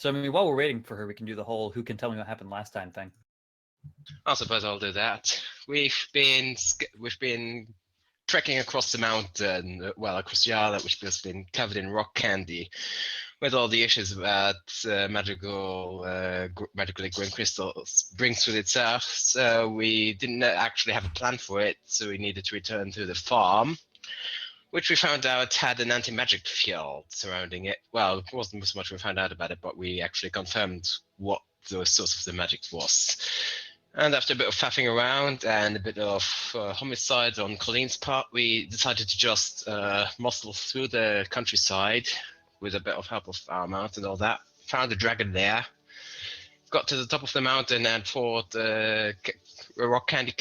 So, I mean, while we're waiting for her, we can do the whole who can tell me what happened last time thing. I suppose I'll do that. We've been trekking across the mountain, well, across the island, which has been covered in rock candy, with all the issues about magically growing crystals brings with itself. So we didn't actually have a plan for it, so we needed to return to the farm, which we found out had an anti-magic field surrounding it. Well, it wasn't so much we found out about it, but we actually confirmed what the source of the magic was. And after a bit of faffing around and a bit of homicide on Colleen's part, we decided to just muscle through the countryside with a bit of help of our mount and all that. Found a dragon there. Got to the top of the mountain and fought a rock candy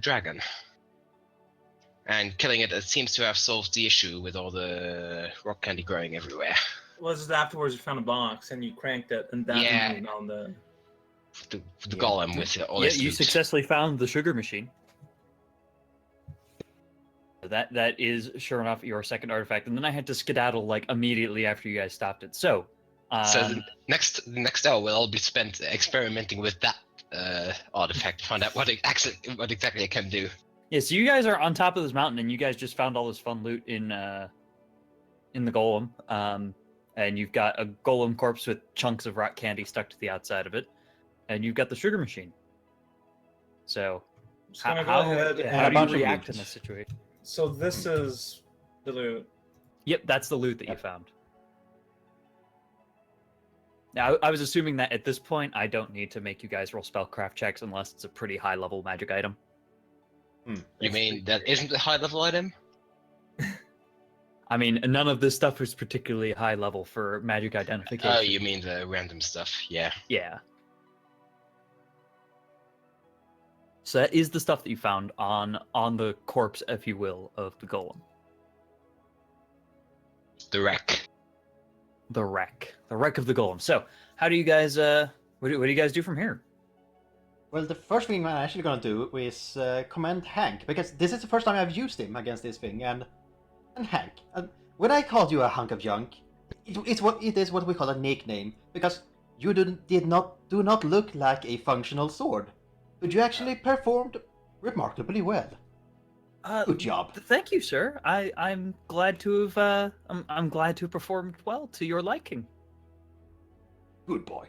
dragon. And killing it seems to have solved the issue with all the rock candy growing everywhere. Well, just afterwards you found a box and you cranked it, and that removed all the golem with all Yeah, his you loot. successfully found the sugar machine. That is sure enough your second artifact, and then I had to skedaddle like immediately after you guys stopped it. So the next hour will all be spent experimenting with that artifact to find out what exactly it can do. yeah, so you guys are on top of this mountain, and you guys just found all this fun loot in the golem. And you've got a golem corpse with chunks of rock candy stuck to the outside of it, and you've got the sugar machine. So how do you react in this situation? So this is the loot. Yep, that's the loot that you found. Now, I was assuming that at this point, I don't need to make you guys roll spellcraft checks unless it's a pretty high-level magic item. You mean that isn't a high-level item? I mean, none of this stuff is particularly high-level for magic identification. Oh, you mean the random stuff, yeah. Yeah. So that is the stuff that you found on the corpse, if you will, of the golem. The wreck. The wreck of the golem. So, how do you guys? What do you guys do from here? Well, the first thing I'm actually gonna do is commend Hank, because this is the first time I've used him against this thing, and Hank, when I called you a hunk of junk, it is what we call a nickname, because you do not look like a functional sword, but you actually performed remarkably well. Good job. Thank you, sir. I'm glad to have I'm glad to have performed well to your liking. Good boy.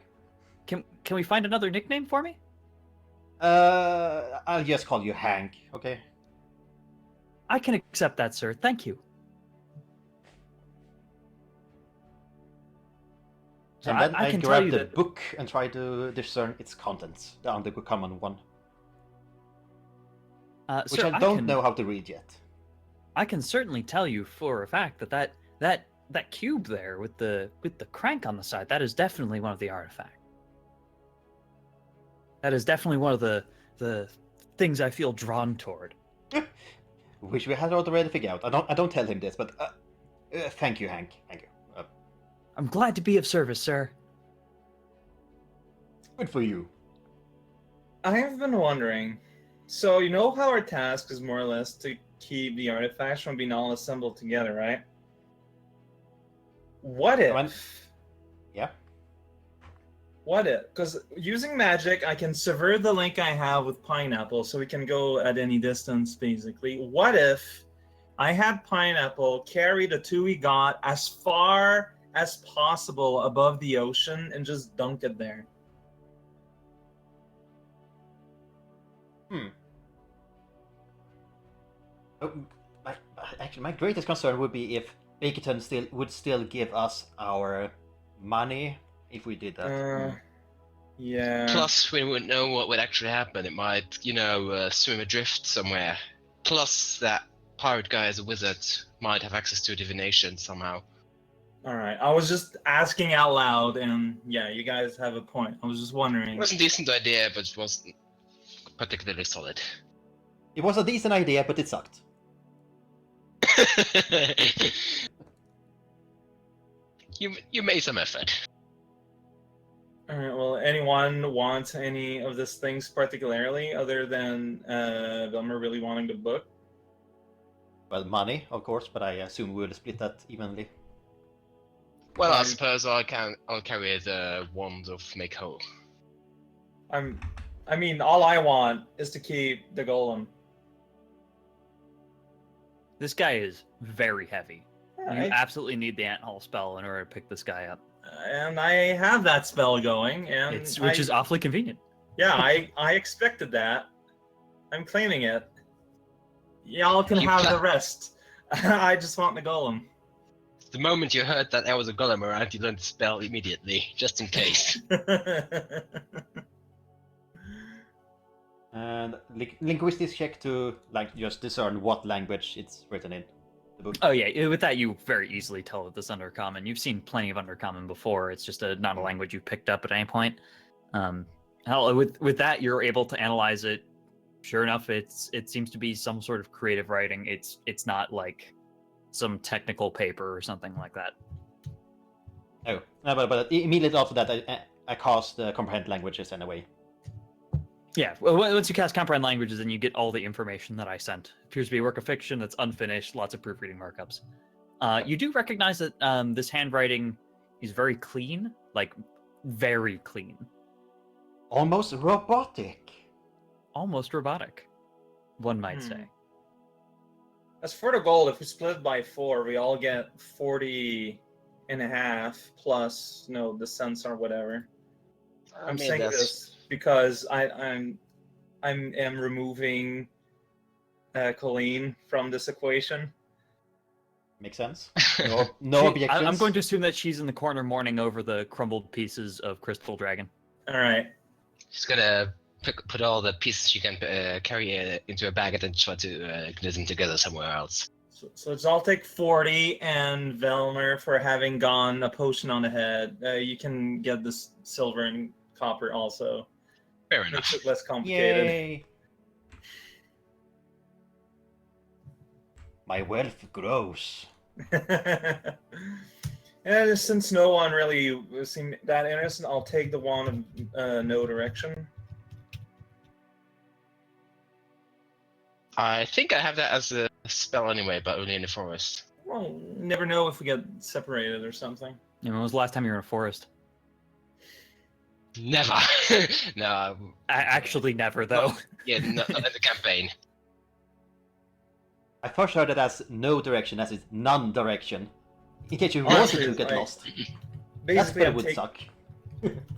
Can we find another nickname for me? I'll just call you Hank, okay? I can accept that, sir. Thank you. So and then I can grab tell you the that... book and try to discern its contents, the uncommon one. Which sir, I don't know how to read yet. I can certainly tell you for a fact that cube there with the crank on the side, that is definitely one of the artifacts. That is definitely one of the things I feel drawn toward. Wish we had already figured out. I don't tell him this, but thank you, Hank. Thank you. I'm glad to be of service, sir. Good for you. I have been wondering. So you know how our task is more or less to keep the artifacts from being all assembled together, right? What if? Yeah. What if? Because using magic, I can sever the link I have with Pineapple, so we can go at any distance, basically. What if I had Pineapple carry the two we got as far as possible above the ocean and just dunk it there? Actually, my greatest concern would be if Bakerton would still give us our money if we did that. Yeah. Plus, we wouldn't know what would actually happen. It might, swim adrift somewhere. Plus, that pirate guy as a wizard might have access to divination somehow. Alright, I was just asking out loud, and yeah, you guys have a point. I was just wondering. It was a decent idea, but it wasn't particularly solid. It was a decent idea, but it sucked. You made some effort. Alright, well, anyone want any of these things particularly, other than Vilmer really wanting the book? Well, money, of course, but I assume we'll split that evenly. Well, I I'm- suppose I'll carry the wand of make whole. I mean, all I want is to keep the golem. This guy is very heavy. You I- absolutely need the ant hole spell in order to pick this guy up. and I have that spell going, and Which is awfully convenient. yeah, I expected that. I'm claiming it. Y'all can You have pla- the rest. I just want the golem. The moment you heard that there was a golem around, you learned the spell immediately, just in case. And linguistics check to like just discern what language it's written in the book. Oh yeah, with that you very easily tell that this Undercommon. You've seen plenty of Undercommon before. It's just not a language you picked up at any point. Hell, with that you're able to analyze it. Sure enough, it seems to be some sort of creative writing. It's not like some technical paper or something like that. Oh, no, but immediately after that, I cast comprehend languages anyway. Yeah, well, once you cast comprehend languages, then you get all the information that I sent. Appears to be a work of fiction that's unfinished, lots of proofreading markups. You do recognize that this handwriting is very clean, like very clean, Almost robotic. almost robotic, one might say. As for the gold, if we split by 4, we all get 40 and a half plus, the cents or whatever. I'm saying this because I am removing Colleen from this equation. Makes sense. No objections. I'm going to assume that she's in the corner mourning over the crumbled pieces of Crystal Dragon. All right. She's gonna put all the pieces she can carry into a bag and then try to knit them together somewhere else. So let's all take 40, and Velmer, for having gone a potion on the head, you can get this silver and copper also. Fair Makes enough. it less complicated. Yay! My wealth grows. And since no one really seemed that interested, I'll take the wand of no direction. I think I have that as a spell anyway, but only in the forest. Well, never know if we get separated or something. When was the last time you were in a forest? Never. No. Actually, never though. Yeah, not in the campaign. I first heard it as no direction, as it's none direction. In case you Honestly, wanted to get like, lost. That's Basically, what I'm would suck.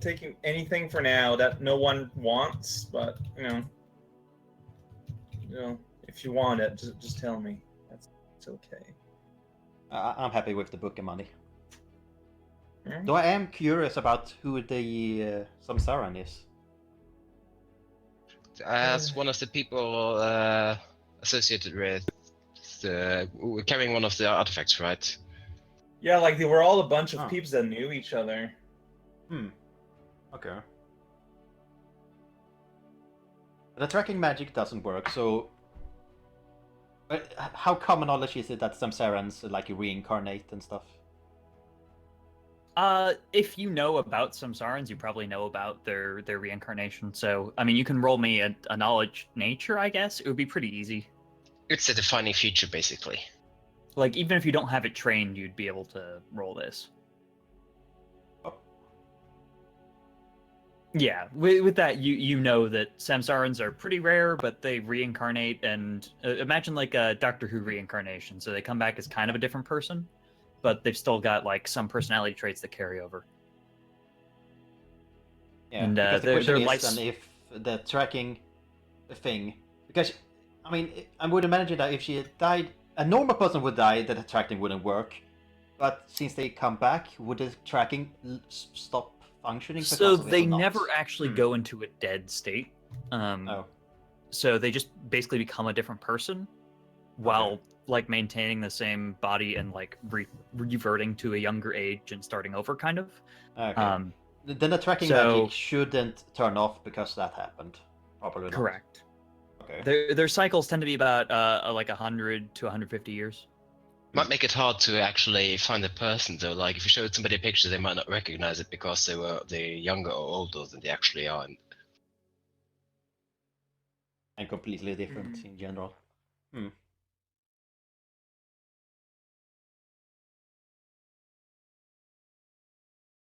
taking anything for now that no one wants, but if you want it, just tell me. It's okay. I'm happy with the book and money. Hmm? Though I am curious about who the Samsaran is. As one of the people associated with carrying one of the artifacts, right? Yeah, like they were all a bunch of Oh. peeps that knew each other. Okay. The tracking magic doesn't work, so... But how common knowledge is it that Samsarans like reincarnate and stuff? If you know about Samsarans, you probably know about their reincarnation. So, I mean, you can roll me a knowledge nature, I guess. It would be pretty easy. It's a defining feature, basically. Like, even if you don't have it trained, you'd be able to roll this. Oh. Yeah, with that, you know that Samsarans are pretty rare, but they reincarnate, and imagine like a Doctor Who reincarnation. So they come back as kind of a different person, but they've still got like some personality traits that carry over. Yeah, And, because the their question is lights- then if the tracking thing... Because, I mean, I would imagine that if she had died... A normal person would die, that the tracking wouldn't work. But since they come back, would the tracking stop functioning? Because So of it they or not? never actually go into a dead state. Oh. So they just basically become a different person while like maintaining the same body and like reverting to a younger age and starting over, kind of. Okay. Then the tracking so- magic shouldn't turn off because that happened. Probably not. Correct. Okay. Their cycles tend to be about like 100 to 150 years. Might make it hard to actually find a person though. Like if you showed somebody a picture, they might not recognize it because they're younger or older than they actually are. And completely different in general.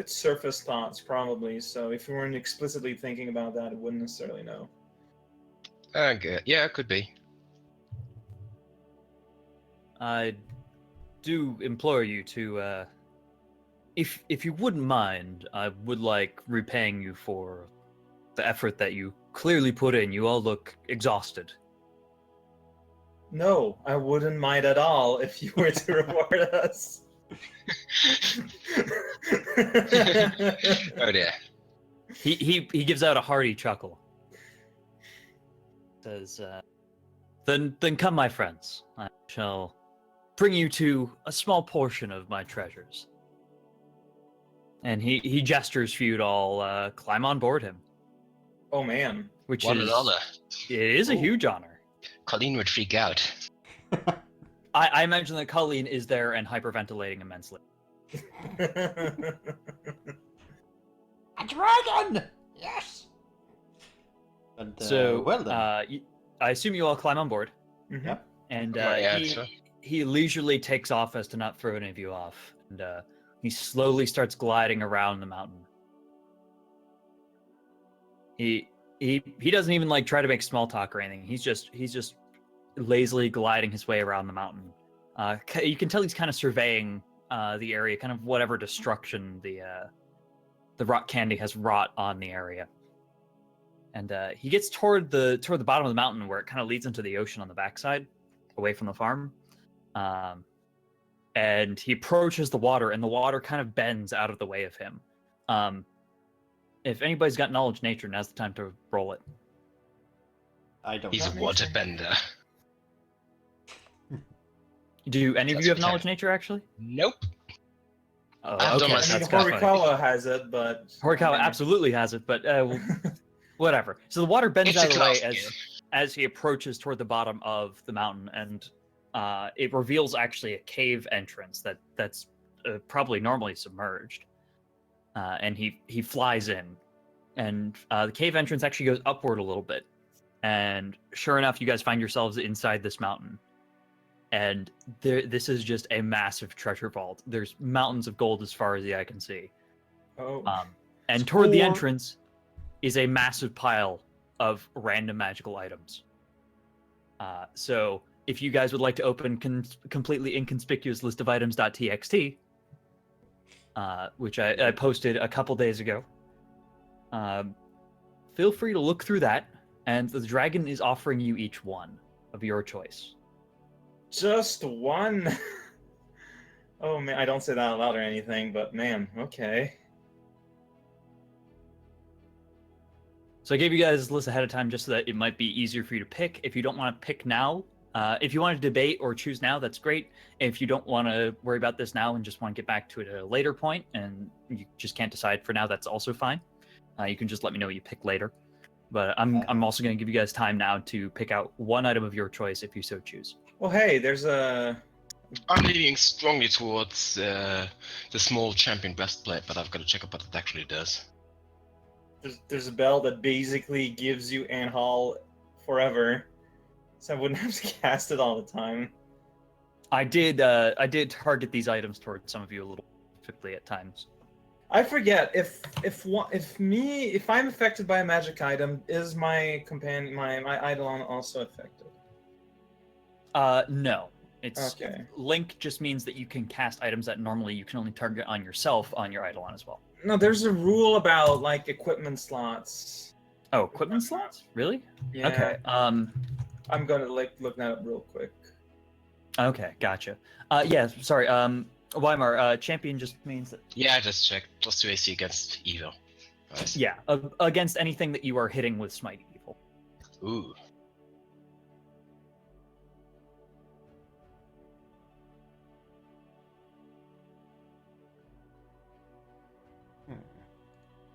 It's surface thoughts, probably. So if you weren't explicitly thinking about that, it wouldn't necessarily know. Good. Yeah, it could be. I do implore you to, if you wouldn't mind, I would like repaying you for the effort that you clearly put in. You all look exhausted. No, I wouldn't mind at all if you were to reward us. Oh dear. He gives out a hearty chuckle. Says, then come, my friends. I shall bring you to a small portion of my treasures. And he gestures for you to all climb on board him. Oh man. Which What is an honor. It is a huge honor. Colleen would freak out. I imagine that Colleen is there and hyperventilating immensely. A dragon! Yes! And, So, well then. I assume you all climb on board. Mhm. Yep. And Yeah, sure. he leisurely takes off as to not throw any of you off. And he slowly starts gliding around the mountain. He doesn't even like try to make small talk or anything. He's just lazily gliding his way around the mountain. You can tell he's kind of surveying the area, kind of whatever destruction the rock candy has wrought on the area. And he gets toward the bottom of the mountain where it kind of leads into the ocean on the backside, away from the farm. And he approaches the water, and the water kind of bends out of the way of him. If anybody's got knowledge nature, now's the time to roll it. I don't He's a know. waterbender. Do any of That's you have okay. knowledge nature, actually? Nope. Oh, I've done okay, my that's I mean, kind of funny. Horikawa has it, but Horikawa absolutely has it, but whatever. So the water bends It's out a of the way class game. as he approaches toward the bottom of the mountain, and it reveals actually a cave entrance that's probably normally submerged. And he flies in, and the cave entrance actually goes upward a little bit. And sure enough, you guys find yourselves inside this mountain. And this is just a massive treasure vault. There's mountains of gold as far as the eye can see. oh, And toward the Score. entrance is a massive pile of random magical items. So if you guys would like to open completely inconspicuous list of items.txt, which I posted a couple days ago, feel free to look through that, and the dragon is offering you each one of your choice. just one. Oh man, I don't say that out loud or anything, but man, okay. So I gave you guys this list ahead of time just so that it might be easier for you to pick. If you don't want to pick now, if you want to debate or choose now, that's great. If you don't want to worry about this now and just want to get back to it at a later point and you just can't decide for now, that's also fine. You can just let me know what you pick later. But I'm also going to give you guys time now to pick out one item of your choice if you so choose. Well, hey, there's a. I'm leaning strongly towards the small champion breastplate, but I've got to check out what it actually does. There's a bell that basically gives you Anhal forever, so I wouldn't have to cast it all the time. I did target these items towards some of you a little quickly at times. I forget if I'm affected by a magic item, is my companion my Eidolon also affected? No. It's Okay. Link just means that you can cast items that normally you can only target on yourself on your Eidolon as well. No, there's a rule about like equipment slots. Oh, equipment slots? Really? Yeah. Okay. I'm gonna look that up real quick. Okay, gotcha. Yeah, sorry. Weimar, champion just means that. Yeah, I just checked. Plus 2 AC against evil. Nice. Yeah, against anything that you are hitting with Smite Evil. Ooh.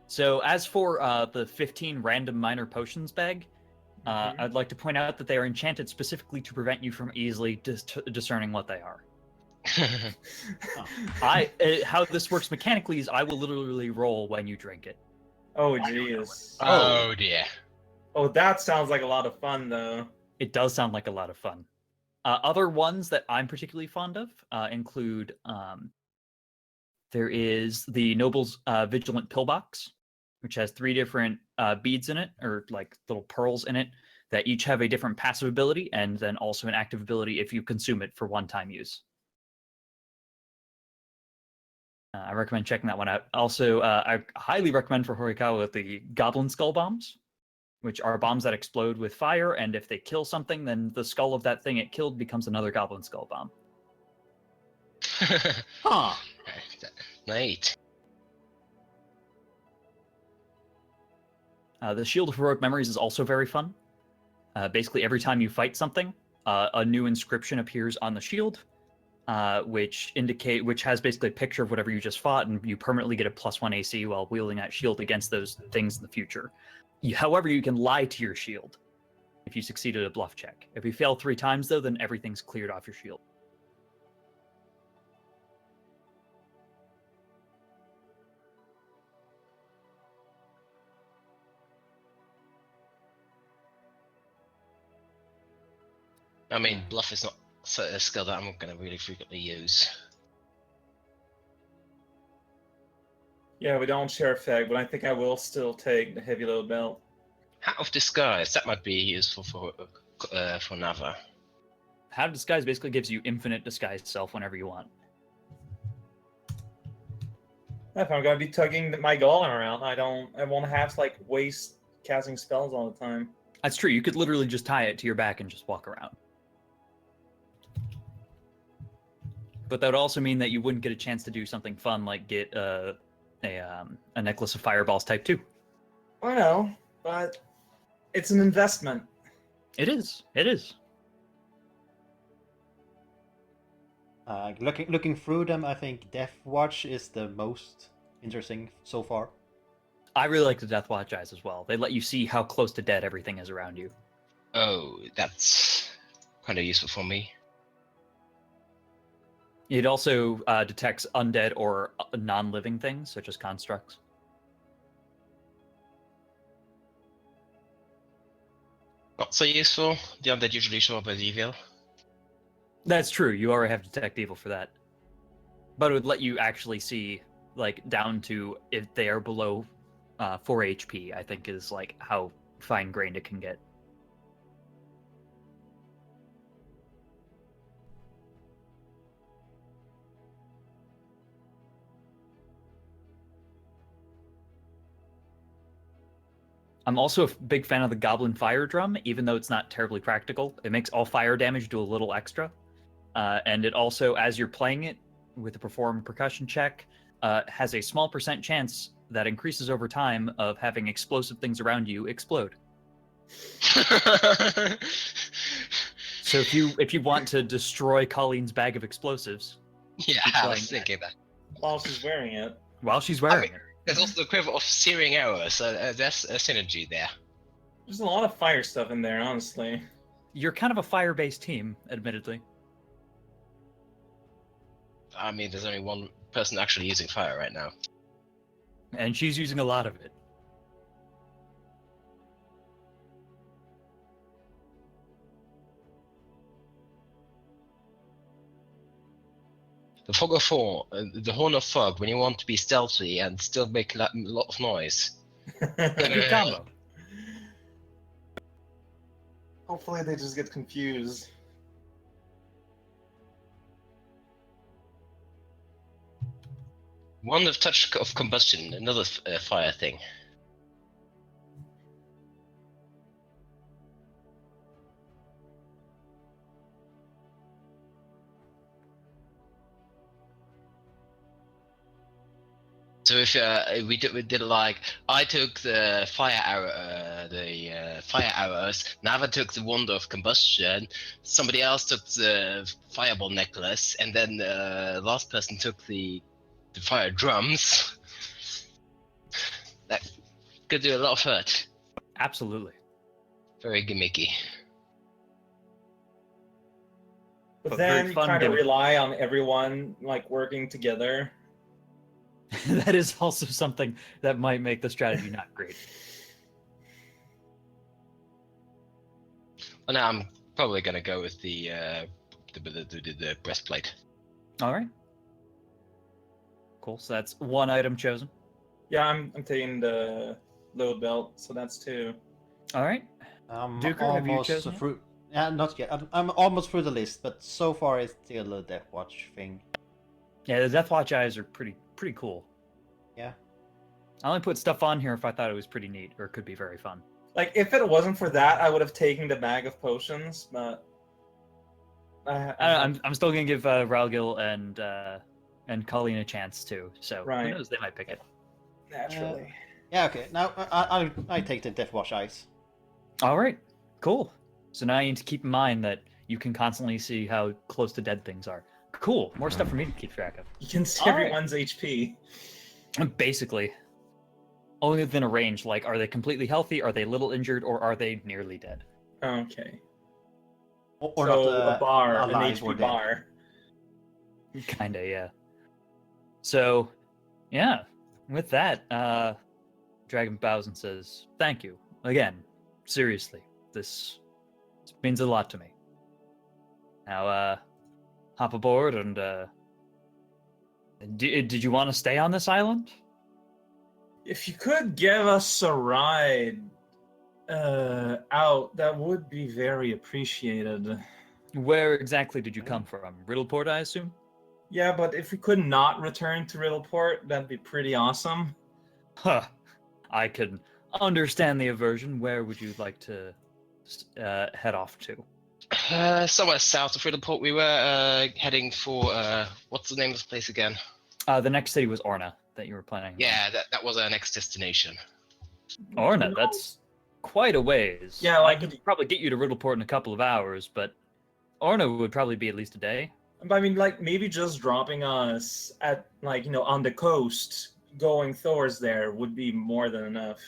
So as for the 15 random minor potions bag, I'd like to point out that they are enchanted specifically to prevent you from easily discerning what they are. How this works mechanically is I will literally roll when you drink it. Oh jeez. Oh dear. Oh, that sounds like a lot of fun though. It does sound like a lot of fun. Other ones that I'm particularly fond of include There is the Noble's Vigilant Pillbox, which has 3 different beads in it, or like little pearls in it, that each have a different passive ability and then also an active ability if you consume it for one-time use. I recommend checking that one out. Also, I highly recommend for Horikawa the Goblin Skull Bombs, which are bombs that explode with fire, and if they kill something, then the skull of that thing it killed becomes another Goblin Skull Bomb. Huh. Right. The Shield of Heroic Memories is also very fun. Basically, every time you fight something, a new inscription appears on the shield, which has basically a picture of whatever you just fought, and you permanently get a +1 AC while wielding that shield against those things in the future. However, you can lie to your shield if you succeeded a bluff check. If you fail 3 times, though, then everything's cleared off your shield. I mean, bluff is not a skill that I'm going to really frequently use. Yeah, we don't share effect, but I think I will still take the heavy load belt. Hat of Disguise, that might be useful for Nava. Hat of Disguise basically gives you infinite disguise self whenever you want. If I'm gonna be tugging my golem around, I won't have to like waste casting spells all the time. That's true. You could literally just tie it to your back and just walk around. But that would also mean that you wouldn't get a chance to do something fun like get a necklace of fireballs type 2. I know, but it's an investment. It is. It is. Looking through them, I think Death Watch is the most interesting so far. I really like the Death Watch eyes as well. They let you see how close to dead everything is around you. Oh, that's kind of useful for me. It also detects undead or non-living things, such as constructs. Not so useful. The undead usually show up as evil. That's true. You already have Detect Evil for that. But it would let you actually see, like, down to if they are below 4 HP, I think is, like, how fine-grained it can get. I'm also a big fan of the Goblin Fire Drum, even though it's not terribly practical. It makes all fire damage do a little extra. And it also, as you're playing it with a performed percussion check, has a small % chance that increases over time of having explosive things around you explode. So if you want to destroy Colleen's bag of explosives, Yeah, keep I playing was thinking that. While she's wearing it. while she's wearing it. There's also the equivalent of searing arrows, so there's a synergy there. There's a lot of fire stuff in there, honestly. You're kind of a fire-based team, admittedly. I mean, there's only one person actually using fire right now. And she's using a lot of it. The Horn of Fog, when you want to be stealthy and still make a lot of noise. Good combo. Hopefully they just get confused. One of Touch of Combustion, another fire thing. So if we did like, I took the fire arrows. Nava took the wand of combustion. Somebody else took the fireball necklace, and then the last person took the fire drums. That could do a lot of hurt. Absolutely. Very gimmicky. But very then you fun kind of gimmick. rely on everyone like working together. That is also something that might make the strategy not great. Well, now I'm probably gonna go with the breastplate. All right. Cool. So that's one item chosen. Yeah, I'm taking the load belt, so that's 2. All right. I'm Duker, have you almost chosen it? through. Yeah, not yet. I'm almost through the list, but so far it's still a Death Watch thing. Yeah, the Death Watch eyes are pretty cool. Yeah. I only put stuff on here if I thought it was pretty neat or could be very fun. Like, if it wasn't for that, I would have taken the bag of potions, but I'm still gonna give Ralgil and Colleen a chance too. So Right. who knows? They might pick it. naturally. Yeah. Okay. Now I take the Death Watch eyes. All right. Cool. So now you need to keep in mind that you can constantly see how close to dead things are. Cool. More stuff for me to keep track of. You can see All right. everyone's HP. Basically, only within a range. Like, are they completely healthy? Are they a little injured? Or are they nearly dead? Okay. Or so not a bar, an alive or HP dead. bar. Kinda, yeah. So, yeah. With that, Dragon bows and says, "Thank you again. Seriously, this means a lot to me. Now, hop aboard and did you want to stay on this island? If you could give us a ride out, that would be very appreciated. Where exactly did you come from? Riddleport, I assume? Yeah, but if we could not return to Riddleport, that'd be pretty awesome. Huh. I can understand the aversion. Where would you like to head off to? Somewhere south of Riddleport, we were heading for what's the name of the place again? The next city was Orna that you were planning on. Yeah, that was our next destination. Orna, No. that's quite a ways. Yeah, I like- could probably get you to Riddleport in a couple of hours, but Orna would probably be at least a day. But I mean, like, maybe just dropping us at, like, on the coast, going towards there would be more than enough.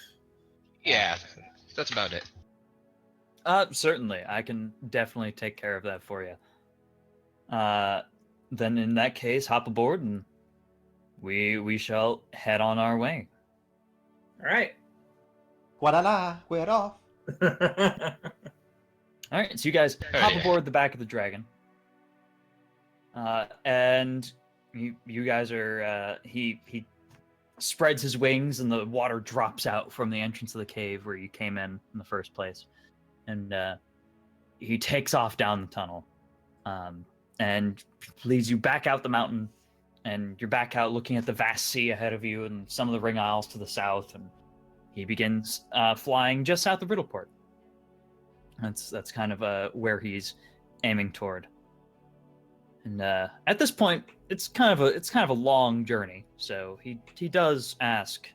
Yeah, that's about it. Certainly. I can definitely take care of that for you. Then in that case, hop aboard and we shall head on our way. All right. Voila, we're off. All right, so you guys Oh, hop yeah. aboard the back of the dragon, and you guys are. He spreads his wings, and the water drops out from the entrance of the cave where you came in the first place, and he takes off down the tunnel, and leads you back out the mountain, and you're back out looking at the vast sea ahead of you, and some of the ring isles to the south, and he begins flying just south of Riddleport. That's kind of where he's aiming toward. And at this point, it's kind of a long journey. So he does ask,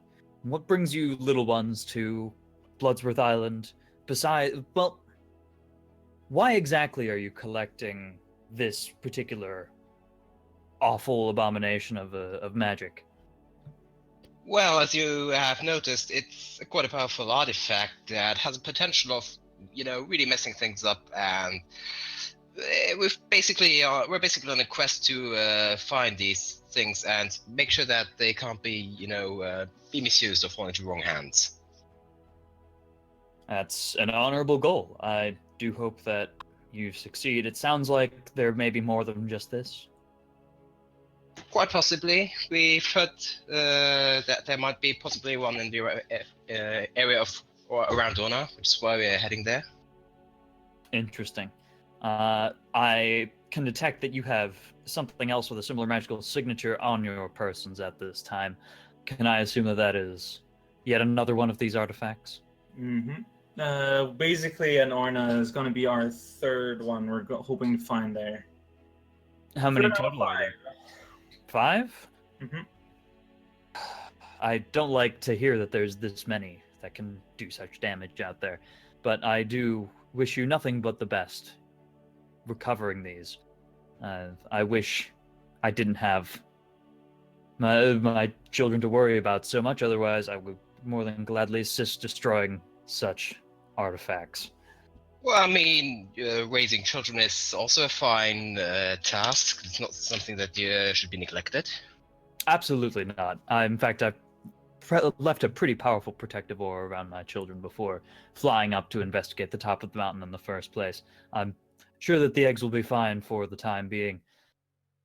"What brings you little ones to Bloodsworth Island? Well, why exactly are you collecting this particular awful abomination of magic?" Well, as you have noticed, it's quite a powerful artifact that has a potential of, really messing things up, and we're basically on a quest to find these things and make sure that they can't be, be misused or fall into wrong hands. That's an honorable goal. I do hope that you succeed. It sounds like there may be more than just this. Quite possibly, we've heard that there might be possibly one in the area of or around Dona, which is why we're heading there. Interesting. I can detect that you have something else with a similar magical signature on your persons at this time. Can I assume that is yet another one of these artifacts? Mm-hmm. Basically, an Orna is going to be our third one we're hoping to find there. How many Third out of total are there? 5. 5? Mhm. I don't like to hear that there's this many that can do such damage out there, but I do wish you nothing but the best recovering these. I wish I didn't have my children to worry about so much, otherwise I would more than gladly assist destroying such artifacts. Well, I mean, raising children is also a fine task. It's not something that should be neglected. Absolutely not. In fact, I've left a pretty powerful protective aura around my children before flying up to investigate the top of the mountain in the first place. I'm sure that the eggs will be fine for the time being.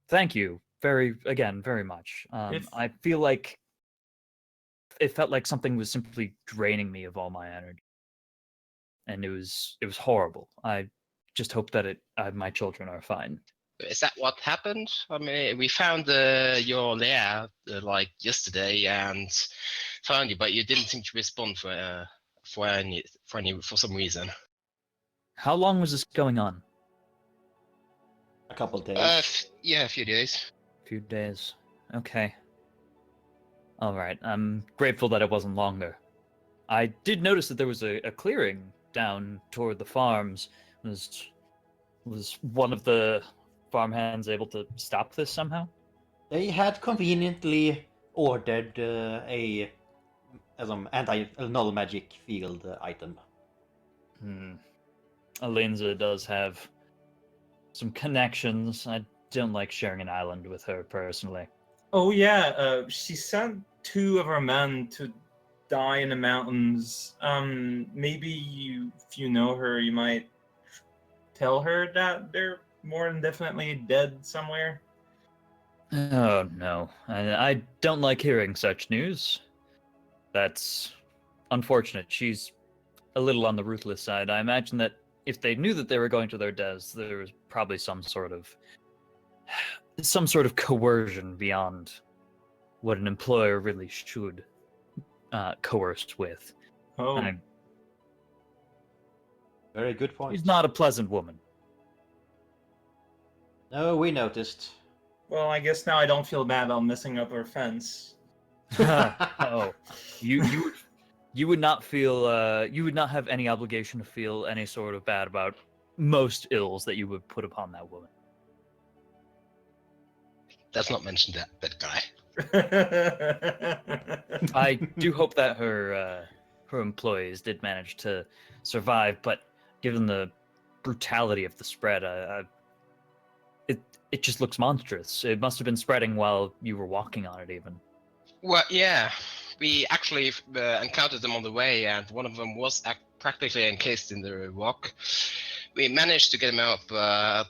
Thank you very much. If- I feel like it felt like something was simply draining me of all my energy, and it was horrible. I just hope that my children are fine. Is that what happened? I mean, we found your lair like yesterday and found you, but you didn't seem to respond for some reason. How long was this going on? A couple days. Yeah, a few days. A few days. Okay. All right. I'm grateful that it wasn't longer. I did notice that there was a clearing down toward the farms. Was one of the farmhands able to stop this somehow? They had conveniently ordered some anti-null magic field item. Alenza does have some connections. I don't like sharing an island with her personally. Oh yeah, she sent 2 of her men to die in the mountains. Maybe if you know her, you might tell her that they're more than definitely dead somewhere. Oh no, I don't like hearing such news. That's unfortunate. She's a little on the ruthless side. I imagine that if they knew that they were going to their deaths, there was probably some sort of coercion beyond what an employer really should coerce with. Oh, Very good point. She's not a pleasant woman. No, we noticed. well, I guess now I don't feel bad about messing up her fence. Oh, you would not feel you would not have any obligation to feel any sort of bad about most ills that you would put upon that woman. Let's not mention that guy. I do hope that her employees did manage to survive, but given the brutality of the spread, it just looks monstrous. It must have been spreading while you were walking on it, even. Well, yeah, we actually encountered them on the way, and one of them was practically encased in the rock. We managed to get him out, but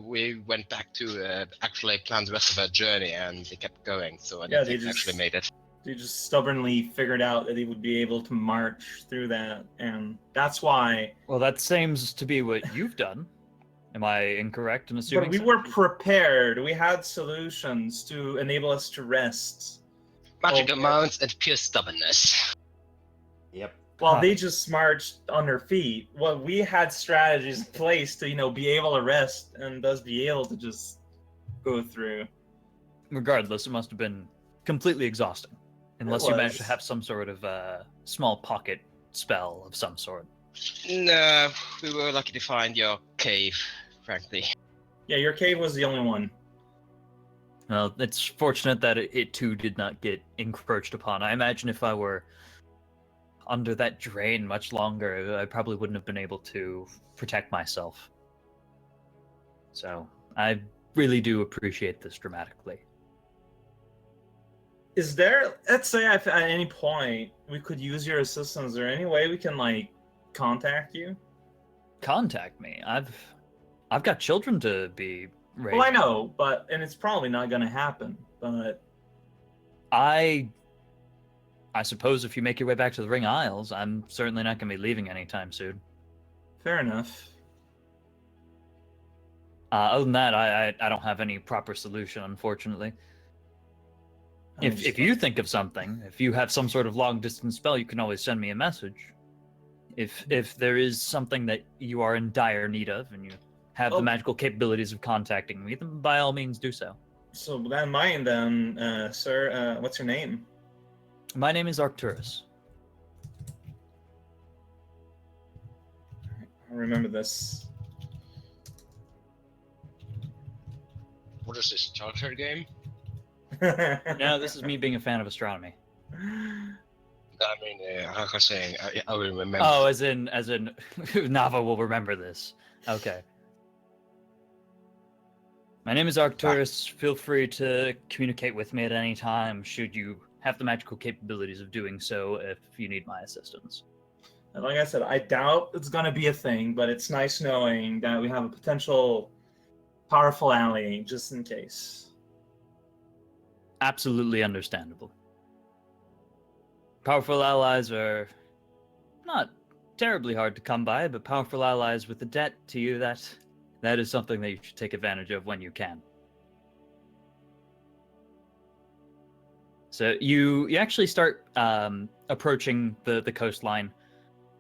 we went back to actually plan the rest of our journey, and they kept going, so I don't think they actually made it. They just stubbornly figured out that he would be able to march through that, and that's why. Well, that seems to be what you've done. Am I incorrect in assuming? But we were prepared. We had solutions to enable us to rest. Magic Oh, amounts and pure stubbornness. Yep. While they just marched on their feet. Well, we had strategies in place to, be able to rest and thus be able to just go through. Regardless, it must have been completely exhausting. Unless you managed to have some sort of small pocket spell of some sort. No, we were lucky to find your cave, frankly. Yeah, your cave was the only one. Well, it's fortunate that it too did not get encroached upon. I imagine if I were under that drain much longer, I probably wouldn't have been able to protect myself. So, I really do appreciate this dramatically. Is there, let's say if at any point we could use your assistance, is there any way we can, contact you? Contact me? I've got children to be raising. Well, I know, and it's probably not going to happen, but... I suppose if you make your way back to the Ring Isles, I'm certainly not going to be leaving anytime soon. Fair enough. Other than that, I don't have any proper solution, unfortunately. If you think of something, if you have some sort of long-distance spell, you can always send me a message. If there is something that you are in dire need of, and you have the magical capabilities of contacting me, then by all means do so. So with that in mind, then, sir, what's your name? My name is Arcturus. I'll remember this. What is this, Star Trek game? No, this is me being a fan of astronomy. I mean, like I was saying, I will remember. Oh, as in, Nava will remember this. Okay. My name is Arcturus. Feel free to communicate with me at any time, should you have the magical capabilities of doing so if you need my assistance. And like I said, I doubt it's going to be a thing, but it's nice knowing that we have a potential powerful ally just in case. absolutely understandable. Powerful allies are not terribly hard to come by, but powerful allies with a debt to you, that is something that you should take advantage of when you can. So you actually start approaching the coastline,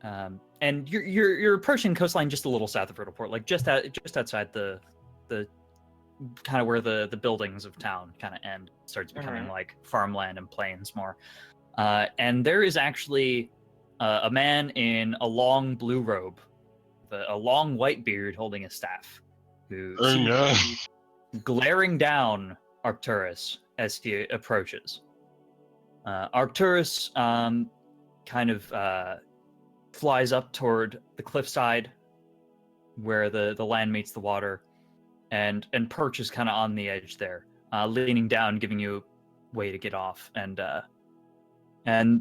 and you're approaching the coastline just a little south of Riddleport, like just outside the kind of where the buildings of town kind of end. It starts becoming like farmland and plains more. And there is actually a man in a long blue robe, a long white beard, holding a staff, who seems to be glaring down Arcturus as he approaches. Arcturus kind of flies up toward the cliffside where the land meets the water, and perches kind of on the edge there, leaning down, giving you a way to get off. And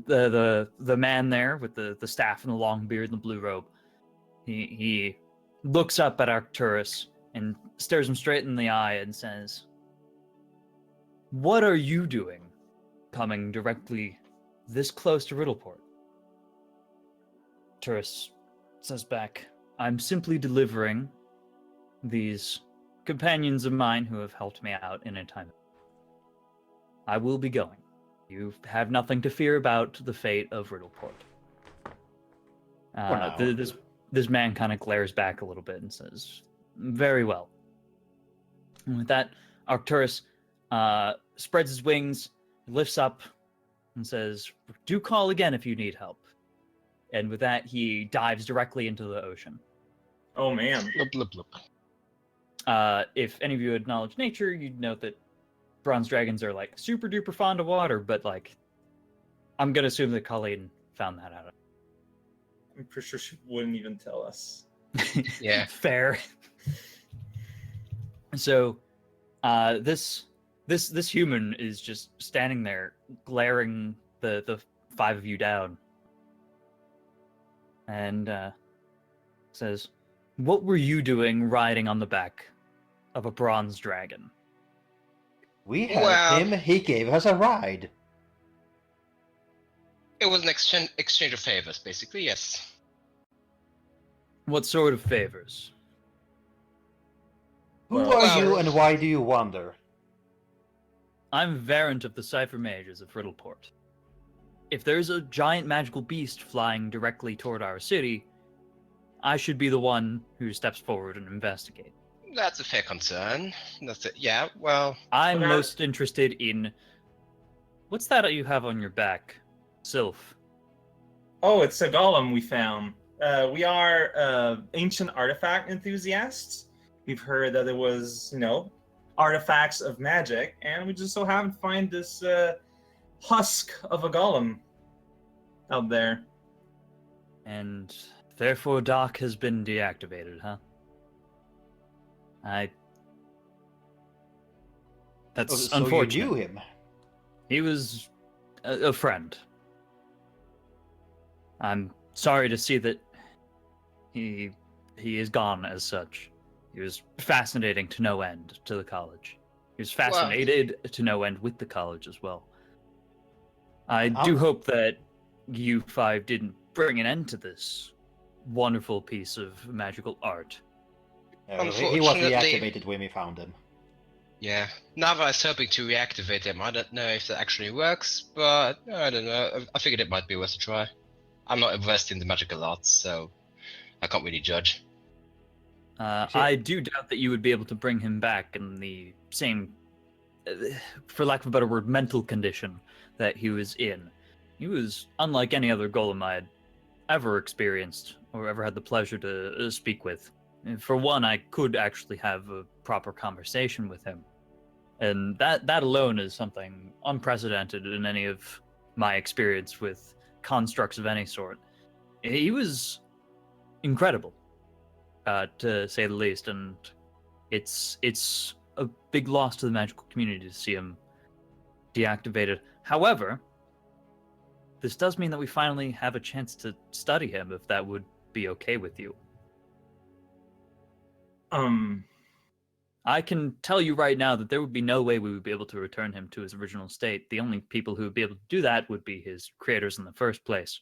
the man there with the staff and the long beard and the blue robe, he looks up at Arcturus and stares him straight in the eye and says, "What are you doing coming directly this close to Riddleport?" Arcturus says back, "I'm simply delivering these companions of mine who have helped me out in a time. I will be going. You have nothing to fear about the fate of Riddleport." This man kind of glares back a little bit and says, "Very well." And with that, Arcturus spreads his wings, lifts up, and says, "Do call again if you need help." And with that, he dives directly into the ocean. Oh man. Blub, blub, blub. If any of you acknowledge nature, you'd note that bronze dragons are like super duper fond of water, but like, I'm gonna assume that Colleen found that out. I'm pretty sure she wouldn't even tell us. Yeah. Fair. So, this human is just standing there, glaring the five of you down, and says, "What were you doing riding on the back of a bronze dragon?" We helped him. He gave us a ride. It was an exchange of favors, basically, yes. What sort of favors? Who Well, are you and why do you wander? I'm Varant of the Cipher Mages of Riddleport. If there's a giant magical beast flying directly toward our city, I should be the one who steps forward and investigate. That's a fair concern. That's it. Yeah, well... I'm Okay. most interested in... What's that you have on your back, Sylph? Oh, it's a golem we found. We are ancient artifact enthusiasts. We've heard that there was, artifacts of magic, and we just so happened to find this husk of a golem out there. And therefore Doc has been deactivated, huh? That's So unfortunate. you knew him. He was a friend. I'm sorry to see that he is gone as such. He was fascinating to no end to the college. He was fascinated to no end with the college as well. I do hope that you five didn't bring an end to this wonderful piece of magical art. He was Unfortunately- deactivated when we found him. Yeah. Nava is hoping to reactivate him. I don't know if that actually works, but I don't know. I figured it might be worth a try. I'm not versed in the magical arts, so I can't really judge. I do doubt that you would be able to bring him back in the same, for lack of a better word, mental condition that he was in. He was unlike any other golem I had ever experienced or ever had the pleasure to speak with. And for one, I could actually have a proper conversation with him. And that alone is something unprecedented in any of my experience with constructs of any sort. He was incredible, to say the least, and it's a big loss to the magical community to see him deactivated. However, this does mean that we finally have a chance to study him, if that would be okay with you. I can tell you right now that there would be no way we would be able to return him to his original state. The only people who would be able to do that would be his creators in the first place.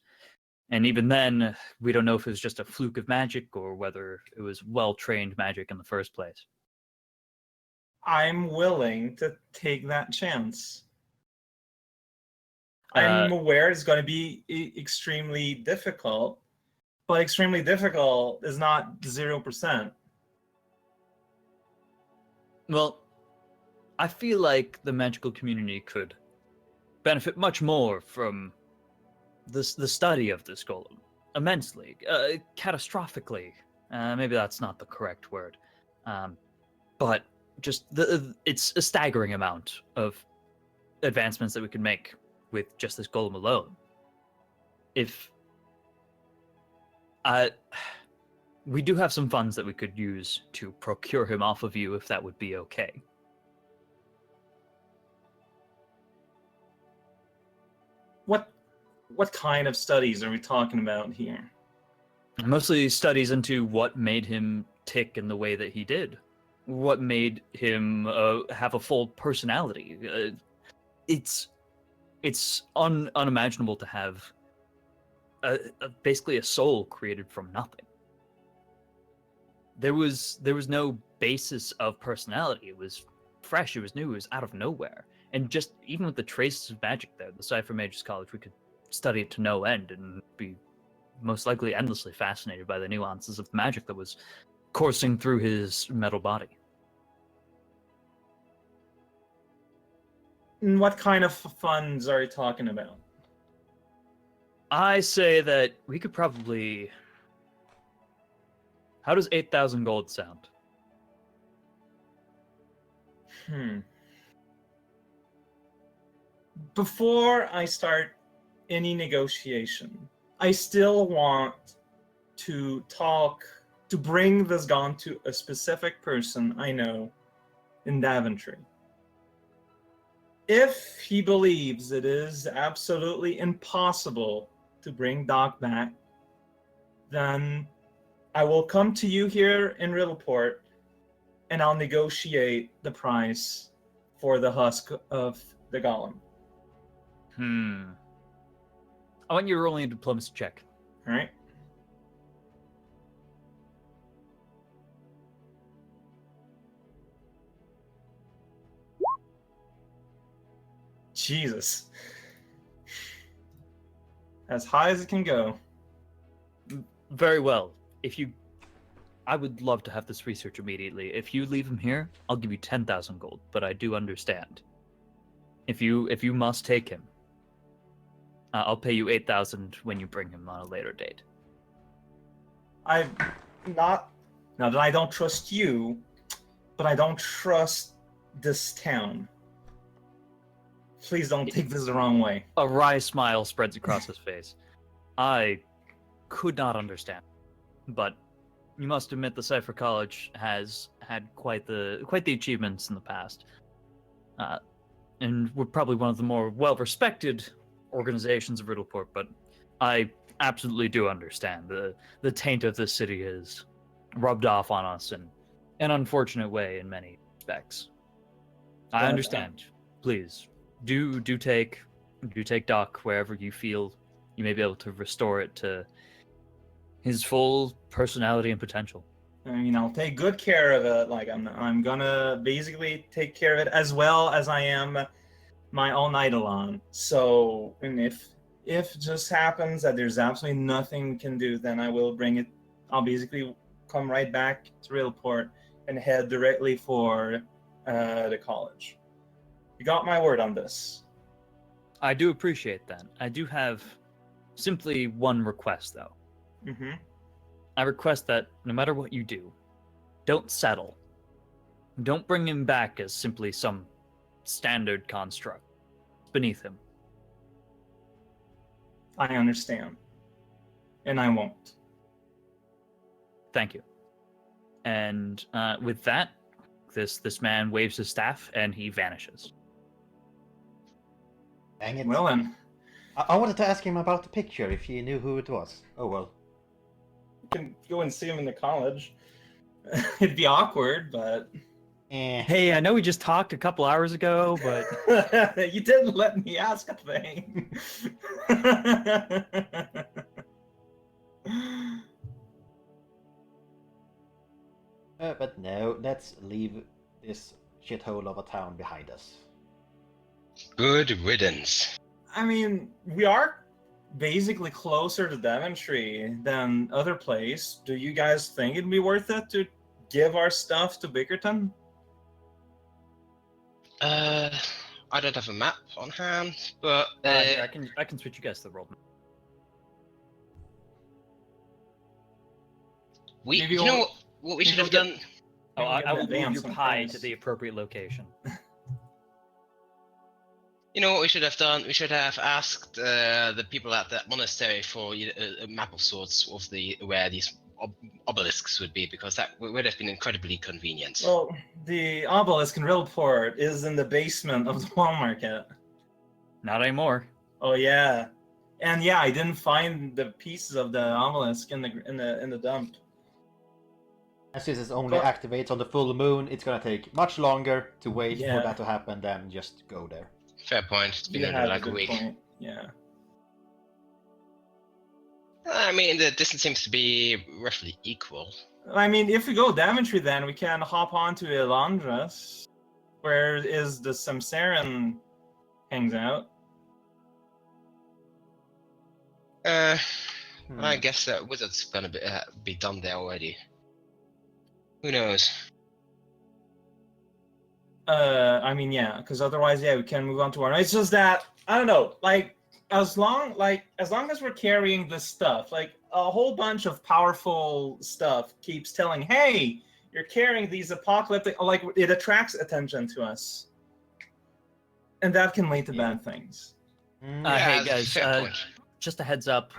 And even then, we don't know if it was just a fluke of magic or whether it was well-trained magic in the first place. I'm willing to take that chance. I'm aware it's going to be extremely difficult, but extremely difficult is not 0%. Well, I feel like the magical community could benefit much more from the study of this golem immensely, catastrophically. Maybe that's not the correct word, but just it's a staggering amount of advancements that we can make with just this golem alone. If we do have some funds that we could use to procure him off of you, if that would be okay. What kind of studies are we talking about here? Mostly studies into what made him tick in the way that he did. What made him have a full personality. It's unimaginable to have basically a soul created from nothing. There was no basis of personality. It was fresh, it was new, it was out of nowhere. And just even with the traces of magic there, the Cypher Mages College, we could study it to no end and be most likely endlessly fascinated by the nuances of magic that was coursing through his metal body. And what kind of funds are you talking about? I say that we could probably... How does 8,000 gold sound? Before I start any negotiation, I still want to bring this gun to a specific person I know in Daventry. If he believes it is absolutely impossible to bring Doc back, then I will come to you here in Riddleport and I'll negotiate the price for the husk of the golem. I want you to roll a diplomacy check. All right. Jesus. As high as it can go. Very well. I would love to have this research immediately. If you leave him here, I'll give you 10,000 gold, but I do understand. If you must take him, I'll pay you 8,000 when you bring him on a later date. Now that I don't trust you, but I don't trust this town. Please don't take this the wrong way. A wry smile spreads across his face. I could not understand, but you must admit the Cypher College has had quite the achievements in the past, and we're probably one of the more well-respected organizations of Riddleport. But I absolutely do understand the taint of this city is rubbed off on us in an unfortunate way in many respects. I understand. Please do take Doc wherever you feel you may be able to restore it to his full personality and potential. I mean, I'll take good care of it. Like I'm gonna basically take care of it as well as I am my own Eidolon. So, and if it just happens that there's absolutely nothing we can do, then I will bring it. I'll basically come right back to Riddleport and head directly for the college. You got my word on this. I do appreciate that. I do have simply one request, though. Mm-hmm. I request that no matter what you do, don't settle. Don't bring him back as simply some standard construct beneath him. I understand. And I won't. Thank you. And with that, this man waves his staff and he vanishes. Dang it. Well then. I wanted to ask him about the picture, if he knew who it was. Oh well. You can go and see him in the college. It'd be awkward, but... Hey, I know we just talked a couple hours ago, but You didn't let me ask a thing. But no, let's leave this shithole of a town behind us. Good riddance. I mean, we are basically closer to Daventry than other place. Do you guys think it'd be worth it to give our stuff to Bickerton? I don't have a map on hand, but here, I can switch you guys to the world map. Maybe you know what we should have done? Oh, I will Damn, move your some pie things. to the appropriate location. You know what we should have done? We should have asked the people at that monastery for a map of sorts of where these obelisks would be, because that would have been incredibly convenient. Well, the obelisk in Realport is in the basement of the wall market. Not anymore. Oh yeah, and yeah, I didn't find the pieces of the obelisk in the dump. And since it only But- activates on the full moon, it's gonna take much longer to wait Yeah. for that to happen than just go there. Fair point. It's been You under have like a a good week. point. Yeah. I mean, the distance seems to be roughly equal. I mean, if we go Daventry, then we can hop on to Elandras, where is the Samsarian hangs out. I Hmm. guess that wizard's gonna be done there already. Who knows? I mean, yeah, because otherwise, yeah, we can move on to our. It's just that I don't know, like as long as we're carrying this stuff, like a whole bunch of powerful stuff keeps telling, hey, you're carrying these apocalyptic, like it attracts attention to us, and that can lead to Yeah. bad things. Hmm. Hey that's a guys, fair point. just a heads up.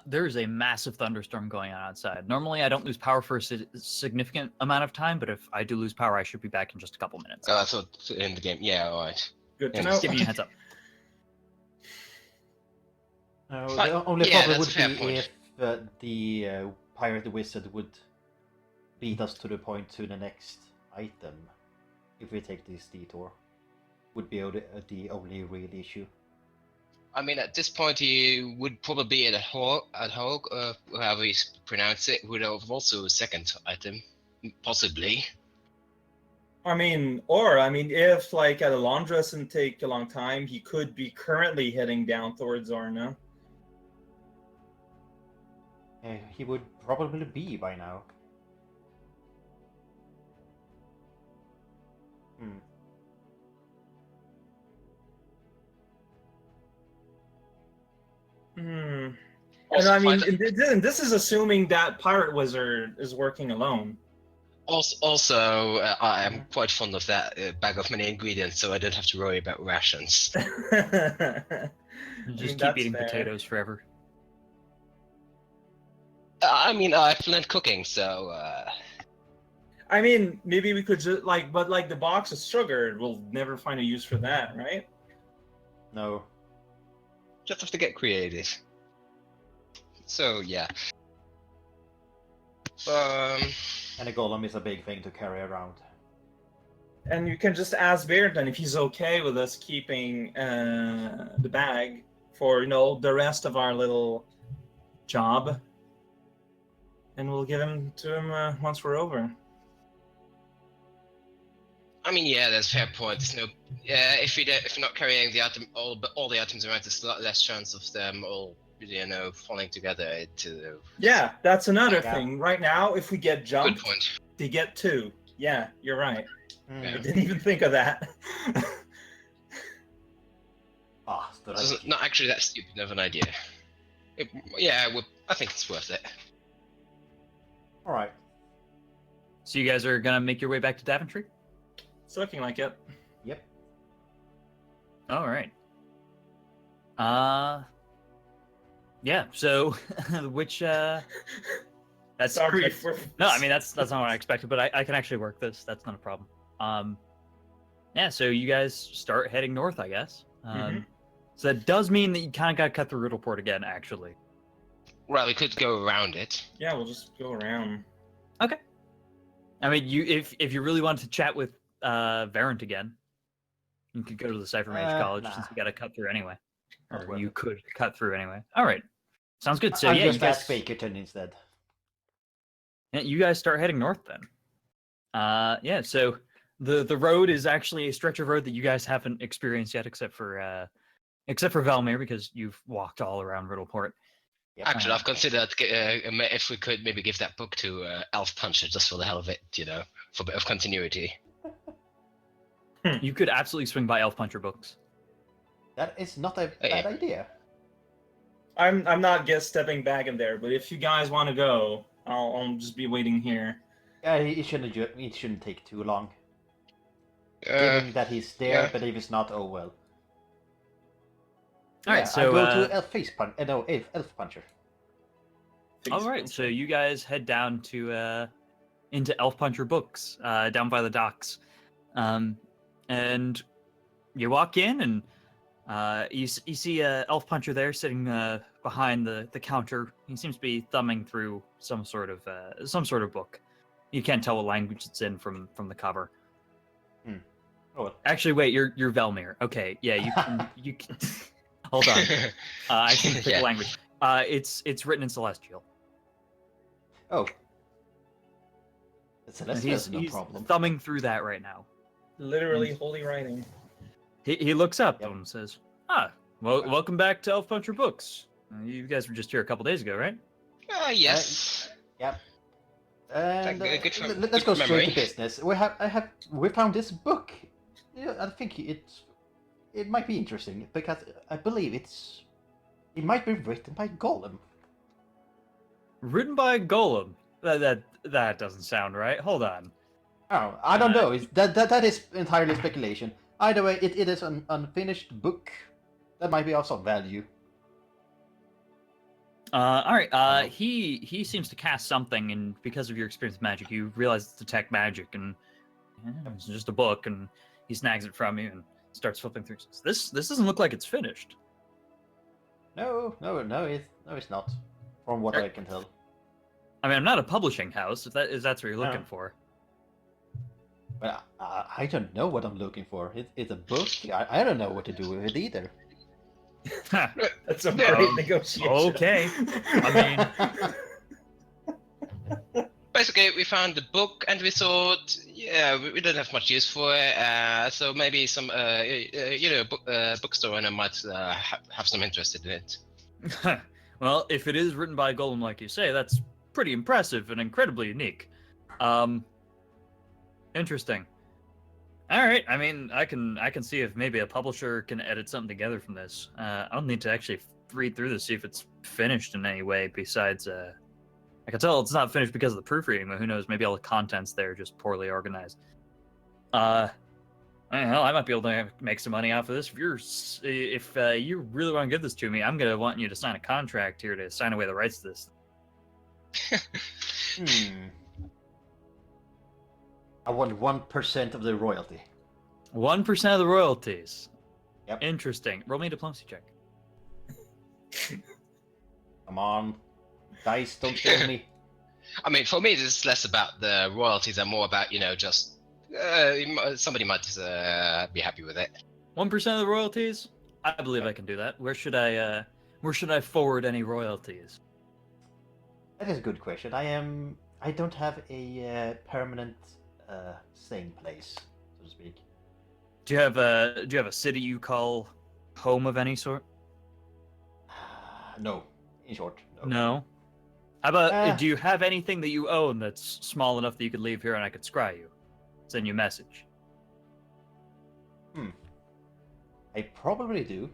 There's a massive thunderstorm going on outside. Normally, I don't lose power for a significant amount of time, but if I do lose power, I should be back in just a couple minutes. I thought in the game. Yeah, alright. Good to Yeah, know. just Giving you a heads up. No, Fine. the only Yeah, problem that's would a fair be point. if the pirate wizard would beat us to the point to the next item. If we take this detour, would be the only real issue. I mean, at this point, he would probably be at Hog, however you pronounce it, would have also a second item, possibly. I mean, if like at Elandras and take a long time, he could be currently heading down towards Orna. He would probably be by now. Hmm. Hmm. Also, And I mean, find- this is assuming that pirate wizard is working alone. Also, I am quite fond of that bag of many ingredients, so I don't have to worry about rations. Just keep that's eating fair. potatoes forever. I mean, I've learned cooking, so I mean, maybe we could just but the box of sugar, we'll never find a use for that, right? No. just have to get creative. So yeah. And a golem is a big thing to carry around. And you can just ask Bearden if he's okay with us keeping the bag for the rest of our little job, and we'll give him to him once we're over. I mean, yeah, that's a fair point. There's no, if you're not carrying the item, all the items around, there's a lot less chance of them all, falling together to. Yeah, that's another Yeah. thing. Right now, if we get Good jumped, point. they get 2. Yeah, you're right. Hmm. I didn't even think of that. Bastard. This is not actually that stupid of an idea. I think it's worth it. Alright. So you guys are gonna make your way back to Daventry? It's looking like it. Yep. All right. Yeah. So, which that's Sorry pretty. for- No, I mean that's not what I expected, but I can actually work this. That's not a problem. Yeah. So you guys start heading north, I guess. Mhm. So that does mean that you kind of got to cut through Riddleport again, actually. Well, we could go around it. Yeah, we'll just go around. I mean, if you really wanted to chat with Varant again. You could go to the Cypher Mage College since you got to cut through anyway. Not Or worth you it. could cut through anyway. All right. Sounds good. So I'll yeah, just you guys, ask Bakerton instead. yeah, you guys start heading north then. Yeah, so the road is actually a stretch of road that you guys haven't experienced yet, except for Valmir, because you've walked all around Riddleport. Yep. Actually, I've considered if we could maybe give that book to Elf Puncher just for the hell of it, for a bit of continuity. You could absolutely swing by Elf Puncher books. That is not a bad idea. I'm not guest stepping back in there, but if you guys want to go, I'll just be waiting here. Yeah, it shouldn't take too long. Given that he's there, yeah. but if he's not, oh well. All right, Yeah, so I'll go to Elf Puncher. all right, so you guys head down to into Elf Puncher Books, down by the docks, and you walk in and you see Elf Puncher there sitting behind the counter. He seems to be thumbing through some sort of book. You can't tell what language it's in from the cover. Oh. Actually, wait, you're Velmir. Okay, yeah, you can. Hold on, I can pick Yeah. the language. It's written in Celestial. Oh. That's He's no problem. thumbing through that right now. Literally holy writing. He looks up Yep. and says, well, welcome back to Elf Puncher Books. You guys were just here a couple days ago, right? Yes. Yep. And Good for- let's good go for straight memory. to business. We found this book. Yeah, I think it might be interesting because I believe it might be written by Golem. Written by Golem. That doesn't sound right. Hold on. Oh, I don't know. That is entirely speculation. Either way, it is an unfinished book that might be of some value. All right. Hello. He seems to cast something, and because of your experience with magic, you realize it's detect magic, and it's just a book, and he snags it from you and starts flipping through. This doesn't look like it's finished. No, it's not. From what I can tell. I mean, I'm not a publishing house. If that's what you're looking No. for. But I don't know what I'm looking for. It's a book. I don't know what to do with it either. That's a Yeah. great negotiation. Okay. I mean, Basically, we found the book and we thought, yeah, we didn't have much use for it, so maybe some, bookstore owner might have some interest in it. well, if it is written by Golem, like you say, that's pretty impressive and incredibly unique. Interesting. All right. I mean, I can see if maybe a publisher can edit something together from this. I'll need to actually read through this, see if it's finished in any way. Besides, I can tell it's not finished because of the proofreading, but who knows? Maybe all the contents there are just poorly organized. I don't know. I might be able to make some money off of this. If you really want to give this to me, I'm gonna want you to sign a contract here to sign away the rights to this. I want 1% of the royalty. 1% of the royalties. Yep. Interesting. Roll me a diplomacy check. Come on. Dice, don't fail me. I mean, for me, it's less about the royalties and more about, just somebody might be happy with it. 1% of the royalties? I believe I can do that. Where should I forward any royalties? That is a good question. I don't have a permanent staying place, so to speak. Do you have a city you call home of any sort? No. In short, no. No. How about do you have anything that you own that's small enough that you could leave here and I could scry you? Send you a message. I probably do.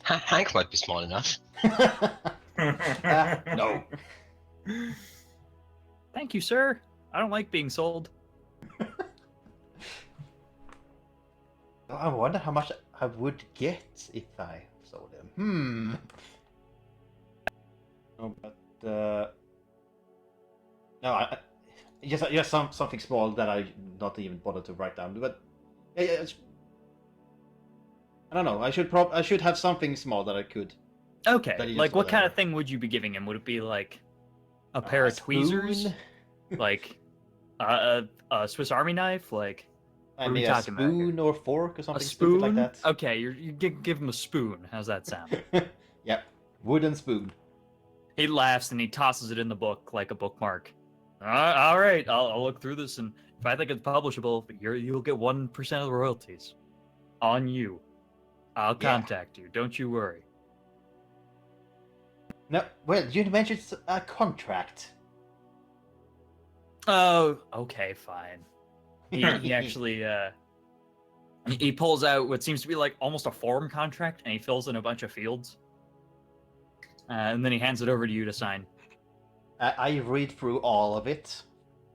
Hank might be small enough. No. Thank you, sir. I don't like being sold. I wonder how much I would get if I sold him. No, but no, I just something small that I not even bothered to write down. But I don't know. I should have something small that I could. Okay. That he Like, just what kind whatever. of thing would you be giving him? Would it be like a pair of tweezers? spoon? Like A Swiss Army knife, like I what are we mean, a talking about here? spoon or fork or A something stupid like spoon? that. Okay, you give him a spoon. How's that sound? Yep, wooden spoon. He laughs and he tosses it in the book like a bookmark. All right, I'll look through this, and if I think it's publishable, you'll get 1% of the royalties on you. I'll Yeah. contact you. Don't you worry. No, well, you mentioned a contract. Oh, okay, fine. He actually he pulls out what seems to be like almost a form contract, and he fills in a bunch of fields, and then he hands it over to you to sign. I read through all of it.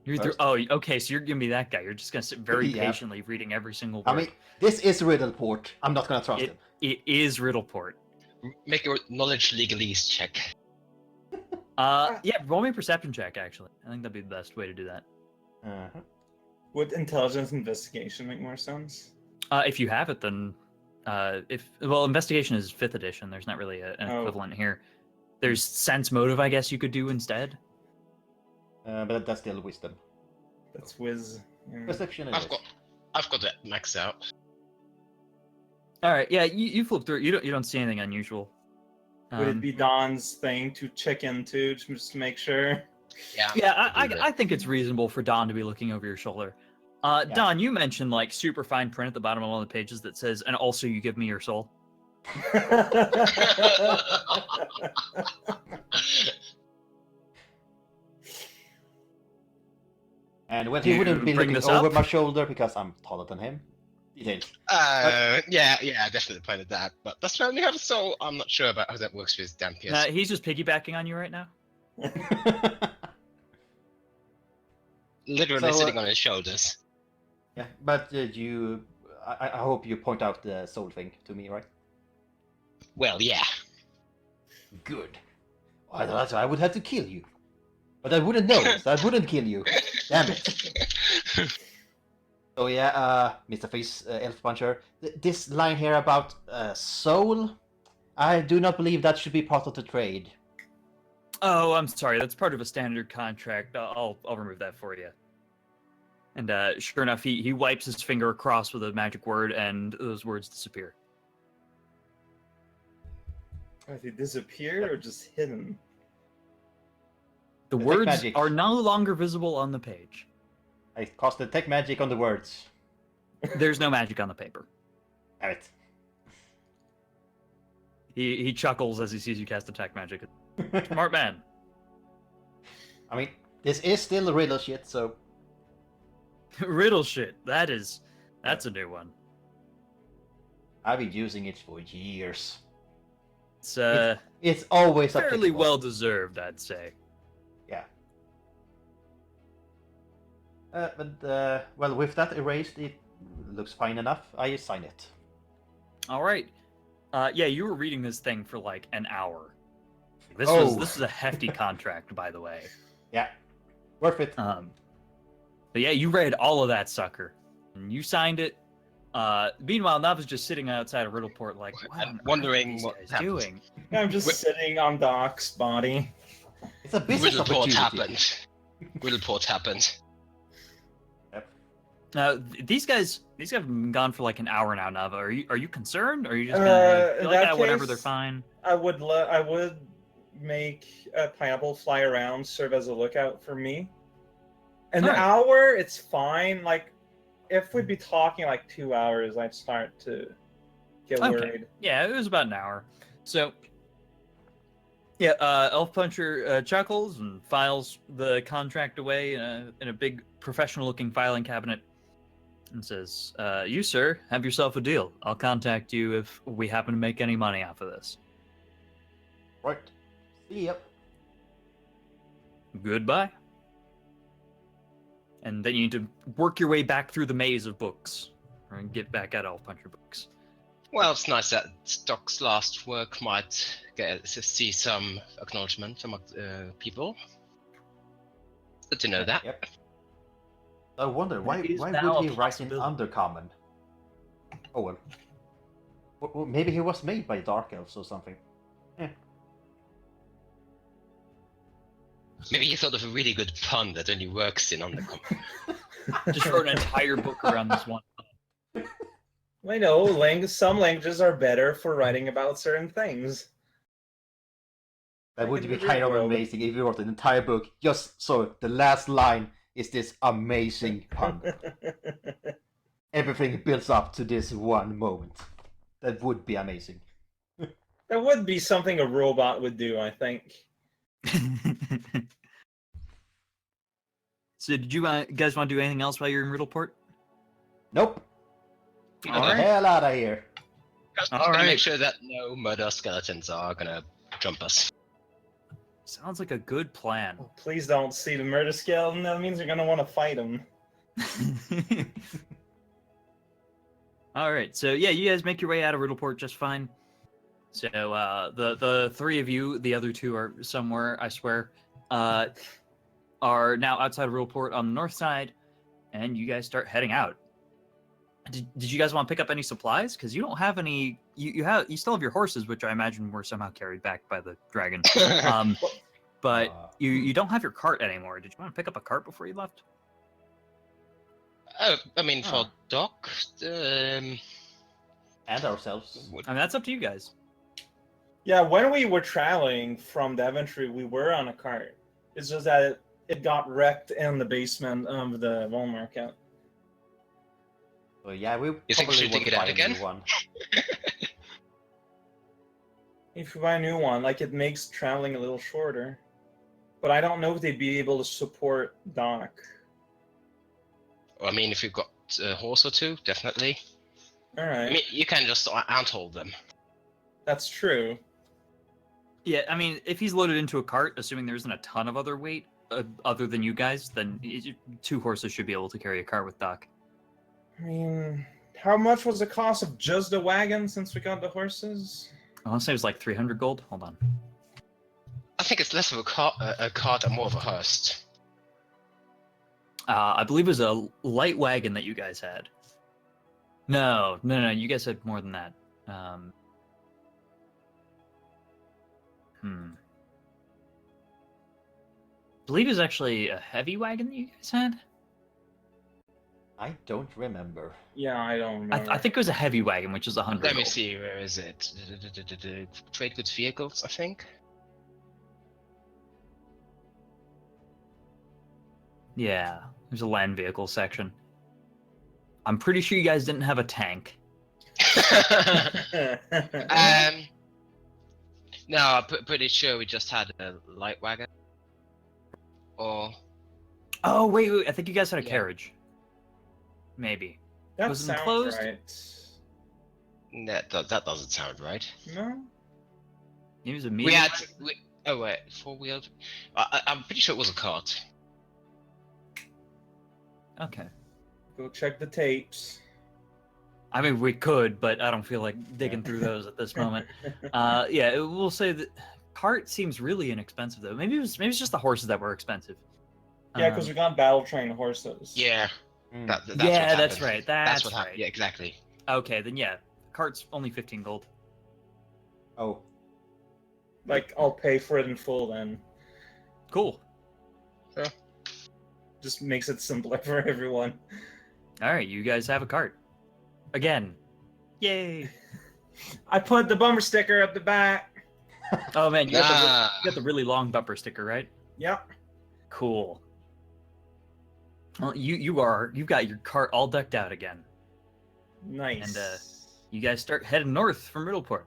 You're through, oh, okay, so you're giving me that guy. You're just gonna sit very Yeah. patiently reading every single word. I mean, this is Riddleport. I'm not gonna trust him. It is Riddleport. Make your knowledge legalese check. Yeah, roll me a perception check. Actually, I think that'd be the best way to do that. Uh-huh. Would intelligence investigation make more sense? If you have it, then investigation is 5th edition. There's not really an equivalent here. There's sense motive, I guess you could do instead. But that's still wisdom. That's whiz. Yeah. Perception it I've is. got that maxed out. All right, yeah, you flip through it. You don't see anything unusual. Would it be Don's thing to check into just to make sure? Yeah. Yeah, I think it's reasonable for Don to be looking over your shoulder. Don, you mentioned like super fine print at the bottom of one of the pages that says, "And also, you give me your soul." And when he wouldn't be bring looking this over up? my shoulder because I'm taller than him. Details. Yeah, I definitely pointed that. But that's only have a soul. I'm not sure about how that works with Dampius. He's just piggybacking on you right now. Literally So, sitting on his shoulders. Yeah, but I hope you point out the soul thing to me, right? Well, yeah. Good. Otherwise, I would have to kill you. But I wouldn't know, so I wouldn't kill you. Damn it. So yeah, Mr. Face, Elf Puncher, this line here about soul, I do not believe that should be part of the trade. Oh, I'm sorry. That's part of a standard contract. I'll remove that for you. And sure enough, he wipes his finger across with a magic word, and those words disappear. Are they disappeared or just hidden? The Detect words magic. are no longer visible on the page. I cast detect magic on the words. There's no magic on the paper. Damn it. He chuckles as he sees you cast detect magic. Smart man. I mean, this is still riddle shit, so... Riddle shit. That's a new one. I've been using it for years. It's It's always fairly applicable. well deserved, I'd say. Yeah. Well, with that erased, it looks fine enough. I sign it. All right. Yeah, you were reading this thing for like an hour. This is a hefty contract, by the way. Yeah. Worth it. But yeah, you read all of that sucker, and you signed it. Meanwhile, Nava's just sitting outside of Riddleport, like, what on wondering earth are what these guys happened. doing? I'm just sitting on Doc's body. It's a business Riddleport opportunity. happened. Riddleport happened. These guys have been gone for like an hour now, Nava. Are you concerned? Or are you just In gonna be like, that whatever, case, they're fine? I would make a pineapple fly around, serve as a lookout for me. An Alright. hour, it's fine. Like, if we'd be talking like 2 hours, I'd start to get Okay. worried. Yeah, it was about an hour. So, yeah, Elf Puncher chuckles and files the contract away in a big professional-looking filing cabinet and says, you, sir, have yourself a deal. I'll contact you if we happen to make any money off of this. Right. See ya. Goodbye. And then you need to work your way back through the maze of books and get back at Elf Puncher books. Well, it's nice that Doc's last work might get to see some acknowledgement from people. Good to know that. Yep. I wonder, why It is would now he a write in possibility. Undercommon? Oh well. Well, maybe he was made by Dark Elves or something. Maybe he thought of a really good pun that only works in Undercommon. Just wrote an entire book around this one. I know, some languages are better for writing about certain things. That Like would in be the kind real of world. amazing if you wrote an entire book just so the last line is this amazing pun. Everything builds up to this one moment. That would be amazing. That would be something a robot would do, I think. So did you guys want to do anything else while you're in Riddleport? Nope. All Get the right. hell out of here. Just All gonna right. make sure that no murder skeletons are gonna jump us. Sounds like a good plan. Oh, please don't see the murder skeleton. That means you're gonna want to fight him. All right, so yeah, you guys make your way out of Riddleport just fine. So the three of you, the other two are somewhere, I swear, are now outside of Riddleport on the north side, and you guys start heading out. Did you guys want to pick up any supplies? Because you don't have any. You still have your horses, which I imagine were somehow carried back by the dragon. But you don't have your cart anymore. Did you want to pick up a cart before you left? Oh, I mean, for Huh. Doc, And ourselves. I mean, that's up to you guys. Yeah, when we were traveling from Daventry, we were on a cart. It's just that it got wrecked in the basement of the wool market. So yeah, we You think we probably should won't dig it out buy a again? new one. If you buy a new one, like it makes traveling a little shorter. But I don't know if they'd be able to support Doc. I mean, if you've got a horse or two, definitely. All I right, mean, you can just outhold them. that's true. Yeah, I mean, if he's loaded into a cart, assuming there isn't a ton of other weight other than you guys, then two horses should be able to carry a cart with Doc. I mean, how much was the cost of just the wagon since we got the horses? I want to say it was like 300 gold. Hold on. I think it's less of a cart and more of a hearse. I believe it was a light wagon that you guys had. No, you guys had more than that. I believe it was actually a heavy wagon that you guys had. I don't remember. Yeah, I don't remember. I think it was a heavy wagon, which is 100 Let me gold. see, where is it? Trade goods vehicles, I think. Yeah, there's a land vehicle section. I'm pretty sure you guys didn't have a tank. No, I'm pretty sure we just had a light wagon. Or Oh, wait, I think you guys had a Yeah. carriage. Maybe. that Was it sounds enclosed? right. that doesn't sound right. No? It was a We medium. had. Oh wait, four-wheeled. I'm pretty sure it was a cart. Okay. Go check the tapes. I mean, we could, but I don't feel like digging through those at this moment. Yeah, we'll say that cart seems really inexpensive though. Maybe it's just the horses that were expensive. Yeah, because we got battle trained horses. Yeah. Hmm. That's what yeah, happened. that's right. That's what right. happened. Yeah, exactly. Okay, then yeah, cart's only 15 gold. Oh, Like, I'll pay for it in full then. Cool. Just makes it simpler for everyone. All right, you guys have a cart. Again. Yay. I put the bumper sticker at the back. Oh man, you Nah. got the really long bumper sticker, right? Yep. Cool. Well, you've got your cart all decked out again. Nice. And, You guys start heading north from Riddleport.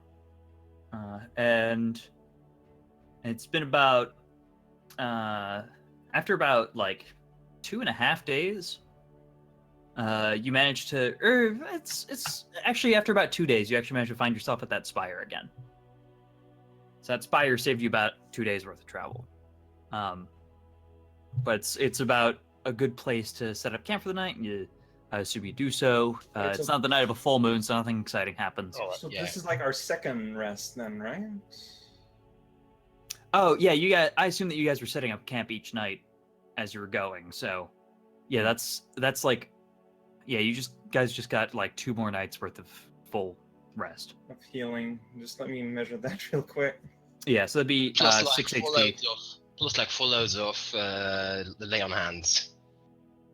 And it's been about after about like 2.5 days, you managed to it's actually after about 2 days, you actually managed to find yourself at that spire again. So that spire saved you about 2 days worth of travel. But it's about a good place to set up camp for the night. I assume you do so. It's not the night of a full moon, so nothing exciting happens. Oh, So yeah. this is like our second rest then, right? Oh yeah, you guys. I assume that you guys were setting up camp each night as you were going. So yeah, that's like, yeah, you guys just got like 2 more nights worth of full rest. Of healing. Just let me measure that real quick. Yeah, so that'd be Just 6 full HP. loads of Plus, like, full loads of the lay on hands.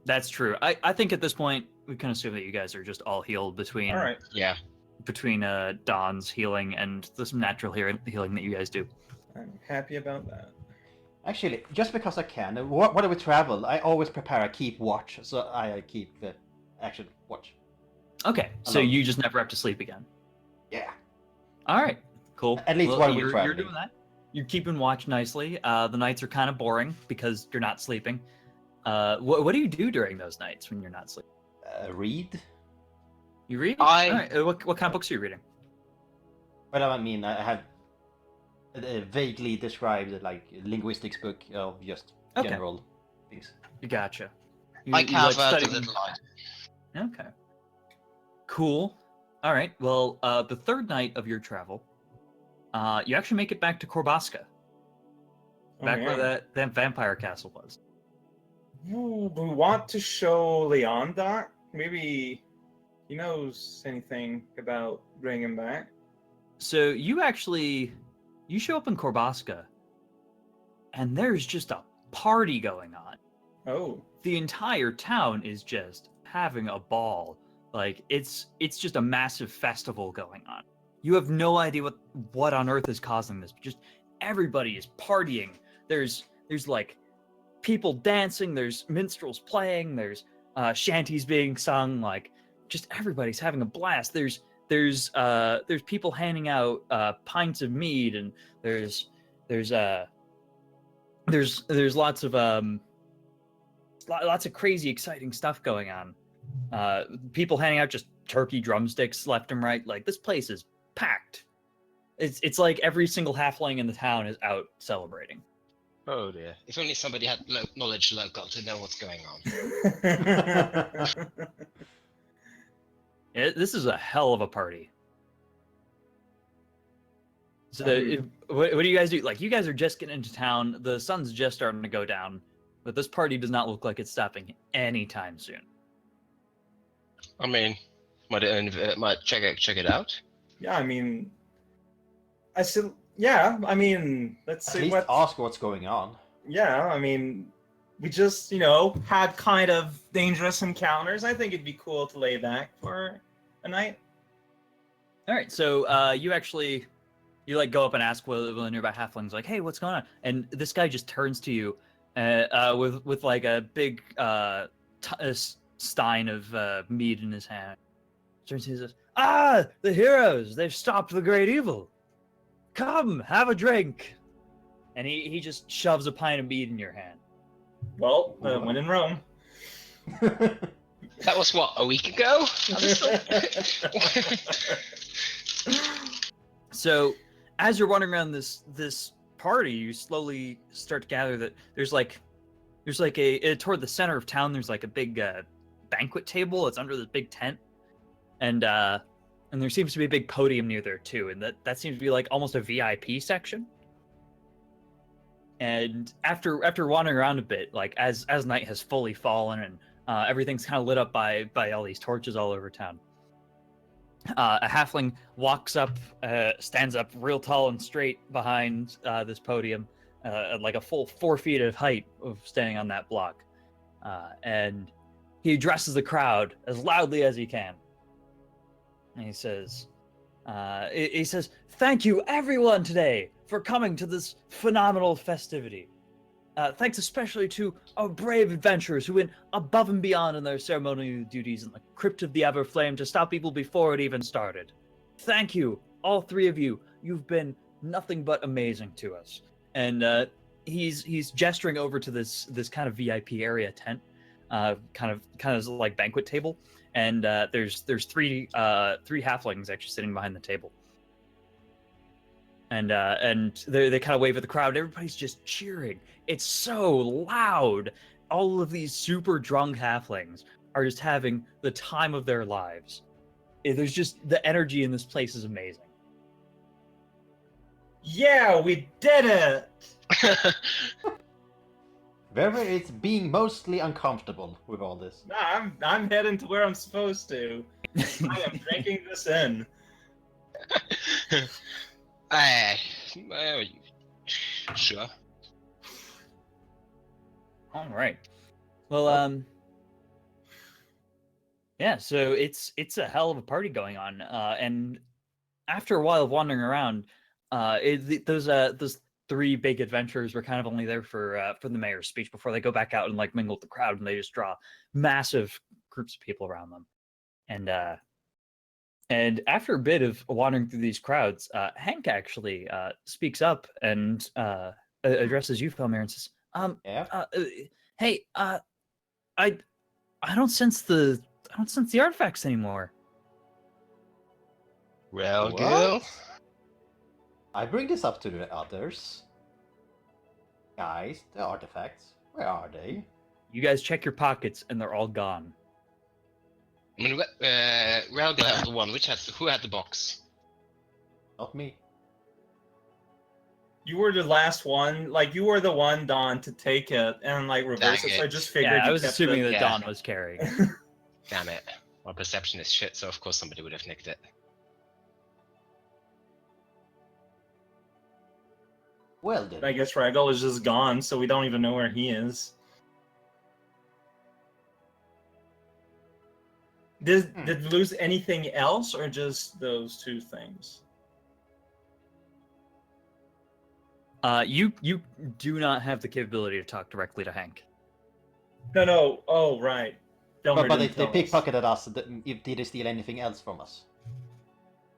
That's true. I think at this point we can assume that you guys are just all healed between All right. Yeah. Dawn's healing and this natural healing that you guys do. I'm happy about that. Actually, just because I can, whenever we travel, I always prepare a keep watch, so I keep the action watch. Okay, so Alone. you just never have to sleep again. Yeah. All right, cool. At least while we're you're traveling. doing that. You're keeping watch nicely. The nights are kind of boring because you're not sleeping. What do you do during those nights when you're not sleeping? Read? You read? I- All right. What kind of books are you reading? Well, I mean, I have vaguely described like linguistics book of just Okay. general things. You gotcha. I You have the studying- little light. Okay. Cool. All right. Well, the third night of your travel, you actually make it back to Korbaska, back Oh, where that vampire castle was. Ooh, do we want to show Leon that? Maybe he knows anything about bringing him back. So you show up in Korbaska, and there's just a party going on. Oh, The entire town is just having a ball. Like it's just a massive festival going on. You have no idea what on earth is causing this. Just everybody is partying. There's like people dancing, there's minstrels playing, there's shanties being sung, like just everybody's having a blast. There's people handing out pints of mead, and there's lots of crazy exciting stuff going on. People handing out just turkey drumsticks left and right. Like this place is packed. It's like every single halfling in the town is out celebrating. Oh dear. If only somebody had knowledge local to know what's going on. This is a hell of a party. So what do you guys do? Like you guys are just getting into town. The sun's just starting to go down, but this party does not look like it's stopping anytime soon. I mean, might check it out. yeah, I mean, I still, yeah, I mean, let's At see least what. ask what's going on. Yeah, I mean, we just, had kind of dangerous encounters. I think it'd be cool to lay back for a night. All right, so you like go up and ask one of the nearby halflings, like, "Hey, what's going on?" And this guy just turns to you, with like a big stein of mead in his hand. Turns to you and says, "Ah, the heroes! They've stopped the great evil. Come, have a drink." And he just shoves a pint of mead in your hand. Well, when in Rome. That was what, a week ago? So, as you're wandering around this party, you slowly start to gather that there's like toward the center of town. There's like a big banquet table. It's under this big tent, and there seems to be a big podium near there too. And that seems to be like almost a VIP section. And after wandering around a bit, like as night has fully fallen and everything's kind of lit up by all these torches all over town, a halfling walks up, stands up real tall and straight behind this podium, like a full 4 feet of height of standing on that block, and he addresses the crowd as loudly as he can. And he says, "Thank you, everyone, today for coming to this phenomenal festivity. Thanks especially to our brave adventurers who went above and beyond in their ceremonial duties in the Crypt of the Everflame to stop evil before it even started. Thank you, all 3 of you. You've been nothing but amazing to us." And he's gesturing over to this kind of VIP area tent, kind of like banquet table, and there's 3 halflings actually sitting behind the table. And they kind of wave at the crowd. Everybody's just cheering. It's so loud. All of these super drunk halflings are just having the time of their lives. There's just the energy in this place is amazing. Yeah, we did it! Wherever it's being mostly uncomfortable with all this. Nah, I'm heading to where I'm supposed to. I am drinking this in. Sure. All right. Well, yeah. So it's a hell of a party going on, and after a while of wandering around, those three big adventurers were kind of only there for the mayor's speech before they go back out and like mingle with the crowd, and they just draw massive groups of people around them, and after a bit of wandering through these crowds, Hank actually speaks up and addresses you, Felmir, and says, Yeah. Hey, I don't sense the artifacts anymore." Well, What? girl. I bring this up to the others. Guys, the artifacts. Where are they? You guys check your pockets, and they're all gone. I mean, Relga had the one. Who had the box? Not me. You were the last one, like you were the one, Don, to take it and like reverse Dang it. So I it. just figured Yeah, I you was kept assuming it. that Yeah. Don was carrying. Damn it. My perception is shit, so of course somebody would have nicked it. Well then. I guess Ragul is just gone, so we don't even know where he is. Did we lose anything else, or just those two things? You do not have the capability to talk directly to Hank. No. Oh, right. Delmer But didn't they tell us. pickpocketed us. Did they steal anything else from us?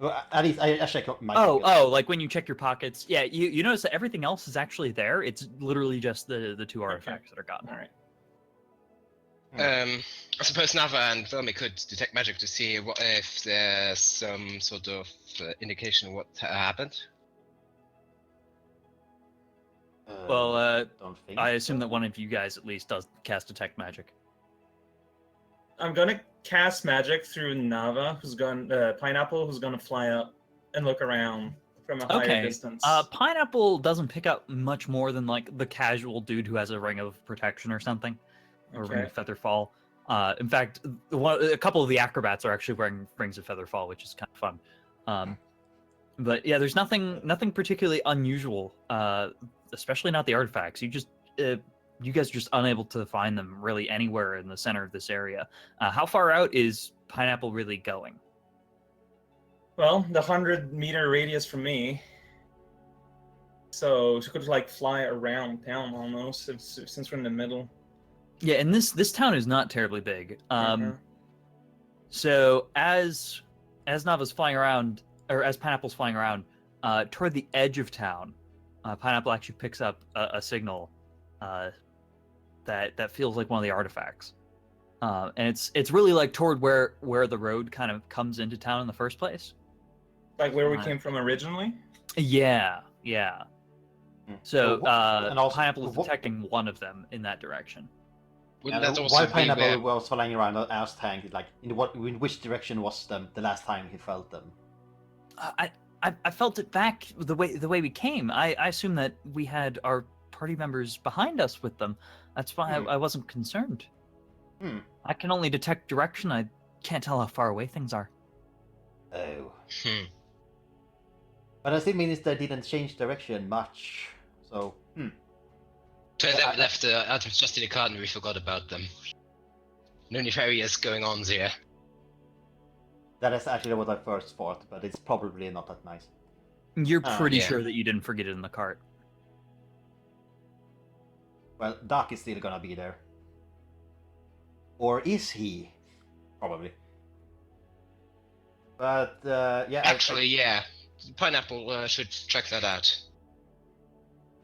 Well, at least I check my pockets. Oh, like when you check your pockets, yeah, you notice that everything else is actually there. It's literally just the two artifacts that are gone. All right. I suppose Nava and Vermi could detect magic to see if there's some sort of indication of what happened. Well, don't think I assume so. that one of you guys at least does cast detect magic. I'm gonna cast magic through Nava, Pineapple, who's gonna fly up and look around from a higher distance. Pineapple doesn't pick up much more than like the casual dude who has a ring of protection or something, or ring of featherfall. In fact, a couple of the acrobats are actually wearing rings of featherfall, which is kind of fun. But yeah, there's nothing particularly unusual, especially not the artifacts. You guys are just unable to find them really anywhere in the center of this area. How far out is Pineapple really going? Well, the 100-meter radius from me. So she could like fly around town almost, since we're in the middle. Yeah, and this town is not terribly big. So as Nava's flying around, or as Pineapple's flying around, toward the edge of town, Pineapple actually picks up a signal that feels like one of the artifacts, and it's really like toward where the road kind of comes into town in the first place. Like where we came from originally? Yeah. So and also, Pineapple is detecting one of them in that direction. Wouldn't that also while be Pineapple where... was flying around, I asked Hank, like, in which direction was them the last time he felt them? I felt it back the way we came. I assume that we had our party members behind us with them. That's why I wasn't concerned. I can only detect direction. I can't tell how far away things are. Oh. But that still means they didn't change direction much. So, Turns out we left the items just in the cart and we forgot about them. No nefarious going on here. that is actually what I first thought, but it's probably not that nice. You're pretty yeah. sure that you didn't forget it in the cart. Well, Doc is still gonna be there. Or is he? Probably. But, yeah. Actually, yeah. Pineapple should check that out.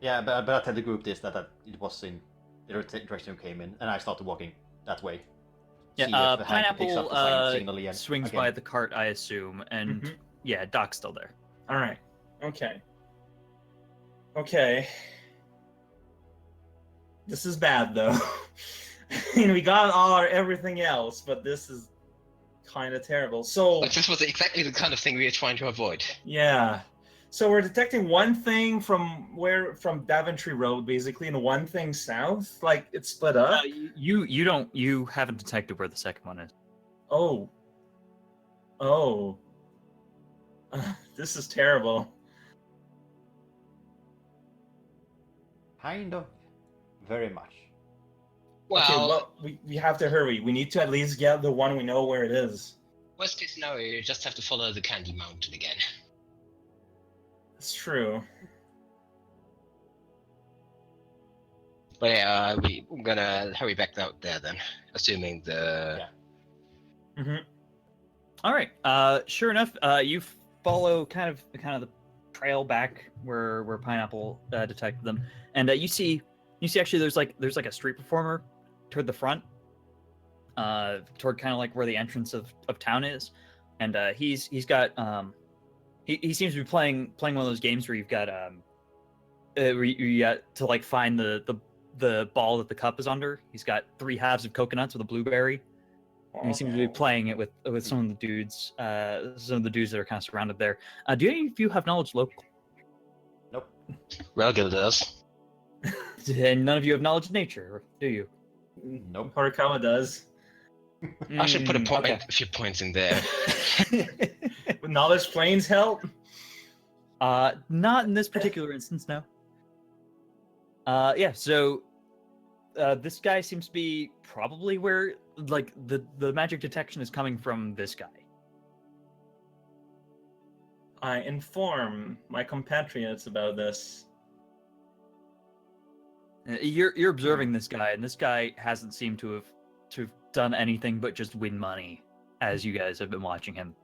Yeah, but I tell the group this, that it was in the direction we came in, and I started walking that way. Yeah, See if Hank picks up the Pineapple signal again. swings by the cart, I assume, and yeah, Doc's still there. All right. Okay. This is bad though. I mean, we got everything else, but this is kind of terrible. So But this was exactly the kind of thing we were trying to avoid. yeah. So we're detecting one thing from Daventry Road, basically, and one thing south. Like it's split up. You haven't detected where the second one is. Oh. This is terrible. Kind of. Very much. Well, we have to hurry. We need to at least get the one we know where it is. worst case scenario, you just have to follow the candy mountain again. It's true. But yeah, we're gonna hurry back out there then, assuming the. Yeah. Mm-hmm. All right. Sure enough, you follow kind of the trail back where Pineapple detected them, and you see actually there's like a street performer toward the front, toward kind of like where the entrance of town is, and he's got he seems to be playing one of those games where you've got where you got to like find the ball that the cup is under. He's got 3 halves of coconuts with a blueberry. And he seems to be playing it with some of the dudes that are kind of surrounded there. Do any of you have knowledge local? Nope. Relgil does. And none of you have knowledge of nature, do you? Nope. Horikawa does. I should put Okay. a few points in there. Would knowledge planes help? Not in this particular instance, no. Yeah, so this guy seems to be probably where like the magic detection is coming from. This guy. I inform my compatriots about this. You're observing this guy, and this guy hasn't seemed to have done anything but just win money as you guys have been watching him.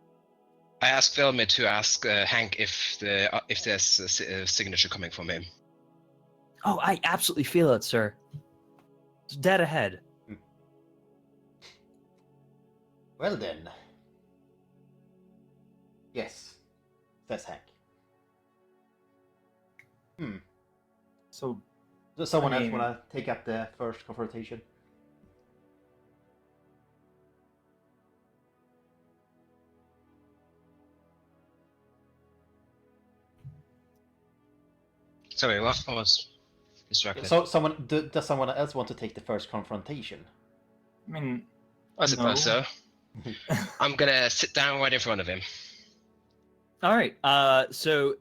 I asked Velmir to ask Hank if there's a signature coming from him. Oh, I absolutely feel it, sir. It's dead ahead. Well then. Yes, says Hank. So Does someone I else mean- want to take up the first confrontation? Sorry, what? I was distracted. So does someone else want to take the first confrontation? I mean, I suppose no. so. I'm gonna sit down right in front of him. All right. So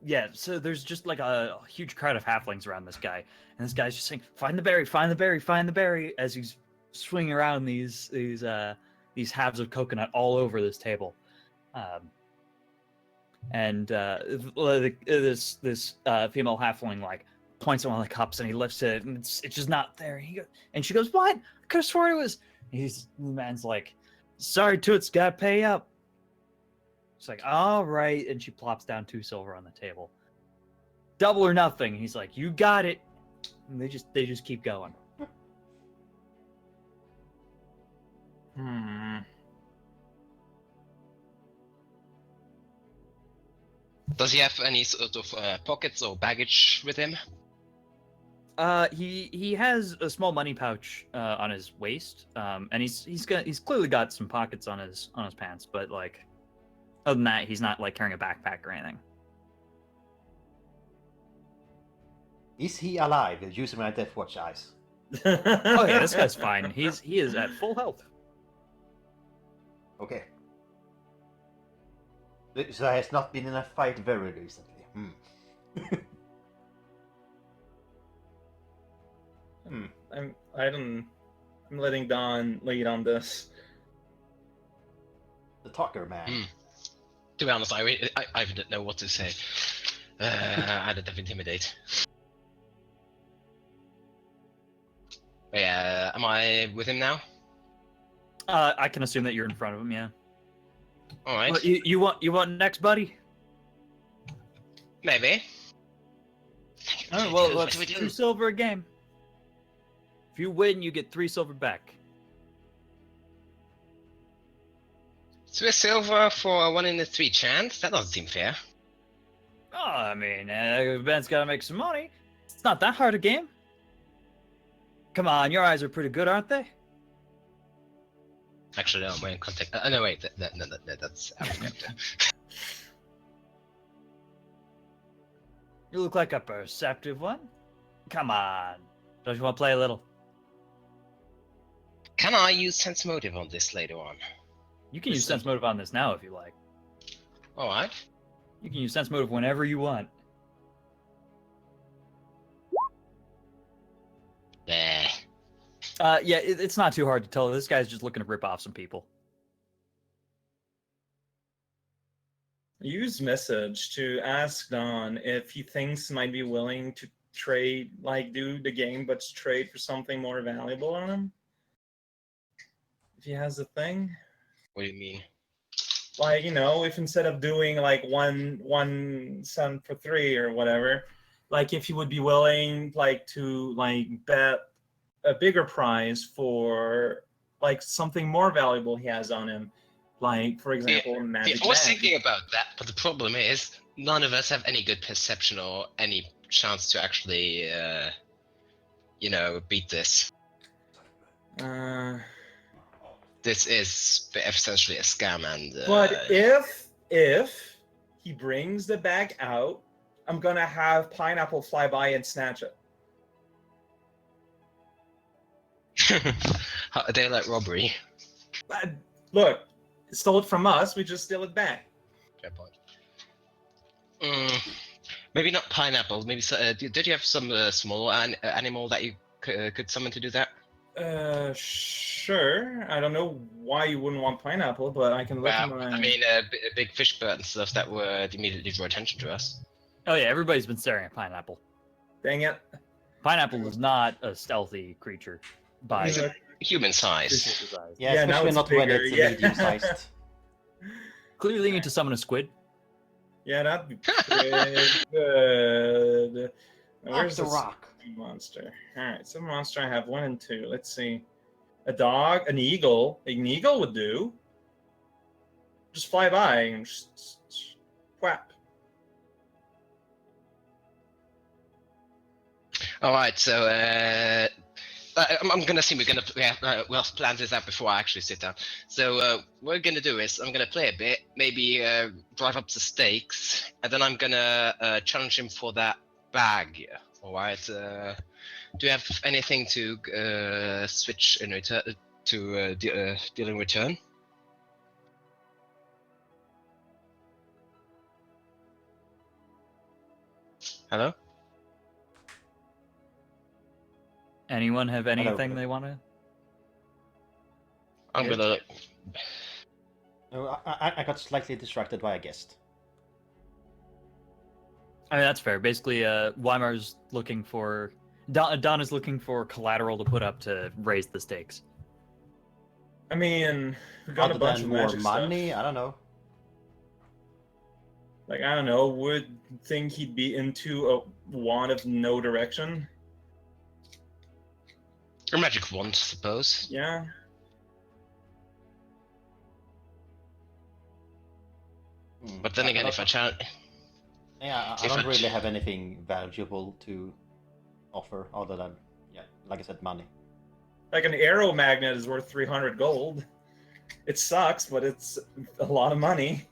there's just like a huge crowd of halflings around this guy, and this guy's just saying, "Find the berry, find the berry, find the berry," as he's swinging around these halves of coconut all over this table. And this female halfling like points at one of the cups, and he lifts it, and it's just not there. And she goes, "What? I could have sworn it was." The man's like, "Sorry, Toots, gotta pay up." It's like, "All right," and she plops down 2 silver on the table. Double or nothing. He's like, "You got it." And they just keep going. Does he have any sort of pockets or baggage with him? He has a small money pouch on his waist, and he's clearly got some pockets on his pants, but like other than that, he's not like carrying a backpack or anything. Is he alive using my Death Watch eyes? Oh yeah, this guy's fine. He is at full health. Okay. So he has not been in a fight very recently. I'm letting Don lead on this. The talker man. To be honest, I didn't know what to say. I didn't have intimidate. But yeah, am I with him now? I can assume that you're in front of him. Yeah. All right. Well, you want next, buddy? Maybe. All right, well, What that's do we do? 2 silver a game. If you win, you get 3 silver back. 3 silver for a 1 in a 3 chance? That doesn't seem fair. Oh, I mean, Ben's got to make some money. It's not that hard a game. Come on, your eyes are pretty good, aren't they? Actually, no, my contact. No, wait, that's out of character. You look like a perceptive one. Come on. Don't you want to play a little? Can I use sense motive on this later on? You can use sense motive on this now if you like. All right. You can use sense motive whenever you want. Yeah, it's not too hard to tell. This guy's just looking to rip off some people. Use message to ask Don if he thinks might be willing to trade, like do the game, but trade for something more valuable on him. If he has a thing. What do you mean? Like, if instead of doing like one sun for 3 or whatever, like if he would be willing like to like bet a bigger prize for like something more valuable he has on him, like for example, a magic I was bag. thinking about that, but the problem is none of us have any good perception or any chance to actually, beat this. This is essentially a scam, and. But if he brings the bag out, I'm gonna have Pineapple fly by and snatch it. Daylight robbery. But look, stole it from us. We just steal it back. Fair point. Maybe not pineapple. Maybe did you have some small animal that you could summon to do that? Sure. I don't know why you wouldn't want Pineapple, but I can look at my. I mean, a big fish bird and stuff that would immediately draw attention to us. Oh yeah, everybody's been staring at Pineapple. Dang it. Pineapple is not a stealthy creature by He's a human size. size. Yeah, Yeah, now especially it's not when bigger, it's yeah. medium-sized. Clearly you need to summon a squid. Yeah, that'd be pretty good. Now, where's the this rock? monster? Alright, so monster I have 1 and 2. Let's see. A dog, an eagle. An eagle would do. Just fly by and just whap. All right, so I'm gonna assume we're gonna plan this out before I actually sit down. So what we're gonna do is I'm gonna play a bit, maybe drive up the stakes, and then I'm gonna challenge him for that bag. All right. Do you have anything to switch in return to deal in return? Hello. Anyone have anything Hello. they want to? I'm Yes. gonna. No, I got slightly distracted by a guest. I mean, that's fair. Basically, Weimar's looking for Don is looking for collateral to put up to raise the stakes. I mean, we got Other a bunch than of more magic money, stuff. I don't know. Like, I don't know, would think he'd be into a wand of no direction. Or magic wand, I suppose. Yeah. But then again, if I challenge. Yeah, I If don't I- really have anything valuable to offer other than, yeah, like I said, money. Like an arrow magnet is worth 300 gold. It sucks, but it's a lot of money.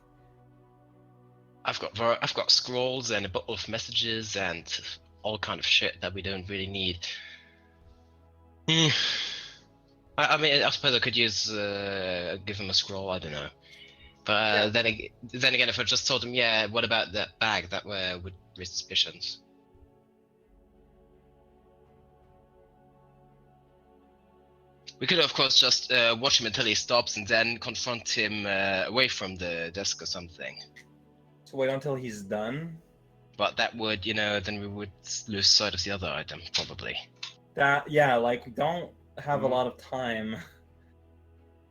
I've got scrolls and a bottle of messages and all kind of shit that we don't really need. I mean, I suppose I could use give him a scroll. I don't know. But then again, if I just told him, yeah, what about that bag? That would raise suspicions. We could, of course, just watch him until he stops and then confront him away from the desk or something. So wait until he's done. But that would, then we would lose sight of the other item, probably. Like we don't have a lot of time.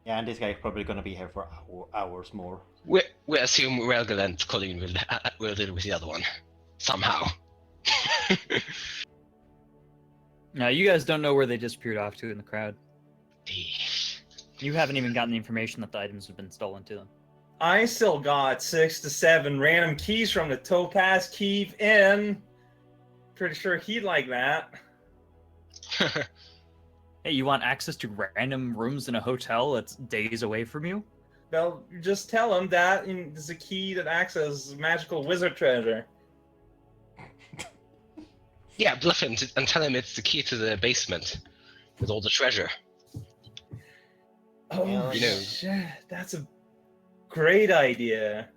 Yeah, and this guy's probably gonna be here for hours more. We assume Relgal and Colleen will deal with the other one. Somehow. Now, you guys don't know where they disappeared off to in the crowd. You haven't even gotten the information that the items have been stolen to them. I still got 6 to 7 random keys from the Topaz Cave Inn. Pretty sure he'd like that. Hey, you want access to random rooms in a hotel that's days away from you? Well, just tell him that there's a key that accesses magical wizard treasure. Yeah, bluff him and tell him it's the key to the basement with all the treasure. Oh, Yeah, you know. shit. That's a great idea.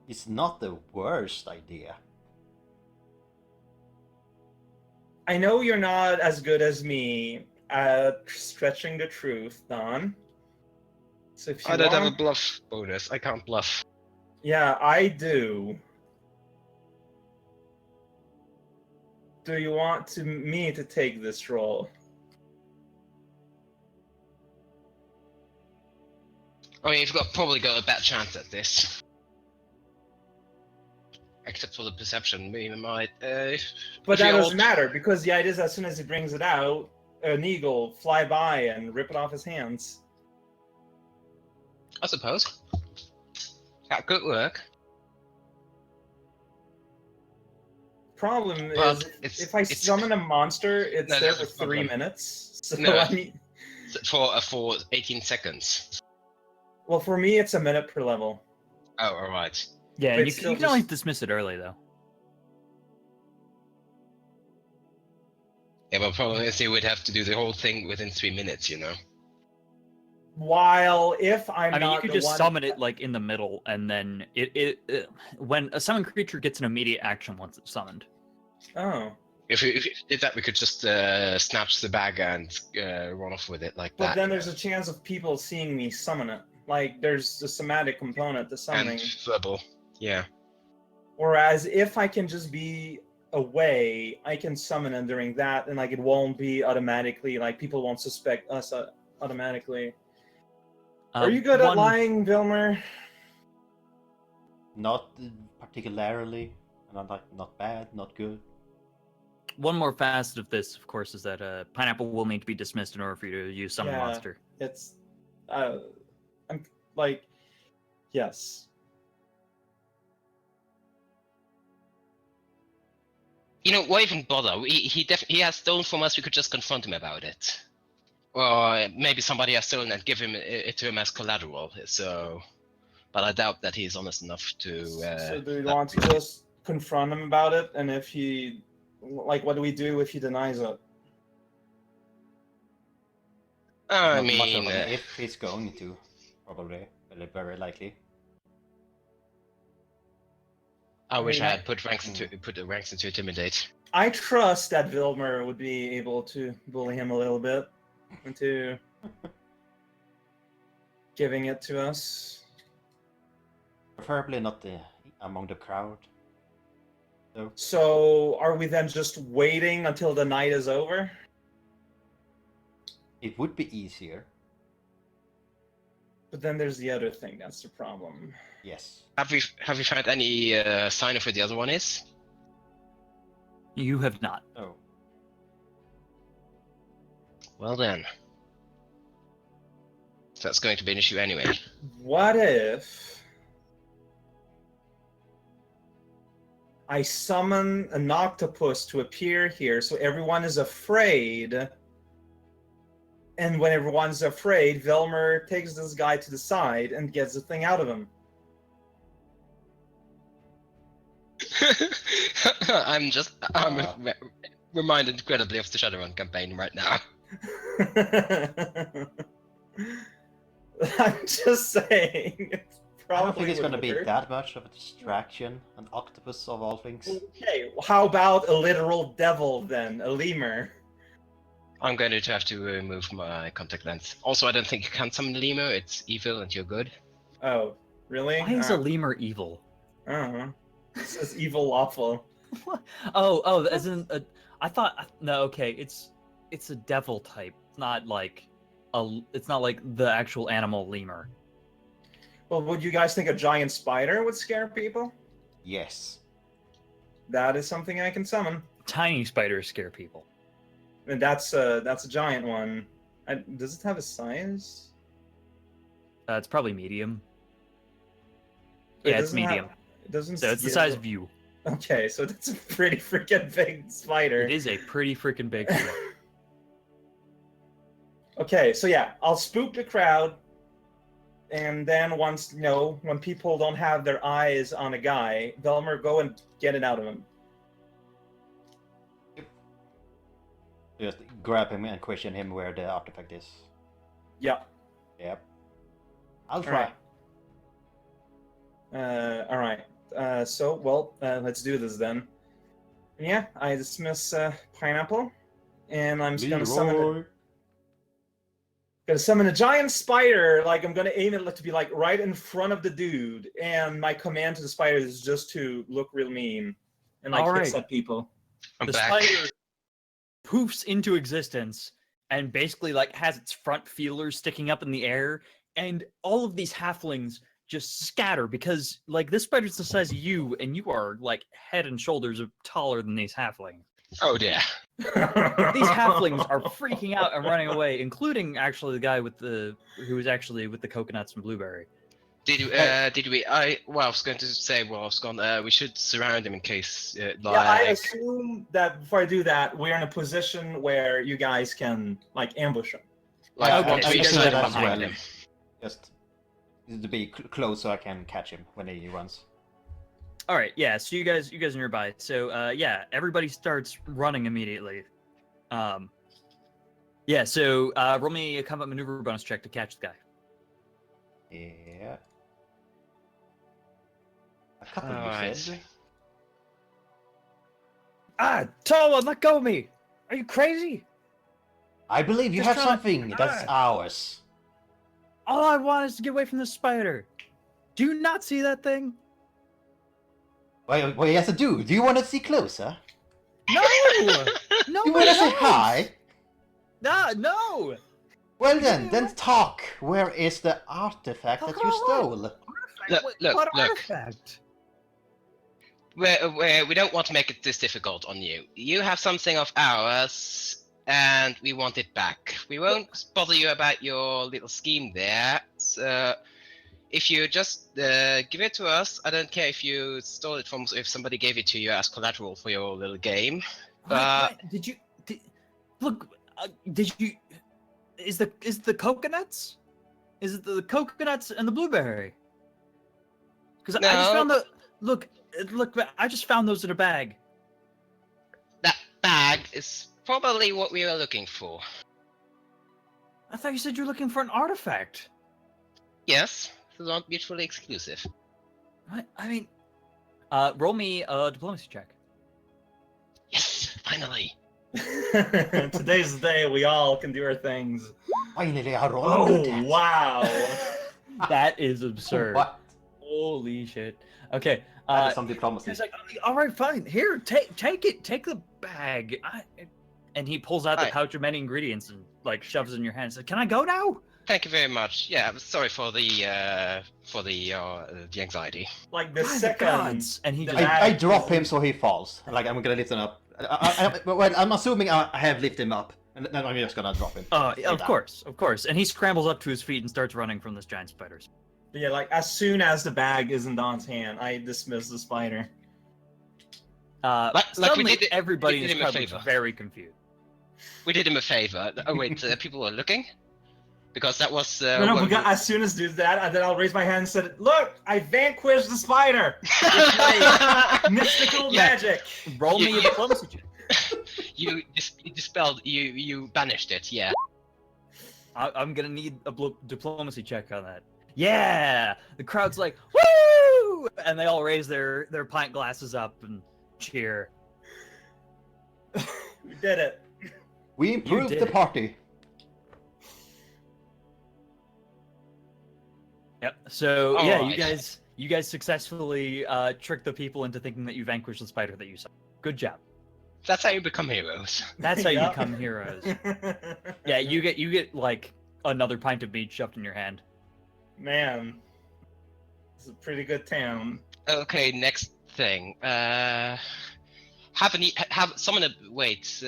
It's not the worst idea. I know you're not as good as me at stretching the truth, Don. So if you I don't have a want, bluff bonus. I can't bluff. yeah, I do. Do you want me to take this role? I mean, you've probably got a bad chance at this. Except for the perception, we might. But if that you doesn't all- matter because the idea is as soon as he brings it out, an eagle fly by and rip it off his hands. I suppose. That could work. Problem But is, if I summon a monster, it's No, there that's for a 3 problem. minutes. So No. I need. For 18 seconds. Well, for me, it's a minute per level. Oh, alright. Yeah, But and you, still you can always just- dismiss it early though. Yeah, but problem is you would have to do the whole thing within 3 minutes, you know? While if I'm I mean, you not could the just one, summon it like in the middle, and then it when a summoned creature gets an immediate action once it's summoned. Oh, If we did that, we could just snatch the bag and run off with it like but that. then there's a chance of people seeing me summon it. Like there's a somatic component to summoning. And verbal. Yeah. Whereas if I can just be away, I can summon it during that, and like it won't be automatically like people won't suspect us automatically. Are you good at One- lying, Vilmer? Not particularly. Not bad, not good. One more facet of this, of course, is that pineapple will need to be dismissed in order for you to use summon Yeah. monster. It's, I'm like, yes. You know, why even bother? He has stolen from us, we could just confront him about it. Or maybe somebody has stolen and give him it to him as collateral, so... But I doubt that he's honest enough to... So do you want to just confront him about it? And if he, like, what do we do if he denies it? I Not much of mean... an if he's going to. Probably. Very likely. I wish mean, I I- had put the ranks into intimidate. I trust that Vilmer would be able to bully him a little bit into giving it to us. Preferably not among the crowd. So are we then just waiting until the night is over? It would be easier. But then there's the other thing, that's the problem. Yes. Have we found any sign of where the other one is? You have not. Oh. Well then. So that's going to be an issue anyway. What if I summon an octopus to appear here so everyone is afraid? And when everyone's afraid, Vilmer takes this guy to the side and gets the thing out of him. I'm reminded incredibly of the Shadowrun campaign right now. I'm just saying. It's I don't probably think it's would gonna be work. that much of a distraction. An octopus of all things. Okay, how about a literal devil then? A lemur? I'm going to have to remove my contact lens. Also, I don't think you can summon Lemur, it's evil and you're good. Oh, really? Why is a lemur evil? I don't know. It says evil lawful. Oh, as in a. I thought no. Okay, it's a devil type. It's not like It's not like the actual animal lemur. Well, would you guys think a giant spider would scare people? Yes. That is something I can summon. Tiny spiders scare people. And that's a giant one. Does it have a size? It's probably medium. It Yeah, it's doesn't have- medium. It doesn't. So it's the yeah, size of you. Okay, so that's a pretty freaking big spider. It is a pretty freaking big one. Okay, so yeah, I'll spook the crowd, and then once when people don't have their eyes on a guy, Velmer, go and get it out of him. Just grab him and question him where the artifact is. Yeah. Yep. I'll try. All right. So, let's do this then. Yeah, I dismiss Pineapple, and I'm just gonna summon a giant spider. Like I'm gonna aim it to be like right in front of the dude, and my command to the spider is just to look real mean and like All hiss right. at people. I'm The back. spider poofs into existence and basically like has its front feelers sticking up in the air, and all of these halflings just scatter because like this spider's the size of you, and you are like head and shoulders taller than these halflings. Oh dear. These halflings are freaking out and running away, including actually the guy who was actually with the coconuts and blueberry. Did we? I was going to say, we should surround him in case, Yeah, I assume that before I do that, we're in a position where you guys can like ambush him. Okay, so we you guys should are behind behind him. Just to be close so I can catch him when he runs. All right, yeah. So you guys are nearby. So yeah, everybody starts running immediately. Yeah. So roll me a combat maneuver bonus check to catch the guy. Yeah. A couple, you Alright. said. Ah, tall one, let go of me! Are you crazy? I believe you Just have trying to- something that's ours. All I want is to get away from the spider. Do you not see that thing? Well, yes, I do. Do you want to see closer? No! No, You want I to say don't! hi? No! Well Give then, me then one. talk. Where is the artifact that you stole? Look, What look. artifact? We don't want to make it this difficult on you. You have something of ours, and we want it back. We won't bother you about your little scheme there. So if you just give it to us, I don't care if you stole it from, if somebody gave it to you as collateral for your little game. What? Did you look? Did you? Is the coconuts? Is it the coconuts and the blueberry? Because I just No. found the look. I just found those in a bag. That bag is probably what we were looking for. I thought you said you were looking for an artifact. Yes, those aren't mutually exclusive. What? I mean, roll me a diplomacy check. Yes, finally. Today's the day we all can do our things. Finally, I roll a Oh good hit. wow! That is absurd. What? Holy shit. Okay. That is some diplomacy. He's like, all right, fine. Here, take it. Take the bag. And he pulls out the Right. pouch of many ingredients and like shoves it in your hand. Says, "Can I go now?" Thank you very much. Yeah, I'm sorry for the anxiety. Like the By the second. gods. And he just I drop him so he falls. Like I'm gonna lift him up. I'm assuming I have lifted him up, and then I'm just gonna drop him. of down. course. And he scrambles up to his feet and starts running from this giant spider. Yeah, like as soon as the bag is in Don's hand, I dismiss the spider. Like we Suddenly, did it- everybody we in did this him a crowd looks favor. very confused. We did him a favor. Oh wait, people are looking? Because that was... No, when because as soon as do that, and then I'll raise my hand and say, "Look, I vanquished the spider! Mystical Yeah. magic!" Roll me a diplomacy check. you dispelled, you banished it, yeah. I'm gonna need a diplomacy check on that. Yeah, the crowd's like, "Woo!" and they all raise their pint glasses up and cheer. We did it. We improved did the it. party. Yep. So yeah, Alright. you guys successfully tricked the people into thinking that you vanquished the spider that you saw. Good job. That's how you become heroes. That's how you Yep. become heroes. Yeah, you get like another pint of meat shoved in your hand. Man, it's a pretty good town. Okay, next thing. Have someone wait.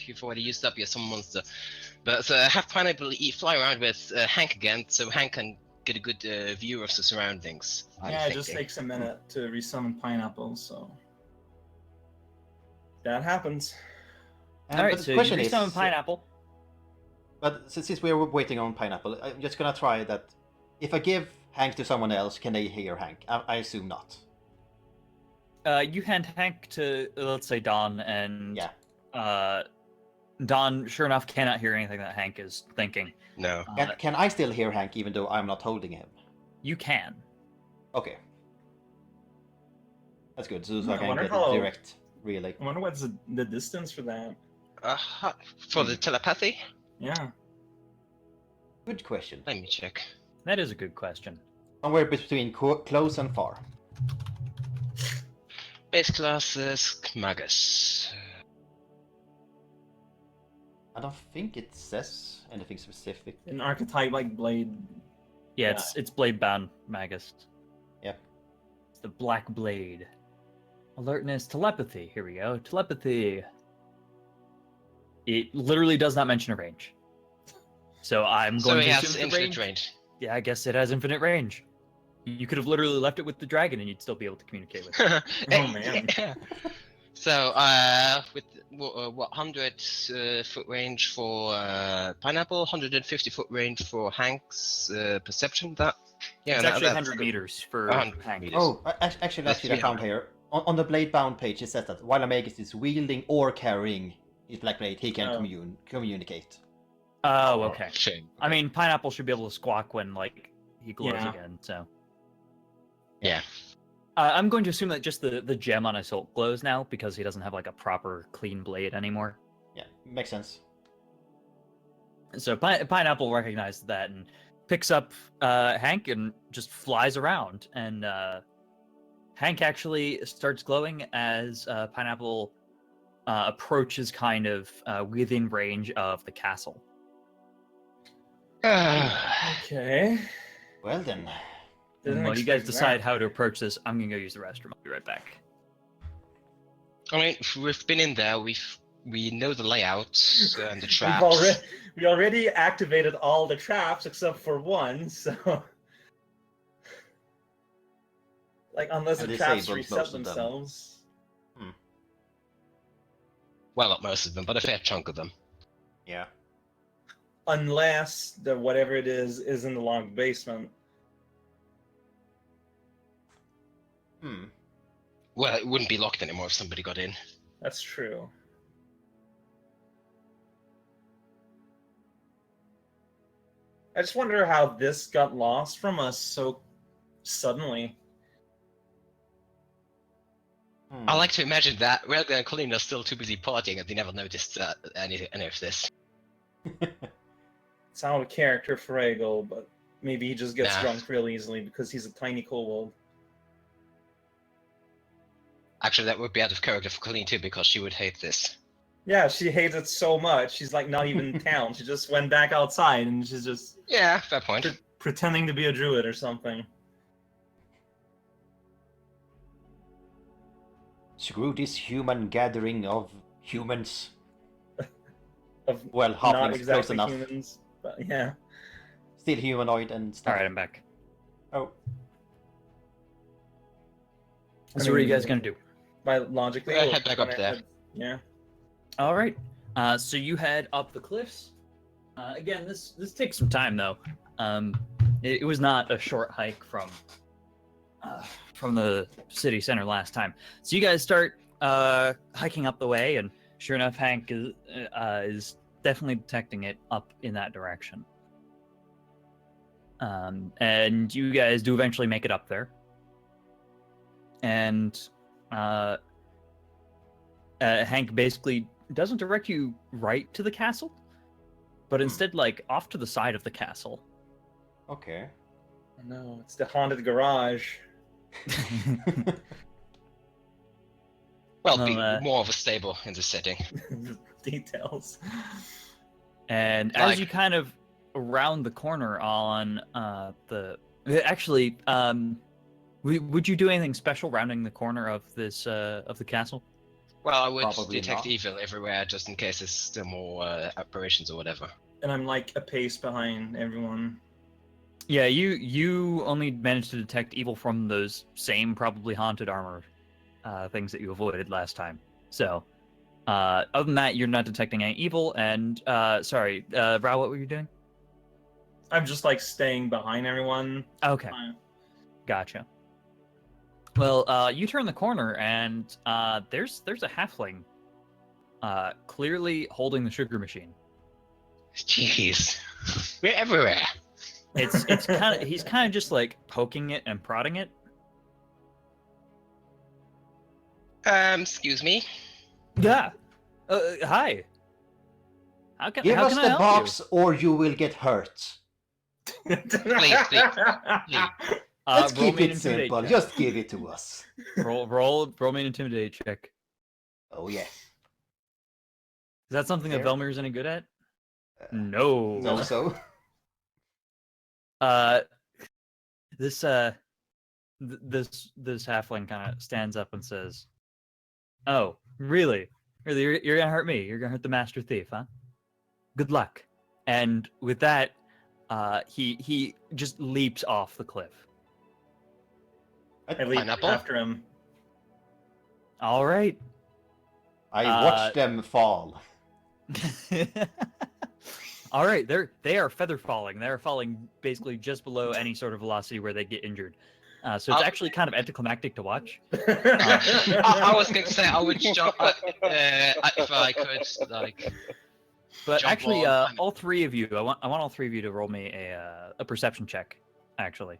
You've already used up your summon monster, but have Pineapple fly around with Hank again, so Hank can get a good view of the surroundings. Yeah, it just takes a minute to resummon Pineapple, so that happens. And All right, but the so you question is, resummon Pineapple. But since we're waiting on Pineapple, I'm just gonna try that. If I give Hank to someone else, can they hear Hank? I assume not. You hand Hank to let's say Don, and Yeah. Don, sure enough, cannot hear anything that Hank is thinking. No. Can I still hear Hank even though I'm not holding him? You can. Okay. That's good. So I I can wonder get how- a direct. really. I wonder what's the distance for that. For the telepathy? Yeah. Good question. Let me check. That is a good question. Somewhere between close and far. Base classes, Magus. I don't think it says anything specific. An archetype like Blade. Yeah, it's blade bound Magus. Yep. It's the Black Blade. Alertness, telepathy. Here we go. Telepathy. It literally does not mention a range. So I'm So going he to has assume it's infinite range. Yeah, I guess it has infinite range. You could have literally left it with the dragon and you'd still be able to communicate with it. Oh, man. So, with what 100 foot range for Pineapple, 150 foot range for Hank's perception. That It's that- actually that's 100 meters for 100 Hank. meters. Oh, actually, That's I found 300. here. On the blade bound page, it says that while a magus is wielding or carrying his black blade, he can communicate. Oh, okay. Shame. I mean, Pineapple should be able to squawk when, like, he glows Yeah. again, so. Yeah. I'm going to assume that just the gem on his hilt glows now because he doesn't have, like, a proper clean blade anymore. Yeah, makes sense. So Pineapple recognizes that and picks up Hank and just flies around. And Hank actually starts glowing as Pineapple approaches kind of within range of the castle. Okay. Well then, Didn't While you guys expect decide that. how to approach this, I'm gonna go use the restroom. I'll be right back. I mean, we've been in there. We know the layout and the We've traps. we already activated all the traps except for one, so like unless And the traps disabled reset most of them. themselves. Well, not most of them, but a fair chunk of them. yeah. Unless the whatever it is in the locked basement. Well, it wouldn't be locked anymore if somebody got in. That's true. I just wonder how this got lost from us so suddenly. I like to imagine that Relga and Colleen are still too busy partying and they never noticed any of this. It's out of character for Ego, but maybe he just gets Nah. drunk real easily because he's a tiny kobold. Actually, that would be out of character for Colleen too, because she would hate this. Yeah, she hates it so much. She's like not even in town. She just went back outside and she's just Yeah, fair point. pretending to be a druid or something. Screw this human gathering of humans. Of Well, not halflings close exactly enough. humans, but yeah. Still humanoid and stuff. All right, I'm back. Oh, So what are you guys gonna do? By logically, Yeah, we'll head back up kinda there. Yeah. All right. So you head up the cliffs. Again, this takes some time though. It was not a short hike from the city center last time. So you guys start hiking up the way, and sure enough, Hank is definitely detecting it up in that direction. And you guys do eventually make it up there. And Hank basically doesn't direct you right to the castle, but instead like off to the side of the castle. okay. Oh, no, it's the haunted garage. Well, Well, more of a stable in this setting. Details. And Like- as you kind of around the corner on actually, would you do anything special rounding the corner of this of the castle? Well, I would Probably detect not. evil everywhere just in case there's still more apparitions or whatever. And I'm like a pace behind everyone. Yeah, you only managed to detect evil from those same probably haunted armor things that you avoided last time. So, other than that, you're not detecting any evil. And sorry, Rao, what were you doing? I'm just like staying behind everyone. Okay, gotcha. Well, you turn the corner and there's a halfling, clearly holding the sugar machine. Jeez, we're everywhere. It's kind of he's kind of just like poking it and prodding it. Excuse me. Yeah. Hi. How can Give how us can I the help box, or you will get hurt. Please. Let's Roll keep me an it intimidate simple. check. Just give it to us. roll me an intimidate check. Oh yeah. Is that something that Fair. Velmir's any good at? No. So so. This this halfling kind of stands up and says, "Oh, really? Really? You're gonna hurt me? You're gonna hurt the master thief, huh? Good luck." And with that, he just leaps off the cliff. I leap Pineapple? after him. All right. I watched them fall. All right, they are feather falling. They are falling basically just below any sort of velocity where they get injured. So it's actually kind of anticlimactic to watch. I was going to say I would jump if I could, like. But Jump actually, on. all three of you, I want all three of you to roll me a perception check. Actually,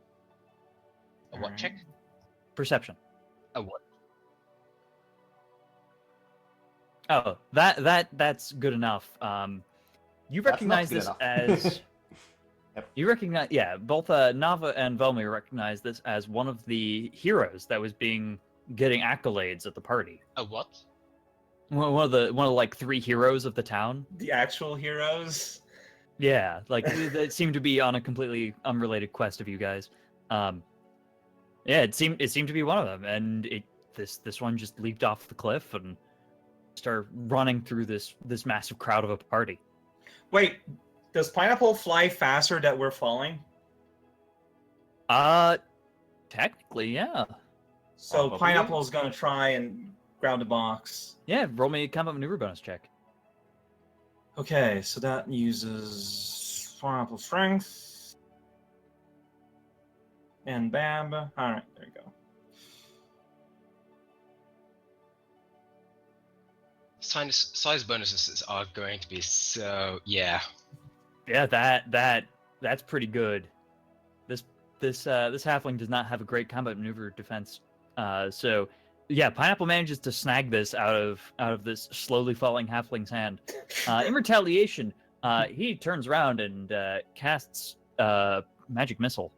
A what check? perception. A what? Oh, that's good enough. You That's recognize not this good as Yep. you recognize, yeah, both Nava and Velmir recognize this as one of the heroes that was getting accolades at the party. A what? One of the like three heroes of the town. The actual heroes. Yeah, like that seemed to be on a completely unrelated quest of you guys. Yeah, it seemed to be one of them, and this one just leaped off the cliff and started running through this massive crowd of a party. Wait, does Pineapple fly faster that we're falling? Technically, yeah. So Probably. Pineapple's gonna try and grab the box. Yeah, roll me a combat maneuver bonus check. Okay, so that uses Pineapple strength. And bam. Alright, there you go. Size bonuses are going to be so yeah. Yeah, that's pretty good. This halfling does not have a great combat maneuver defense. So yeah, Pineapple manages to snag this out of this slowly falling halfling's hand. In retaliation, he turns around and casts magic missile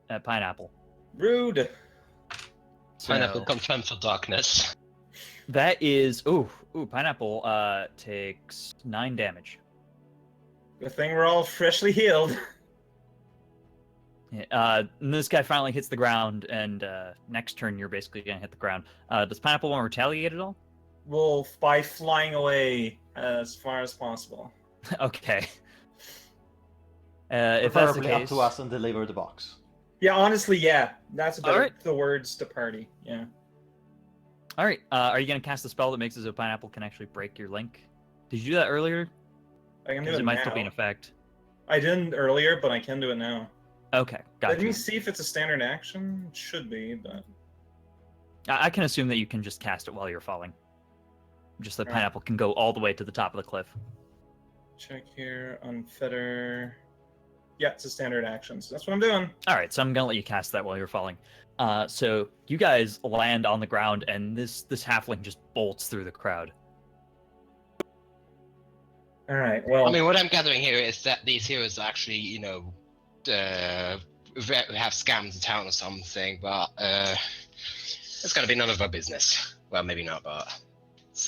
at Pineapple. Rude. Pineapple So confirmed for darkness. that is Pineapple takes 9 damage. Good thing we're all freshly healed. Yeah, and this guy finally hits the ground, and next turn you're basically gonna hit the ground. Does Pineapple want to retaliate at all? Well, by flying away as far as possible. Okay. If that's the Preferably case, up to us and deliver the box. Yeah, honestly, yeah. That's about Alright. the words to party. Yeah. all right. Are you gonna cast a spell that makes it so Pineapple can actually break your link? Did you do that earlier? I can do Because it it might now. still be in effect. I didn't earlier, but I can do it now. Okay, Let gotcha. me see if it's a standard action. It should be, but I can assume that you can just cast it while you're falling. Just that Alright. Pineapple can go all the way to the top of the cliff. check here. Unfetter. Yeah, it's a standard action, so that's what I'm doing. All right, so I'm gonna let you cast that while you're falling. So you guys land on the ground, and this halfling just bolts through the crowd. All right. Well, I mean, what I'm gathering here is that these heroes are actually, you know, have scammed the town or something, but it's gonna be none of our business. Well, maybe not, but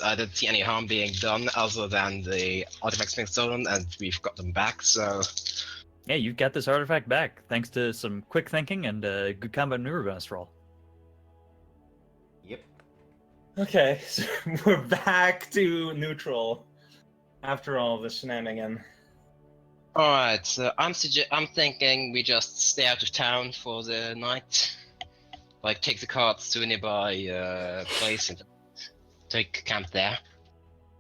I don't see any harm being done other than the artifacts being stolen, and we've got them back. So Yeah, you've got this artifact back thanks to some quick thinking and a good combat maneuver bonus roll. Yep. okay, so we're back to neutral after all the shenanigan. all right, so I'm thinking we just stay out of town for the night, like take the carts to a nearby place and take camp there.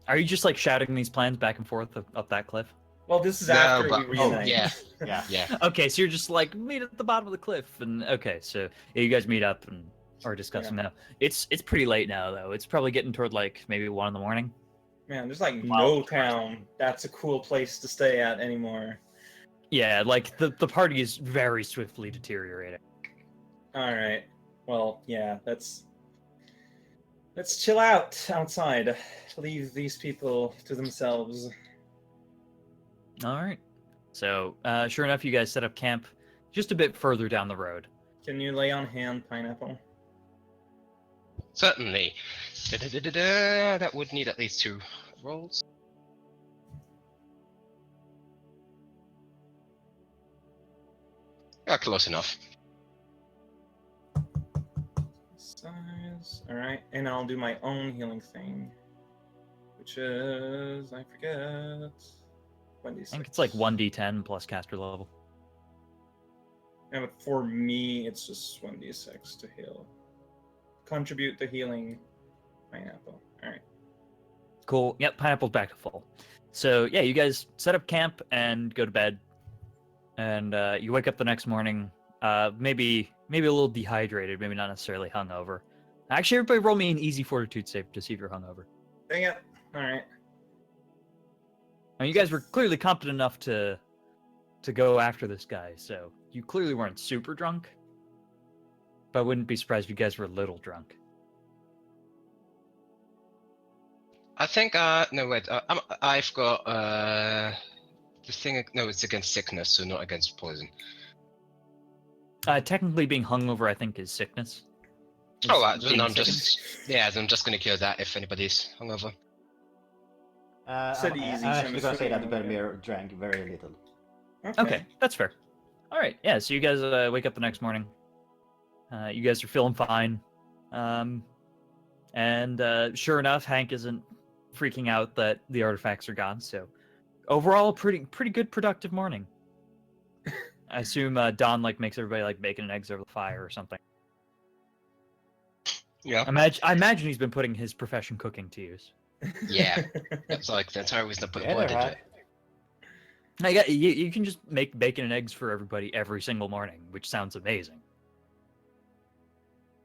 Are you just like shouting these plans back and forth up that cliff? Well, this is No, after but- we reunite. yeah. Yeah. Yeah. Okay, so you're just like meet at the bottom of the cliff, and okay, so yeah, you guys meet up and are discussing now. It's pretty late now though. It's probably getting toward like maybe 1 in. Man, there's like Wow. no town that's a cool place to stay at anymore. Yeah, like the party is very swiftly deteriorating. All right. Well, yeah, that's Let's chill out outside. Leave these people to themselves. All right. So, sure enough, you guys set up camp just a bit further down the road. Can you lay on hand, Pineapple? Certainly. Da-da-da-da-da. That would need at least 2 rolls. Yeah, close enough. Size. Alright, and I'll do my own healing thing. Which is... I forget... 26. I think it's like 1d10 plus caster level. Yeah, but for me, it's just 1d6 to heal. Contribute to healing Pineapple. Alright. Cool. Yep, pineapple's back to full. So yeah, you guys set up camp and go to bed, and you wake up the next morning, maybe a little dehydrated, maybe not necessarily hungover. Actually, everybody roll me an easy fortitude save to see if you're hungover. Dang it. Alright. I mean, you guys were clearly competent enough to go after this guy, so you clearly weren't super drunk. But I wouldn't be surprised if you guys were a little drunk. I think, no, wait, I've got, the thing, no, it's against sickness, so not against poison. Technically, being hungover, I think, is sickness. Oh, Being then I'm sickened. I'm just gonna cure that if anybody's hungover. Said I'm easy, actually so gonna say I'm that assuming- Belmir drank very little. Okay, that's fair. All right, yeah. So you guys wake up the next morning. You guys are feeling fine, and sure enough, Hank isn't freaking out that the artifacts are gone. So overall, pretty good productive morning. I assume Don makes everybody bacon and eggs over the fire or something. Yeah. I imagine he's been putting his profession cooking to use. Yeah. That's like the entire reason I put blood into it. You can just make bacon and eggs for everybody every single morning, which sounds amazing.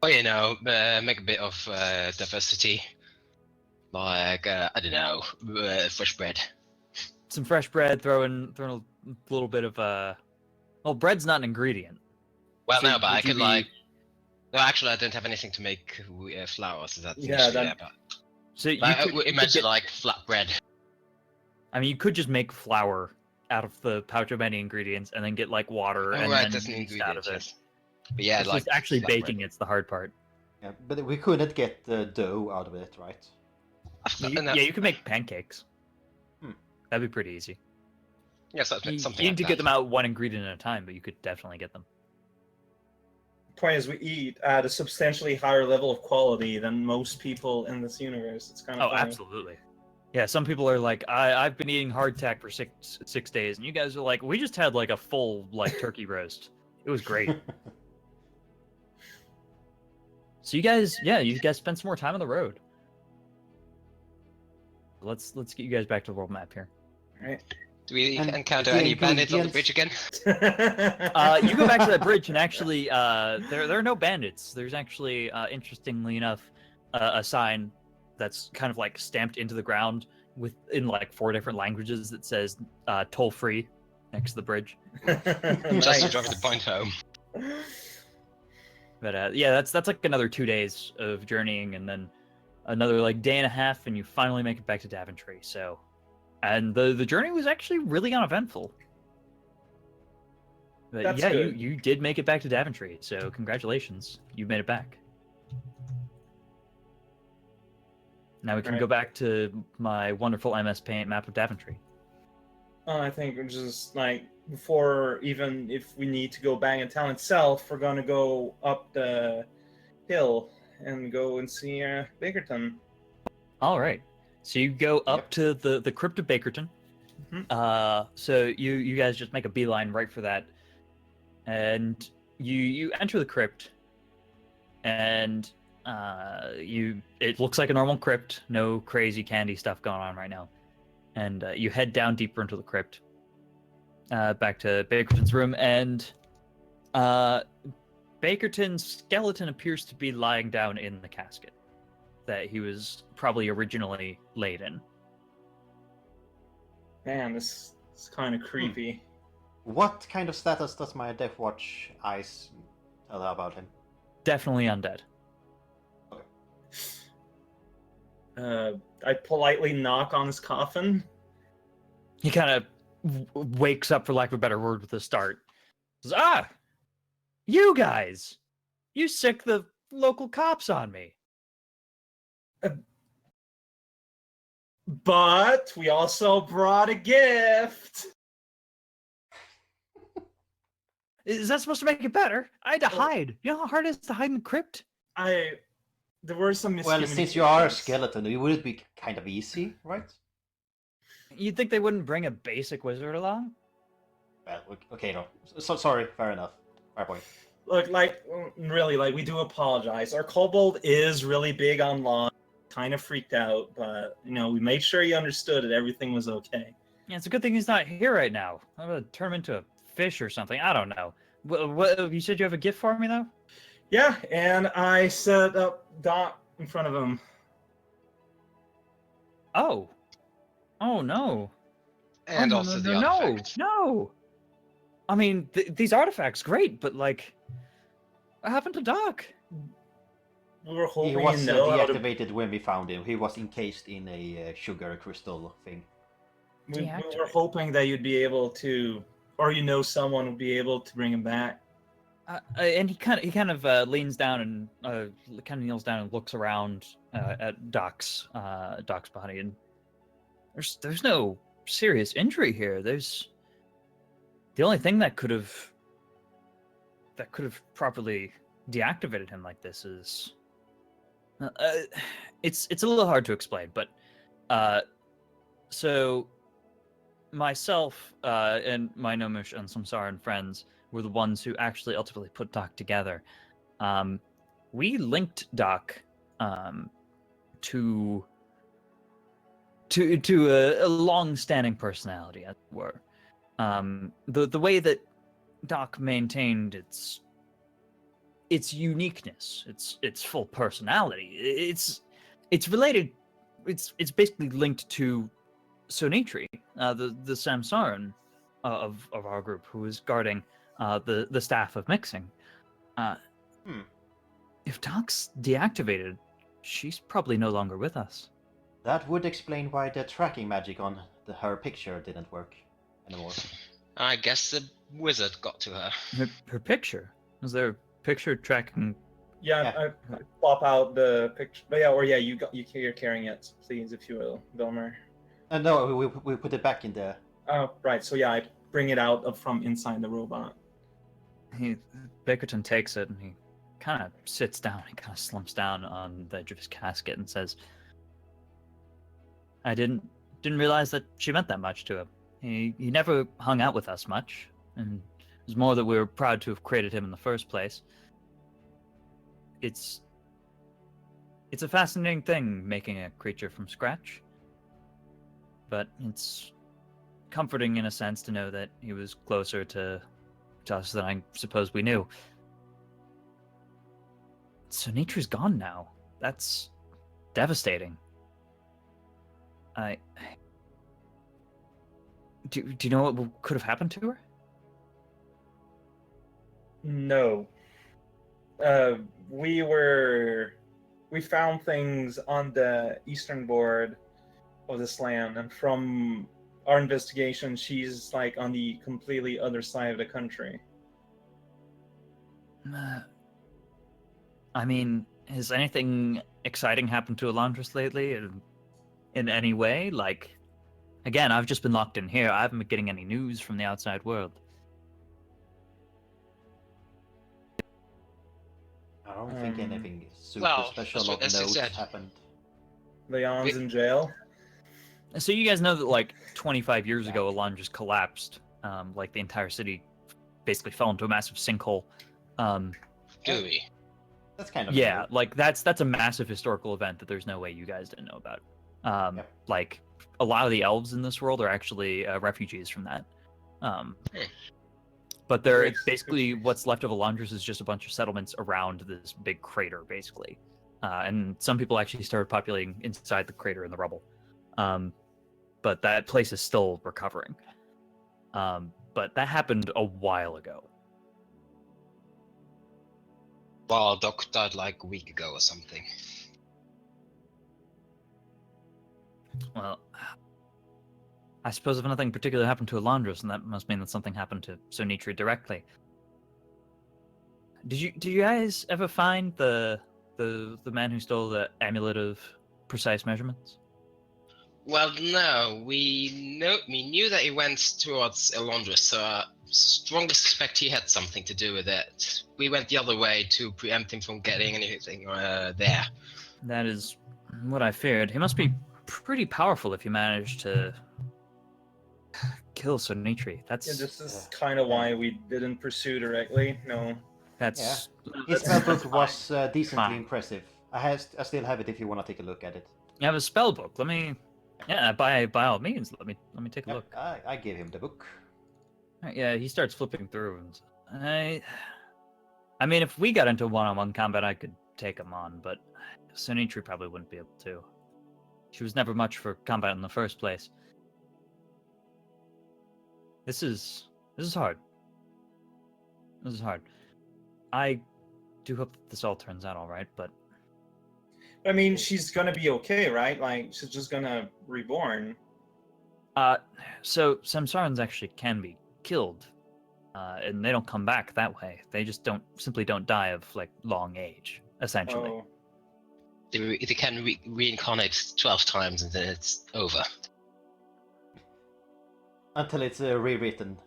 Or, make a bit of diversity. Like, I don't know, fresh bread. Some fresh bread, throw in a little bit of well, bread's not an ingredient. Well, So no, but I would you could, be- No, actually, I don't have anything to make flour, so that's Yeah, an issue that- there, So you but could imagine, get- flat bread. I mean, you could just make flour out of the pouch of any ingredients, and then get water Oh, and right, then that's an yeast out of ingredient, it. yes. But yeah, It's just actually flat baking. bread. It's the hard part. Yeah, but we couldn't get the dough out of it, right? You could make pancakes. Hmm. That'd be pretty easy. Yes, You something need like to that. get them out one ingredient at a time, but you could definitely get them. Point is, we eat at a substantially higher level of quality than most people in this universe. It's kind of Oh, funny. absolutely. Yeah, some people are like, I've been eating hardtack for six days, and you guys are like, we just had a full turkey roast. It was great. So you guys spent some more time on the road. Let's get you guys back to the world map here. Right. Do we And encounter the any bandits on the bridge ingredients- again? You go back to that bridge, and actually, there are no bandits. There's actually, interestingly enough, a sign that's kind of stamped into the ground in 4 different languages that says "toll free" next to the bridge. Just to Nice. drive the point home. But yeah, that's another 2 days of journeying, and then another day and a half, and you finally make it back to Daventry. So, and the journey was actually really uneventful. But That's yeah, good. you did make it back to Daventry. So congratulations, you made it back. Now we can Right. go back to my wonderful MS Paint map of Daventry. I think we're just before, even if we need to go back in town itself, we're gonna go up the hill and go and see Bakerton. All right, so you go up Yep. to the crypt of Bakerton. Mhm. So you guys just make a beeline right for that, and you enter the crypt, and it looks like a normal crypt, no crazy candy stuff going on right now, and you head down deeper into the crypt, back to Bakerton's room, and Bakerton's skeleton appears to be lying down in the casket that he was probably originally laid in. Man, this is kind of creepy. What kind of status does my Death Watch eyes tell about him? Definitely undead. I politely knock on his coffin. He kind of wakes up, for lack of a better word, with a start. Says, "Ah, you guys! You sick the local cops on me." But we also brought a gift. Is that supposed to make it better? I had to Oh. hide. You know how hard it is to hide in the crypt? There were some Well, since you are a miscommunications. skeleton, it would be kind of easy, right? You'd think they wouldn't bring a basic wizard along? Well, okay, no. So sorry. Fair enough. Fair point. Look, really, we do apologize. Our kobold is really big on law, kind of freaked out, but, we made sure he understood that everything was okay. Yeah, it's a good thing he's not here right now. I'm gonna turn him into a fish or something. I don't know. What you said you have a gift for me, though? Yeah, and I set up Dot in front of him. Oh. Oh, no. And Oh, also the no. artifact. No! I mean, these artifacts, great, but, like, what happened to Doc? We were He hoping was you know how to... deactivated when we found him. He was encased in a sugar crystal thing. We were Deactivate. hoping that you'd be able to, or someone would be able to bring him back. And he kind of leans down and kind of kneels down and looks around at Doc's body, and there's no serious injury here. There's the only thing that could have properly deactivated him like this is it's a little hard to explain, but so myself and my gnomish and some Saran friends were the ones who actually ultimately put Doc together. We linked Doc to a long-standing personality, as it were. The way that Doc maintained its uniqueness, its full personality, it's related. It's basically linked to Sonitri, the Samsaran of our group, who is guarding the staff of mixing. If Doc's deactivated, she's probably no longer with us. That would explain why the tracking magic on her picture didn't work anymore. I guess the wizard got to her. Her picture? Was there a picture tracking? Yeah. I pop out the picture. But you're carrying it, please, if you will, Gomer. No, we put it back in the... Oh, right. So I bring it out from inside the robot. Bickerton takes it and he kind of sits down. He kind of slumps down on the edge of his casket and says, "I didn't realize that she meant that much to him. He never hung out with us much, and it was more that we were proud to have created him in the first place. It's a fascinating thing, making a creature from scratch, but it's comforting in a sense to know that he was closer to us than I suppose we knew. So Nitri's gone now. That's devastating. Do you know what could have happened to her?" No. We found things on the eastern board of this land, and from our investigation, she's on the completely other side of the country. I mean, has anything exciting happened to Elantris lately in any way? Again, I've just been locked in here. I haven't been getting any news from the outside world. I don't think anything super well, special of as you note said. happened. Leon's in jail. So you guys know that 25 years ago, Elantris collapsed. The entire city basically fell into a massive sinkhole. Do we? That's kind of Yeah, new. that's a massive historical event that there's no way you guys didn't know about. Yep. A lot of the elves in this world are actually refugees from that. But they're basically what's left of Elantris is just a bunch of settlements around this big crater, basically. And some people actually started populating inside the crater in the rubble. But that place is still recovering. But that happened a while ago. Well, Doc died a week ago or something. Well, I suppose if nothing particular happened to Alondros, then that must mean that something happened to Sonitri directly. Did you guys ever find the man who stole the amulet of precise measurements? Well, no, we knew that he went towards Elondra, so I strongly suspect he had something to do with it. We went the other way to preempt him from getting anything there. That is what I feared. He must be pretty powerful if he managed to kill Sonitri. Yeah, this is kind of why we didn't pursue directly. No. That's His That's spellbook was decently fine. impressive. I still have it if you want to take a look at it. You have a spell book. Let me. Yeah, by all means, let me take a Yep, look. I gave him the book. Alright, yeah, he starts flipping through, and I mean, if we got into one-on-one combat, I could take him on, but Sonitri probably wouldn't be able to. She was never much for combat in the first place. This is hard. This is hard. I do hope that this all turns out all right, but I mean, she's gonna be okay, right? Like, she's just gonna reborn. so Samsarans actually can be killed, and they don't come back that way. They just simply don't die of like long age, essentially. Oh, If he can reincarnate 12 times and then it's over. Until it's rewritten.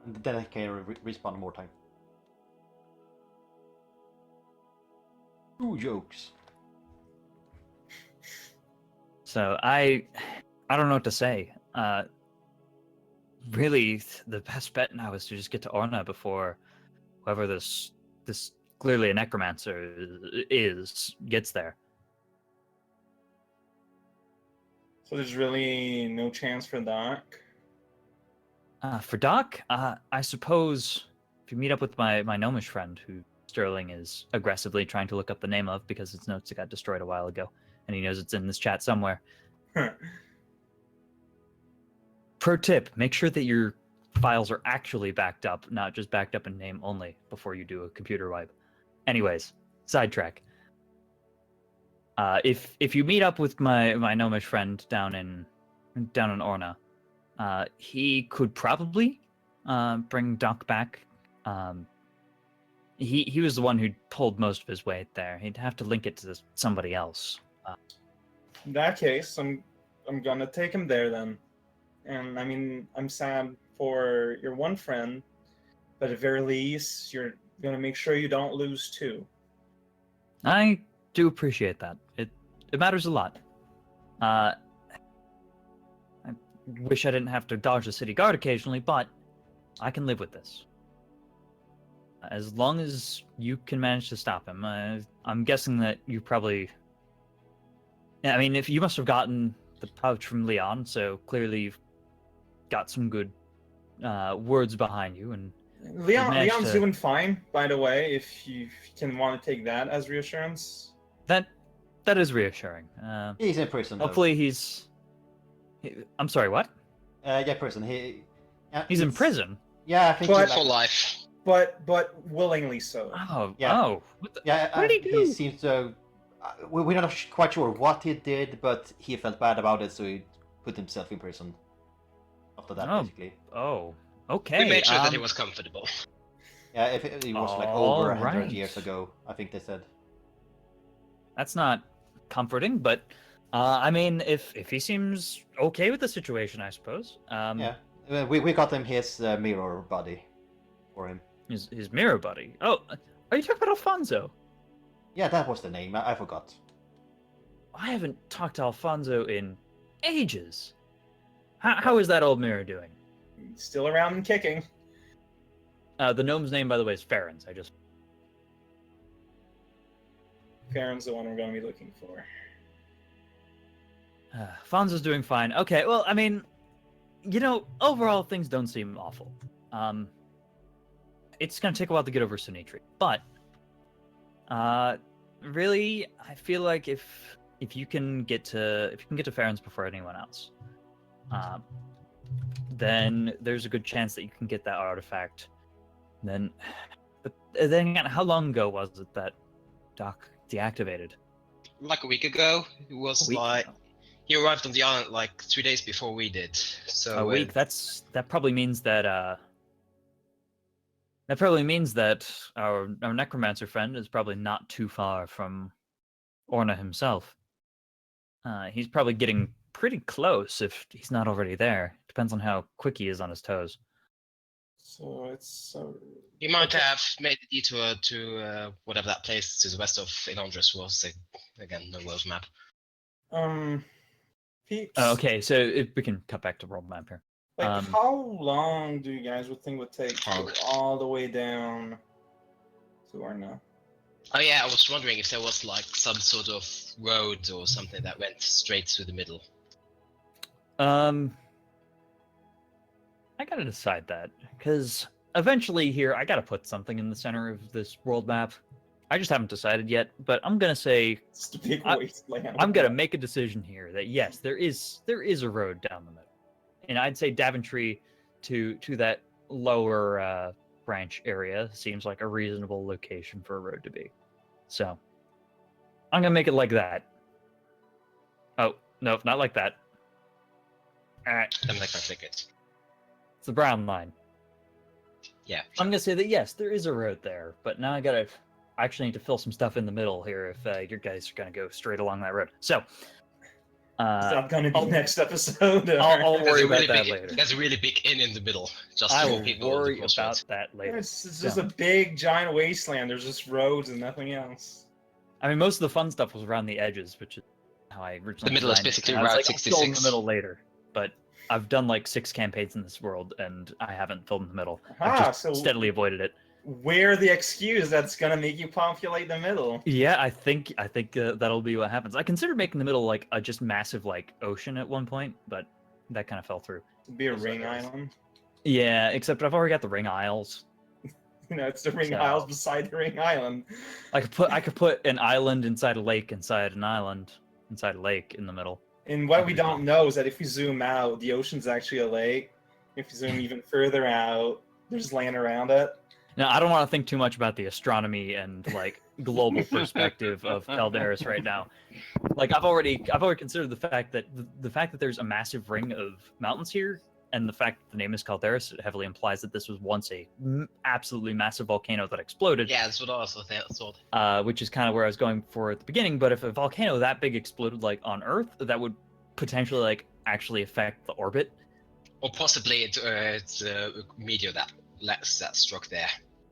And then I can respawn more time. 2 jokes. So I don't know what to say. Really, the best bet now is to just get to Orna before whoever this clearly a necromancer gets there. so there's really no chance for Doc. For Doc, I suppose if you meet up with my gnomish friend, who Sterling is aggressively trying to look up the name of because his notes got destroyed a while ago, and he knows it's in this chat somewhere. Pro tip, make sure that your files are actually backed up, not just backed up in name only before you do a computer wipe. Anyways, sidetrack. If you meet up with my gnomish friend down in Orna, he could probably bring Doc back. He was the one who pulled most of his weight there. He'd have to link it to somebody else. In that case, I'm gonna take him there then. And I mean, I'm sad for your one friend, but at the very least, you're gonna make sure you don't lose 2. I do appreciate that. It matters a lot. I wish I didn't have to dodge the city guard occasionally, but I can live with this. As long as you can manage to stop him. I'm guessing that you probably... Yeah, I mean, if you must have gotten the pouch from Leon, so clearly you've got some good words behind you, and Leon's doing fine, by the way, if you can want to take that as reassurance. that is reassuring. He's in prison. Hopefully I'm sorry, what? Yeah, prison. He's in prison? Yeah, I think But- For life. But wilingly so. Oh, Yeah. oh. what did he do? He seems to. We're not quite sure what he did, but he felt bad about it, so he put himself in prison. After that, Oh. basically. Oh, okay. We made sure that he was comfortable. Yeah, if it was like over 100 Alright. years ago, I think they said. That's not comforting, but I mean, if he seems okay with the situation, I suppose. Yeah, we got him his mirror body for him. His mirror buddy. Oh, are you talking about Alfonso? Yeah, that was the name. I forgot. I haven't talked to Alfonso in ages. How is that old mirror doing? Still around and kicking. The gnome's name, by the way, is Farron's. Farron's the one we're going to be looking for. Alfonso's doing fine. Okay, well, I mean, overall things don't seem awful. It's gonna take a while to get over Sonitri, but really, I feel like if you can get to Farron's before anyone else, then there's a good chance that you can get that artifact. Then again, how long ago was it that Doc deactivated? Like a week ago, it was A week like ago. He arrived on the island like 3 days before we did. So A week. That probably means that our necromancer friend is probably not too far from Orna himself. He's probably getting pretty close if he's not already there. Depends on how quick he is on his toes. So it's he might have made a detour to whatever that place to the west of Elondris was. Again, no world map. Peeps. Okay, so if we can cut back to world map here. Like, how long do you guys would take to go Oh. all the way down to Orna? Oh yeah, I was wondering if there was like some sort of road or something that went straight through the middle. I gotta decide that, because eventually here I gotta put something in the center of this world map. I just haven't decided yet, but I'm gonna say It's the big I- wasteland. I'm gonna make a decision here that yes, there is a road down the middle, and I'd say Daventry to that lower branch area seems like a reasonable location for a road to be. So I'm gonna make it like that. Oh no, not like that. All right, I'm like my ticket. it's the brown line. Yeah. I'm gonna say that yes, there is a road there, but now I actually need to fill some stuff in the middle here if your guys are gonna go straight along that road. So, Is that gonna be I'll- next episode? Or... I'll There's worry a about really that big, later. There's a really big inn in the middle, just I for will people on the worry crossroads. about that later. It's just So- a big giant wasteland. There's just roads and nothing else. I mean, most of the fun stuff was around the edges, which is how I originally. The middle is designed it. basically And I was Route like, I'll fill in the 66. middle later, but I've done like 6 campaigns in this world, and I haven't filled in the middle. I've Aha, just so steadily avoided it. where the excuse that's gonna make you populate the middle? Yeah, I think that'll be what happens. I considered making the middle like a just massive like ocean at one point, but that kind of fell through. Be a That's ring what it is. island. Yeah, except I've already got the ring isles. You know, it's the ring So- isles beside the ring island. I could put an island inside a lake inside an island inside a lake in the middle. And what we don't know is that if we zoom out, the ocean's actually a lake. If you zoom even further out, there's land around it. Now, I don't want to think too much about the astronomy and like global perspective of Calderis right now. Like I've already considered the fact that there's a massive ring of mountains here, and the fact that the name is Calderis heavily implies that this was once a absolutely massive volcano that exploded. Yeah, that's what I also thought. Which is kind of where I was going for at the beginning. But if a volcano that big exploded like on Earth, that would potentially like actually affect the orbit. Or possibly it's a meteor that struck there.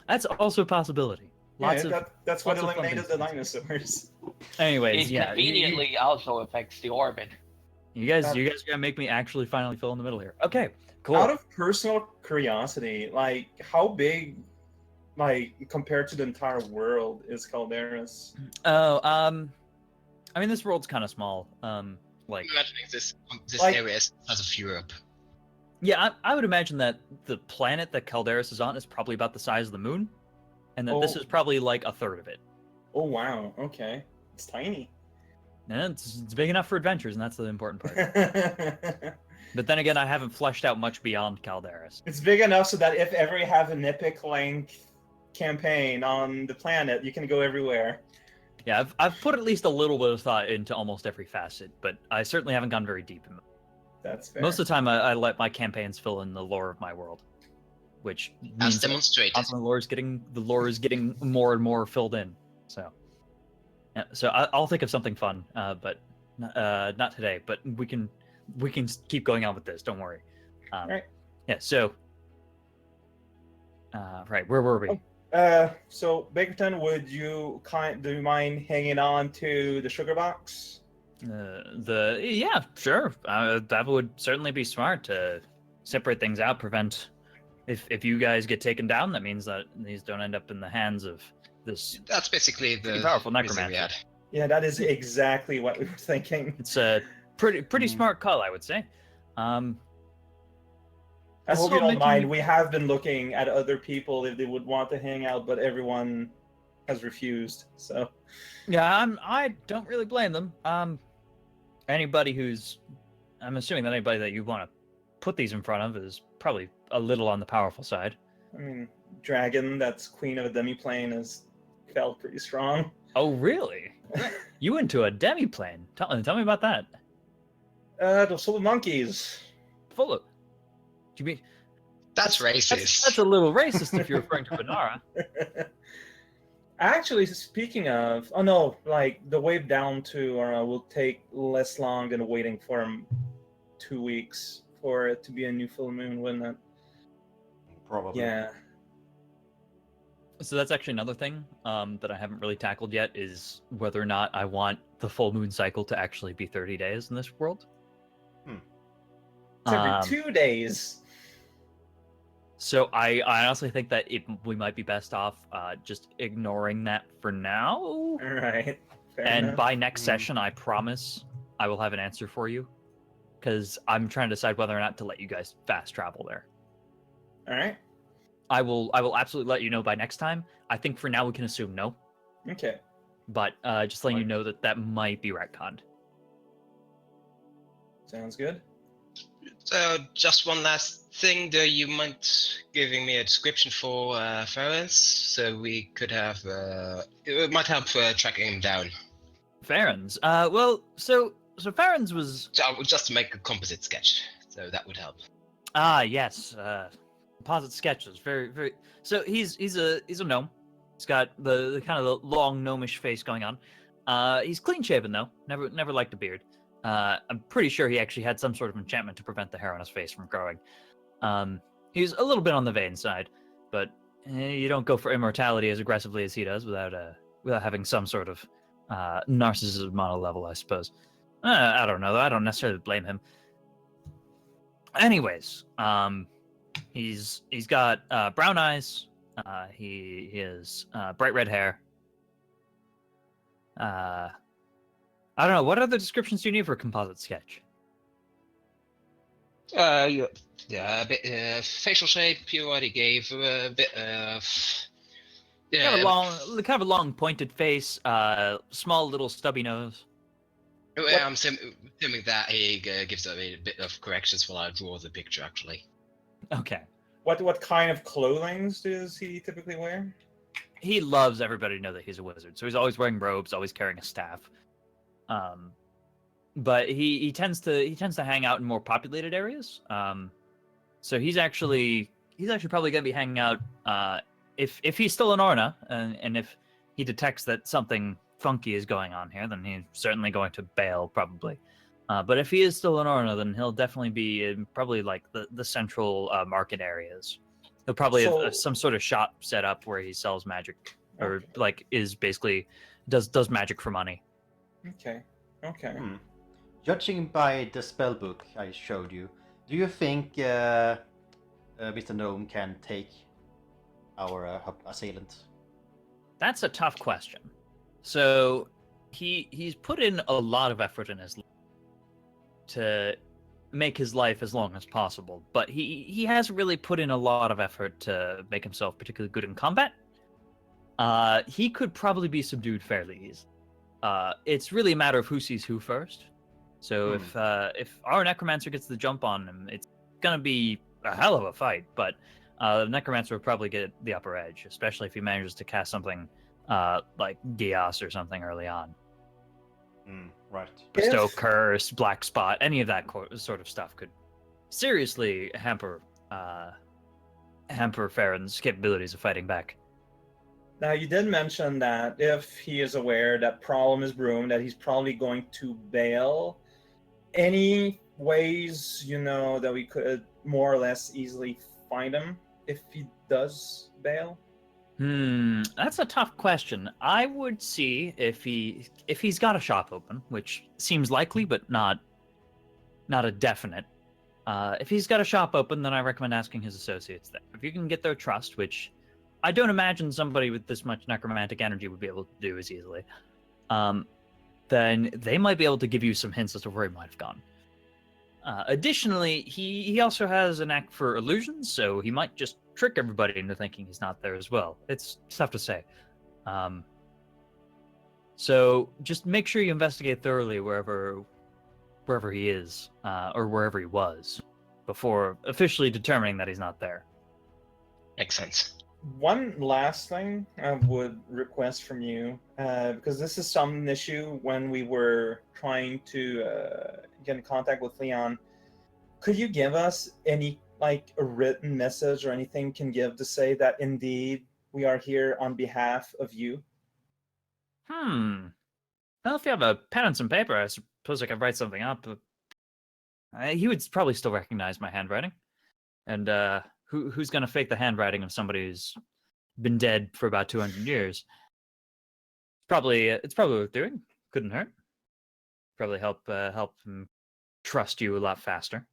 That's also a possibility. Lots Yeah, of that's what lots of fun eliminated things the to consider. dinosaurs. Anyways, It yeah. conveniently also affects the orbit. You guys are gonna make me actually finally fill in the middle here. Okay, cool. Out of personal curiosity, like how big, like compared to the entire world, is Calderis? Oh, I mean, this world's kind of small. Like, I'm imagining this Like- area is as of Europe. yeah, I would imagine that the planet that Calderis is on is probably about the size of the moon, and that this Oh. is probably like a third of it. Oh wow, okay, it's tiny. And it's big enough for adventures, and that's the important part. But then again, I haven't fleshed out much beyond Calderis. It's big enough so that if ever you have an epic length campaign on the planet, you can go everywhere. Yeah, I've put at least a little bit of thought into almost every facet, but I certainly haven't gone very deep in them. That's fair. Most of the time, I let my campaigns fill in the lore of my world, which As means that demonstrated. constantly the lore is getting more and more filled in. So, yeah, so I'll think of something fun, but not today. But we can keep going on with this. Don't worry. Right. Yeah. So, right, where were we? So Bakerton, do you mind hanging on to the sugar box? Yeah, sure. That would certainly be smart to separate things out. Prevent if you guys get taken down, that means that these don't end up in the hands of this That's basically the pretty powerful reason necromancer. we had. Yeah, that is exactly what we were thinking. It's a pretty smart call, I would say. I This hope is you all don't making mind. me- We have been looking at other people if they would want to hang out, but everyone has refused. So Yeah, I don't really blame them. I'm assuming that anybody that you want to put these in front of is probably a little on the powerful side. I mean, Dragon, that's queen of a demiplane, has felt pretty strong. Oh, really? You went to a demiplane? Tell me about that. Those little monkeys. Full of. Do you mean That's racist. that's a little racist if you're referring to Banara. Actually, speaking of, oh no, like the wave down to will take less long than waiting for 2 weeks for it to be a new full moon, wouldn't it? Probably. Yeah. So that's actually another thing that I haven't really tackled yet is whether or not I want the full moon cycle to actually be 30 days in this world. It's every 2 days. So I honestly think that we might be best off just ignoring that for now. All right. Fair And enough. by next session, I promise I will have an answer for you. Because I'm trying to decide whether or not to let you guys fast travel there. All right. I will absolutely let you know by next time. I think for now we can assume no. Okay. But just letting you know that might be retconned. Sounds good. So, just one last thing. Do you mind giving me a description for Ference? So we could have... it might help tracking him down. Farron's. So Farron's was... Just to make a composite sketch. So that would help. Yes. Composite sketches. Very, very... So he's a gnome. He's got the kind of the long gnomish face going on. He's clean shaven though. Never liked a beard. I'm pretty sure he actually had some sort of enchantment to prevent the hair on his face from growing. He's a little bit on the vain side, but you don't go for immortality as aggressively as he does without having some sort of narcissism on a level, I suppose. I don't know, though. I don't necessarily blame him. Anyways, he's got brown eyes. He has bright red hair. I don't know. What other descriptions do you need for a composite sketch? Yeah, a bit facial shape you already gave. A bit of Kind of a long pointed face. Small little stubby nose. I'm assuming that he gives a bit of corrections while I draw the picture. Actually, Okay. What kind of clothing does he typically wear? He loves everybody to know that he's a wizard, so he's always wearing robes, always carrying a staff. But he tends to hang out in more populated areas. So he's actually probably going to be hanging out if he's still in Orna, and if he detects that something funky is going on here, then he's certainly going to bail probably. But if he is still in Orna, then he'll definitely be in probably like the central market areas. He'll probably have some sort of shop set up where he sells magic, or like is basically does magic for money. Okay. Judging by the spell book I showed you, do you think Mr. Gnome can take our assailant? That's a tough question. So he's put in a lot of effort in his life to make his life as long as possible, but he hasn't really put in a lot of effort to make himself particularly good in combat. He could probably be subdued fairly easily. It's really a matter of who sees who first. So if our necromancer gets the jump on him, it's gonna be a hell of a fight. But the necromancer will probably get the upper edge, especially if he manages to cast something like Gias or something early on. Right. Bestow Curse, Black Spot, any of that sort of stuff could seriously hamper Farron's capabilities of fighting back. Now, you did mention that if he is aware that problem is brewing, that he's probably going to bail. Any ways, that we could more or less easily find him if he does bail? That's a tough question. I would see if he's got a shop open, which seems likely, but not a definite. If he's got a shop open, then I recommend asking his associates there. If you can get their trust, which I don't imagine somebody with this much necromantic energy would be able to do as easily, then they might be able to give you some hints as to where he might have gone. Additionally, he also has a knack for illusions, so he might just trick everybody into thinking he's not there as well. It's tough to say. So just make sure you investigate thoroughly wherever he is, or wherever he was, before officially determining that he's not there. makes sense. One last thing I would request from you, because this is some issue when we were trying to get in contact with Leon. Could you give us any, like, a written message or anything can give to say that indeed we are here on behalf of you? Well, if you have a pen and some paper, I suppose I could write something up. He would probably still recognize my handwriting. And who's going to fake the handwriting of somebody who's been dead for about 200 years? It's probably worth doing. Couldn't hurt. Probably help him trust you a lot faster.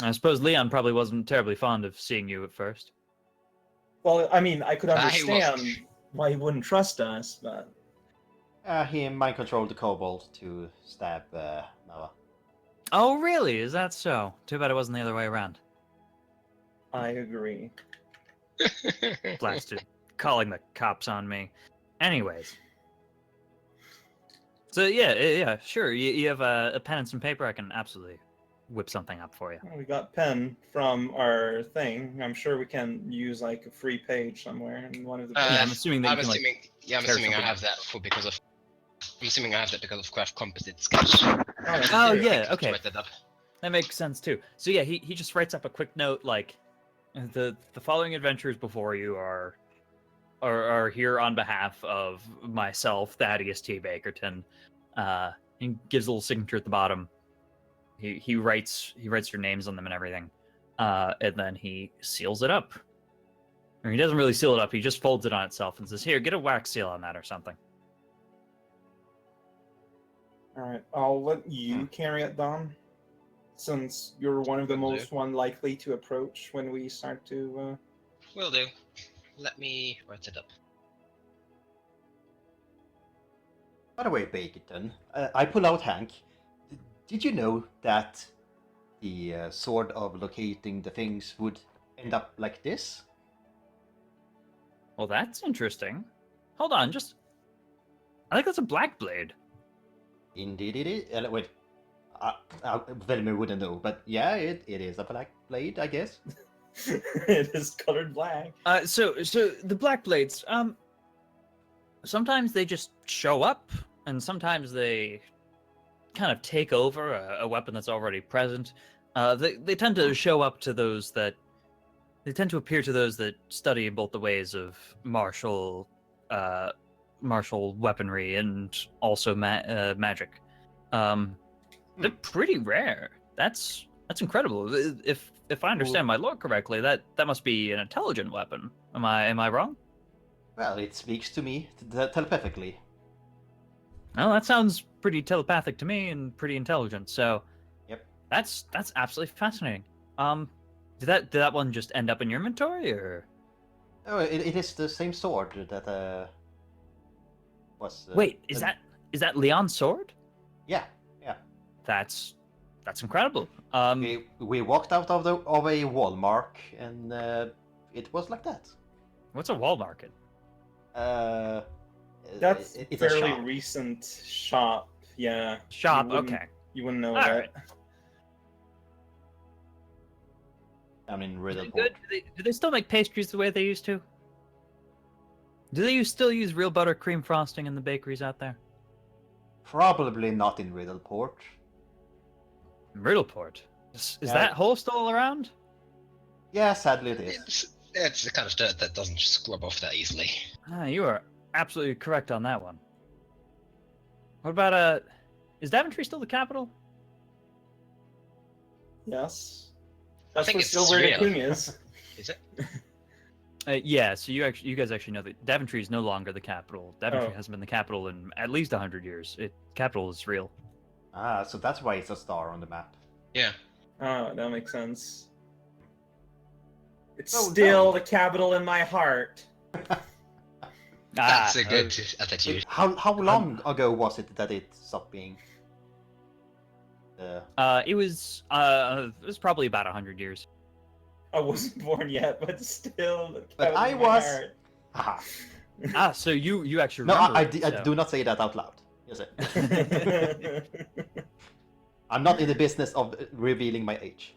I suppose Leon probably wasn't terribly fond of seeing you at first. Well, I mean, I could I understand why he wouldn't trust us, but He mind controlled the kobold to stab Noah. Oh, really? Is that so? Too bad it wasn't the other way around. I agree. Blasted. Calling the cops on me. Anyways. So, yeah, sure. You have a pen and some paper? I can absolutely whip something up for you. Well, we got pen from our thing. I'm sure we can use, like, a free page somewhere in one of the Yeah, I'm assuming that I'm you can, assuming, I'm tear assuming I something have that because of. I'm assuming I have that because of craft composite sketch. Oh, yeah, okay. Write that up. That makes sense too. So yeah, he just writes up a quick note like, the following adventures before you are here on behalf of myself, Thaddeus T. Bakerton. He gives a little signature at the bottom. He writes your names on them and everything, and then he seals it up. Or he doesn't really seal it up. He just folds it on itself and says, "Here, get a wax seal on that or something." All right, I'll let you carry it, Don, since you're one of the Will do. most likely to approach when we start to. Will do. Let me write it up. By the way, Bakerton, I pull out Hank. Did you know that the sword of locating the things would end up like this? Well, that's interesting. Hold on, I think that's a black blade. Indeed it is. Wait, Velmer wouldn't know, but yeah, it is a black blade, I guess. It is colored black. So the black blades, sometimes they just show up, and sometimes they kind of take over a weapon that's already present. They tend to show up to those that they tend to appear to those that study both the ways of martial weaponry and also magic. They're pretty rare. That's incredible. If I understand my lore correctly, that must be an intelligent weapon. Am I wrong? Well, it speaks to me telepathically. Well, that sounds pretty telepathic to me and pretty intelligent. So, Yep. That's absolutely fascinating. Did that one just end up in your inventory, or? Oh, it is the same sword that was. Wait, is that Leon's sword? Yeah. That's incredible. We walked out of a Walmart, and it was like that. What's a wall market? That's it's a fairly shop. recent shop. Yeah. Shop. You wouldn't- Okay. You wouldn't know All that. right. I mean, Are they Riddleport. good? Do they still make pastries the way they used to? Do they still use real buttercream frosting in the bakeries out there? Probably not in Riddleport. Riddleport. Is Yeah. that hole still around? Yeah, sadly it is. It's the kind of dirt that doesn't just scrub off that easily. You are absolutely correct on that one. What about is Daventry still the capital? Yes. I That's think where it's Silver the real. King is. Is it? Yeah. So you guys actually know that Daventry is no longer the capital. Daventry Oh. hasn't been the capital in at least 100 years. Capital is real. Ah, so that's why it's a star on the map. Yeah. Oh, that makes sense. It's Oh, still no. the capital in my heart. That's a good attitude. How long ago was it that it stopped being? It was probably about 100 years. I wasn't born yet, but still the But capital I in my was. heart. Haha. So you actually No, remember I it, so. do not say that out loud. Yes, I'm not in the business of revealing my age.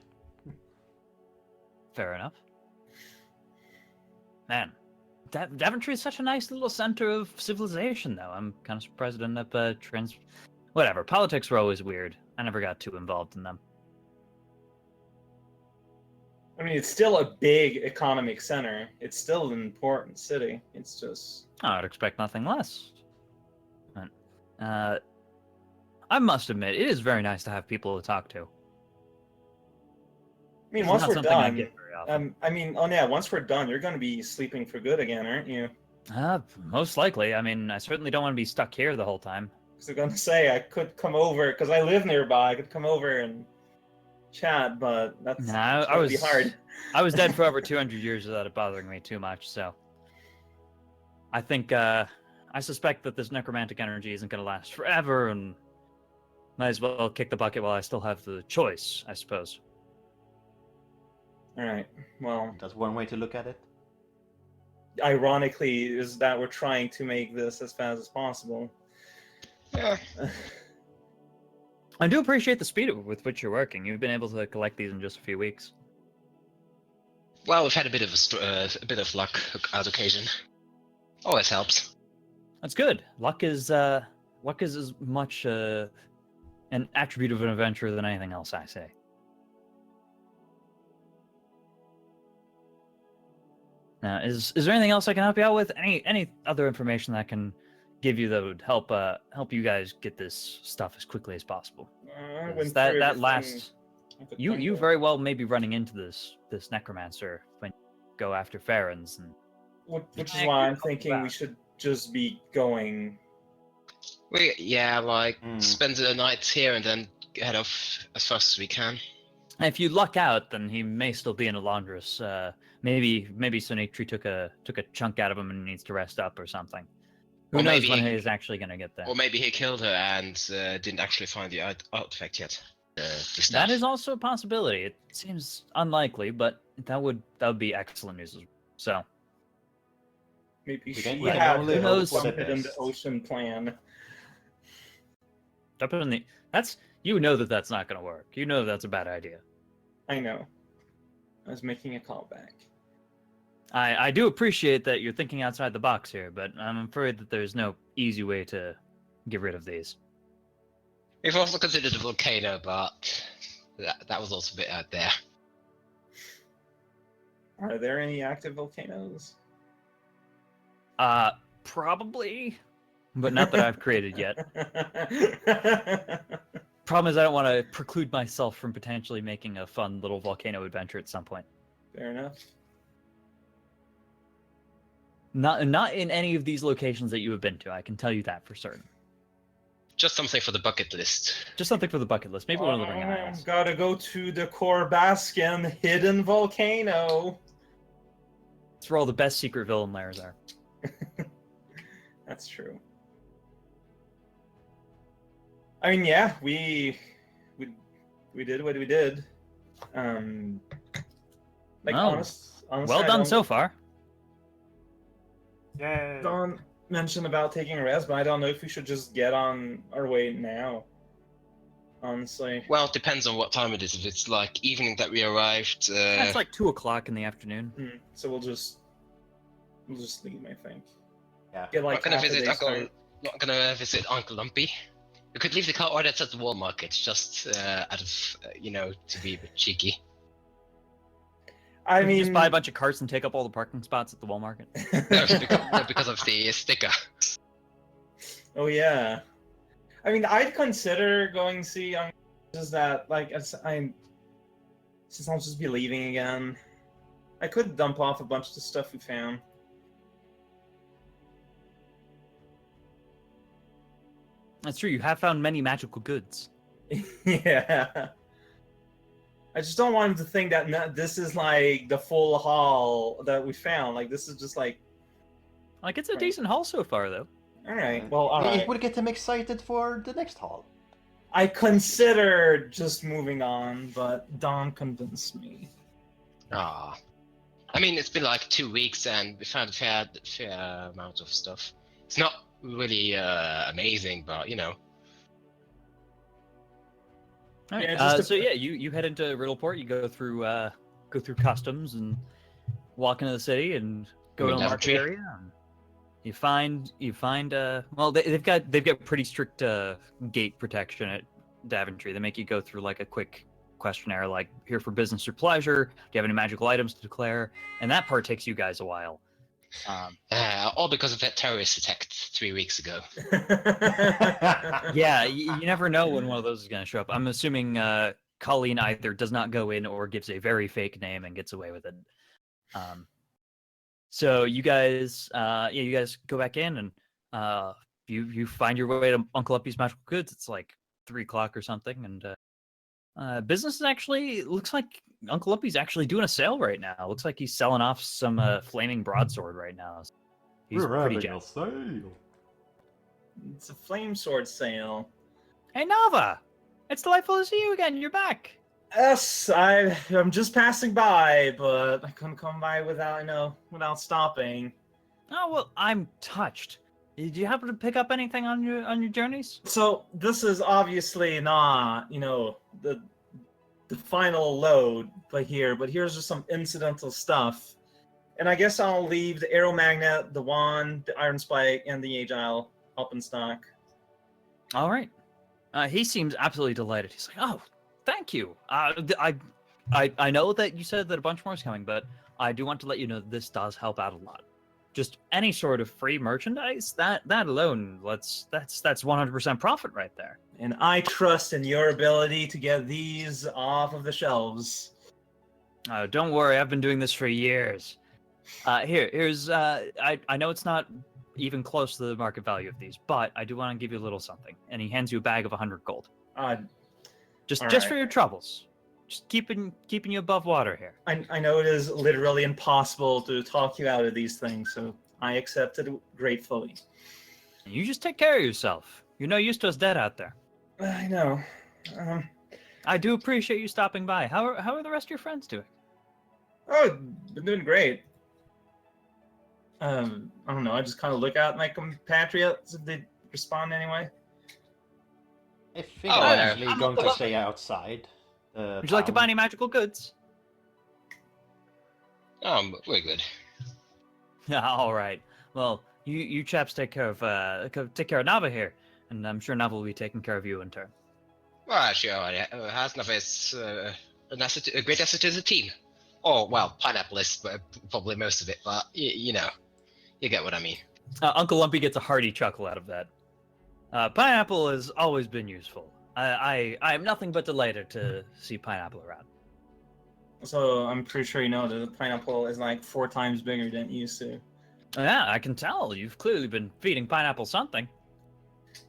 Fair enough. Man, Daventry is such a nice little center of civilization, though. I'm kind of surprised I ended up Whatever. Politics were always weird. I never got too involved in them. I mean, it's still a big economic center. It's still an important city. It's just... I would expect nothing less. But, I must admit, it is very nice to have people to talk to. I mean, It's once not we're something I done... get very often. I mean, oh yeah, once we're done, you're going to be sleeping for good again, aren't you? Most likely. I mean, I certainly don't want to be stuck here the whole time. Because I'm going to say I could come over, because I live nearby, I could come over and chat, but that's Nah, going to be hard. I was dead for over 200 years without it bothering me too much, so... I think, I suspect that this necromantic energy isn't going to last forever, and might as well kick the bucket while I still have the choice, I suppose. Alright, well, That's one way to look at it. ironically, is that we're trying to make this as fast as possible. Yeah. I do appreciate the speed with which you're working. You've been able to collect these in just a few weeks. Well, we've had a bit of luck on occasion. Always helps. That's good. Luck is as much an attribute of an adventurer than anything else, I say. Now, is there anything else I can help you out with? Any other information that can give you that would help you guys get this stuff as quickly as possible? I 'Cause went that through that everything last I could you think you of. very well may be running into this necromancer when you go after Farron's, and Which is Yeah, why you're I'm coming thinking we back. should just be going. Spend the night here and then head off as fast as we can. if you luck out, then he may still be in a laundress. Maybe Sonitri took a chunk out of him and needs to rest up or something. Who Or knows maybe when he- he's actually going to get there? Or maybe he killed her and didn't actually find the artifact yet. The That staff. is also a possibility. It seems unlikely, but that would be excellent news. So Maybe she can had only hope for some the hidden best. ocean plan. up in the that's you know that's not going to work. You know that's a bad idea. I know. I was making a callback. I do appreciate that you're thinking outside the box here, but I'm afraid that there's no easy way to get rid of these. We've also considered a volcano, but that was also a bit out there. Are there any active volcanoes? Probably, but not that I've created yet. Problem is, I don't want to preclude myself from potentially making a fun little volcano adventure at some point. Fair enough. Not in any of these locations that you have been to. I can tell you that for certain. Just something for the bucket list. Just something for the bucket list. Maybe one of the ring islands. Gotta go to the Corbaskin hidden volcano. It's where all the best secret villain lairs are. That's true. I mean, yeah, we did what we did. Like Well, honestly, Well I done don't- so far. Yay! Don mentioned about taking a rest, but I don't know if we should just get on our way now. Honestly. Well, it depends on what time it is. If it's like evening that we arrived, It's like 2:00 in the afternoon. So we'll just leave, I think. Yeah. Get like not gonna half a visit day Uncle. start. Not gonna visit Uncle Lumpy. You could leave the car that's at the wall market, just out of to be a bit cheeky. I You mean, just buy a bunch of carts and take up all the parking spots at the Walmart. No, it's because of the sticker. oh yeah. I mean, I'd consider going to see just that like since I'll just be leaving again. I could dump off a bunch of the stuff we found. That's true. You have found many magical goods. Yeah. I just don't want him to think that this is like the full haul that we found. Like this is just like, Like it's a Right. decent haul so far, though. all right, well, all It right. would get them excited for the next haul. I considered just moving on, but Don convinced me. Ah, I mean, it's been like 2 weeks, and we found a fair amount of stuff. It's not really amazing, but All right. Yeah, just to- So yeah, you head into Riddleport. You go through customs and walk into the city, and go to the mean market Daventry? area. And you find well, they've got pretty strict gate protection at Daventry. They make you go through like a quick questionnaire, like here for business or pleasure. Do you have any magical items to declare? And that part takes you guys a while. All because of that terrorist attack 3 weeks ago. Yeah, you never know when one of those is going to show up. I'm assuming Colleen either does not go in or gives a very fake name and gets away with it. So you guys, you guys go back in and you find your way to Uncle Uppy's Magical Goods. It's like 3 o'clock or something, and business is actually looks like Uncle Uppy's actually doing a sale right now. Looks like he's selling off some flaming broadsword right now. He's We're pretty having a jacked. sale. It's a flame sword sale. Hey Nava, it's delightful to see you again. You're back. Yes, I'm just passing by, but I couldn't come by without stopping. Oh well, I'm touched. Did you happen to pick up anything on your journeys? So this is obviously not, the final load but here's just some incidental stuff. And I guess I'll leave the arrow magnet, the wand, the iron spike, and the agile up in stock. All right. He seems absolutely delighted. He's like, "Oh, thank you. I know that you said that a bunch more is coming, but I do want to let you know that this does help out a lot. Just any sort of free merchandise, that alone, that's 100% profit right there." And I trust in your ability to get these off of the shelves. Don't worry, I've been doing this for years. Here's I know it's not even close to the market value of these, but I do want to give you a little something. And he hands you a bag of 100 gold. Just all right. for your troubles. Just keeping you above water here. I know it is literally impossible to talk you out of these things, so I accept it gratefully. You just take care of yourself. You're no use to us dead out there. I know. I do appreciate you stopping by. How are the rest of your friends doing? Oh, been doing great. I don't know. I just kind of look at my compatriots if they respond anyway. I think Oh, I'm yeah. actually going to stay outside. Would you like to buy any magical goods? We're good. Yeah, all right. Well, you chaps take care of Nava here, and I'm sure Nava will be taking care of you in turn. Well, actually, Hasnaf is a great asset to the team. Oh, well, Pineapple is probably most of it, but you know, you get what I mean. Uncle Lumpy gets a hearty chuckle out of that. Pineapple has always been useful. I am nothing but delighted to see Pineapple around. So I'm pretty sure you know that the pineapple is like 4 times bigger than it used to. Yeah, I can tell. You've clearly been feeding Pineapple something.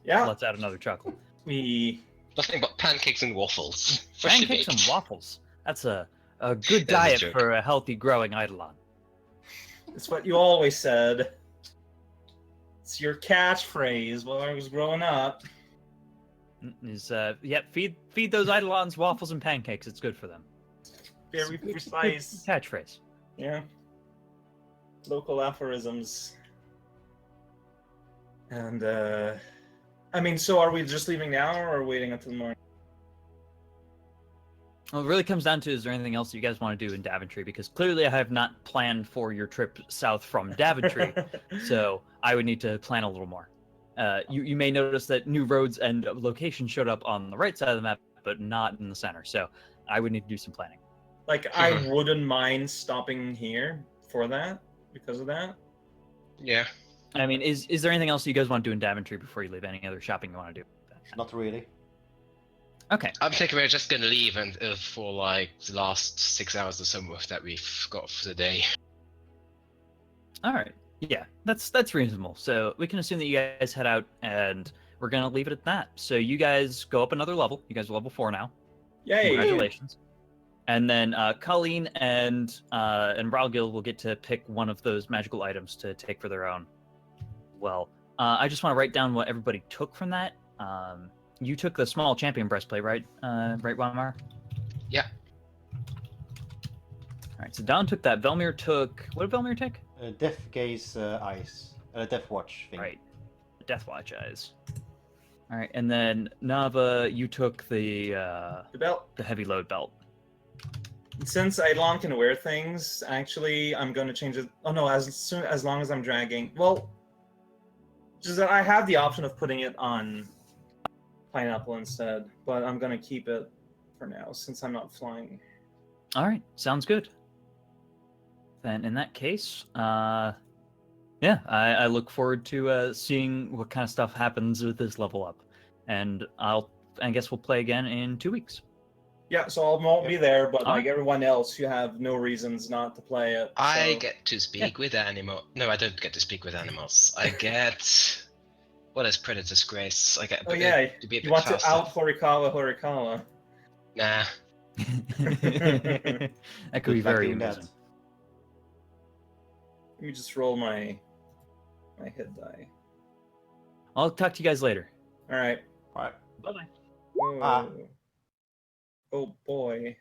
Yeah, Let's add another chuckle. we. Nothing but pancakes and waffles. Freshly Pancakes and baked. waffles. That's a good That's a diet joke. for a healthy, growing Eidolon. It's what you always said. It's your catchphrase while I was growing up. Feed those Eidolons waffles and pancakes. It's good for them. Very It's a good precise. catchphrase. Yeah. Local aphorisms. And I mean, so are we just leaving now or waiting until the morning? Well, it really comes down to, is there anything else you guys want to do in Daventry? Because clearly I have not planned for your trip south from Daventry, so I would need to plan a little more. You may notice that new roads and locations showed up on the right side of the map, but not in the center, so I would need to do some planning. Like, I wouldn't mind stopping here for that, because of that. Yeah. I mean, is there anything else you guys want to do in Daventry before you leave? Any other shopping you want to do? Not really. Okay. I'm thinking we're just gonna leave and for like the last 6 hours or so that we've got for the day. All right. Yeah, that's reasonable. So we can assume that you guys head out, and we're gonna leave it at that. So you guys go up another level. You guys are level 4 now. Yay! Congratulations. And then Colleen and Ralgil will get to pick one of those magical items to take for their own. Well, I just want to write down what everybody took from that. You took the small champion breastplate, right? Right, Weimar? Yeah. All right, so Don took that. Velmir took... What did Velmir take? Death Gaze Eyes. Death Watch thing. Right. Death Watch Eyes. All right, and then Nava, you took the The belt. heavy load belt. since Eidolon can wear things, actually, I'm going to change it. Oh no, as long as I'm dragging. Well, just that I have the option of putting it on Pineapple instead, but I'm going to keep it for now since I'm not flying. All right, sounds good. Then in that case, yeah, I look forward to seeing what kind of stuff happens with this level up, and I guess we'll play again in 2 weeks. Yeah, so I won't be there, but All like right. everyone else, you have no reasons not to play it. I so- get to speak with animal. No, I don't get to speak with animals. I get what is Predator's Grace? I get Oh yeah, to be a you bit want faster. to out Horikawa. Nah. That could Good be luck very doing amazing. that. Let me just roll my hit die. I'll talk to you guys later. All right. All right. Bye bye. Whoa. Ah. Oh boy.